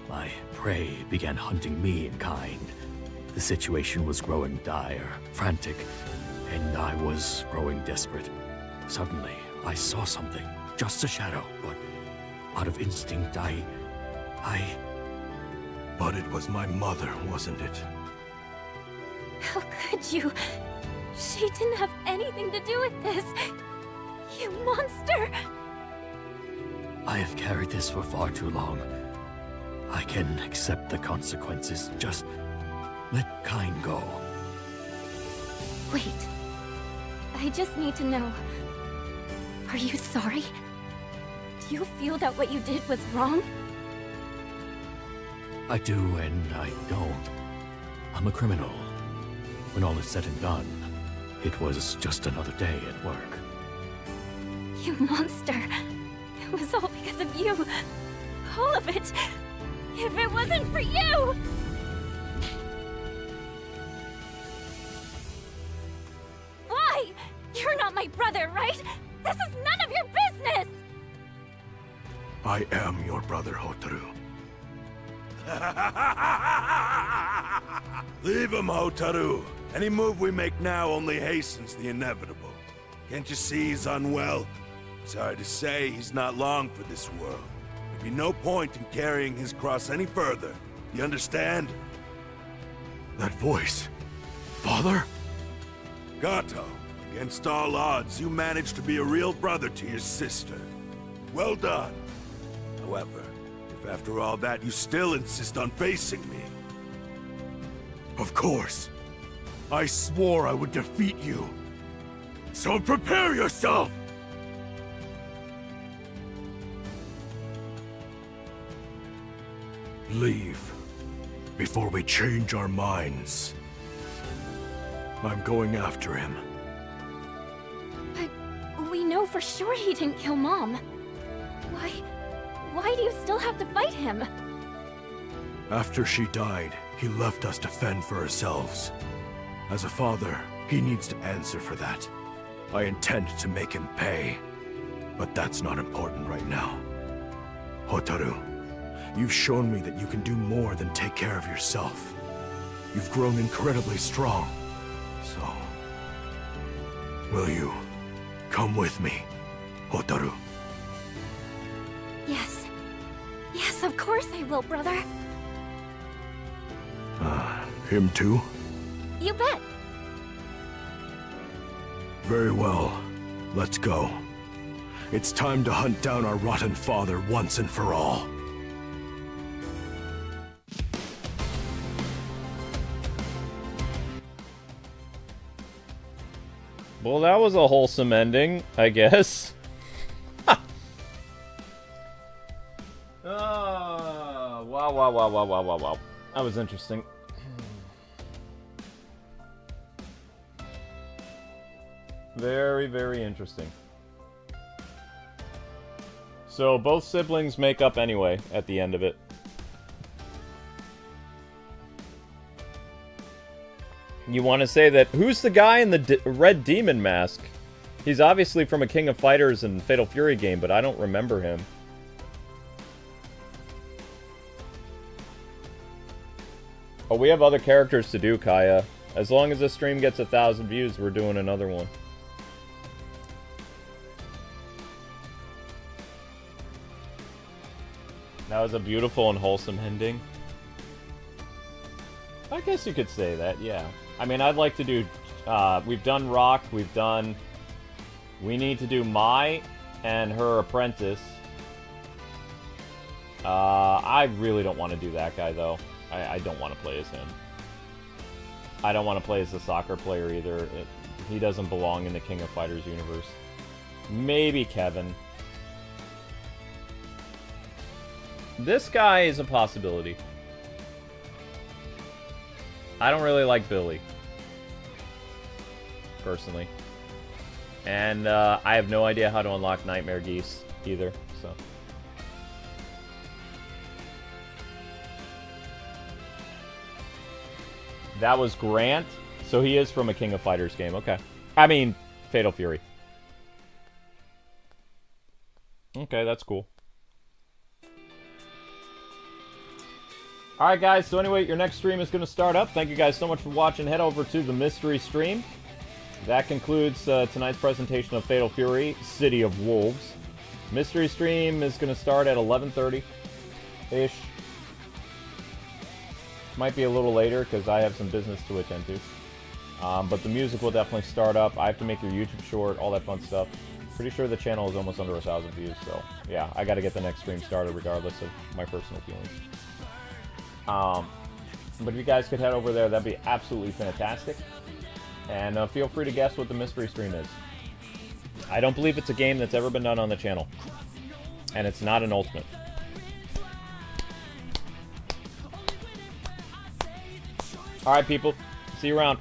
My prey began hunting me in kind. The situation was growing dire, frantic, and I was growing desperate. Suddenly, I saw something, just a shadow, but out of instinct, I... But it was my mother, wasn't it? How could you? She didn't have anything to do with this. You monster! I have carried this for far too long. I can accept the consequences. Just let Kain go. Wait. I just need to know. Are you sorry? Do you feel that what you did was wrong? I do and I don't. I'm a criminal. When all is said and done, it was just another day at work. You monster! It was all because of you! All of it! If it wasn't for you! Why? You're not my brother, right? This is none of your business! I am your brother, Hotaru. Leave him, Hotaru. Any move we make now only hastens the inevitable. Can't you see he's unwell? Sorry to say, he's not long for this world. There'd be no point in carrying his cross any further. You understand? That voice. Father? Gato, against all odds, you managed to be a real brother to your sister. Well done. However, if after all that you still insist on facing me... Of course. I swore I would defeat you. So prepare yourself! Leave. Before we change our minds. I'm going after him. But we know for sure he didn't kill Mom. Why do you still have to fight him? After she died, he left us to fend for ourselves. As a father, he needs to answer for that. I intend to make him pay. But that's not important right now. Hotaru, you've shown me that you can do more than take care of yourself. You've grown incredibly strong. So... will you come with me, Hotaru? Yes. Yes, of course I will, brother. Him too? You bet. Very well. Let's go. It's time to hunt down our rotten father once and for all. Well, that was a wholesome ending, I guess. Wow. That was interesting. Very, very interesting. So both siblings make up anyway at the end of it. You want to say that, who's the guy in the red demon mask? He's obviously from a King of Fighters and Fatal Fury game, but I don't remember him. Oh, we have other characters to do, Kaya. As long as the stream gets 1,000 views, we're doing another one. That was a beautiful and wholesome ending. I guess you could say that, yeah. I mean, I'd like to do... we've done Rock, we've done... We need to do Mai and her apprentice. I really don't want to do that guy, though. I don't want to play as him. I don't want to play as the soccer player, either. He doesn't belong in the King of Fighters universe. Maybe Kevin. This guy is a possibility. I don't really like Billy. Personally. And I have no idea how to unlock Nightmare Geese either, so... That was Grant. So he is from a King of Fighters game. Okay. I mean, Fatal Fury. Okay, that's cool. Alright guys, so anyway, your next stream is going to start up. Thank you guys so much for watching. Head over to the mystery stream. That concludes tonight's presentation of Fatal Fury, City of Wolves. Mystery stream is going to start at 11:30-ish. Might be a little later because I have some business to attend to. But the music will definitely start up. I have to make your YouTube short, all that fun stuff. Pretty sure the channel is almost under 1,000 views, so yeah, I got to get the next stream started regardless of my personal feelings. But if you guys could head over there, that'd be absolutely fantastic. And feel free to guess what the mystery stream is. I don't believe it's a game that's ever been done on the channel. And it's not an Ultimate. Alright, people. See you around.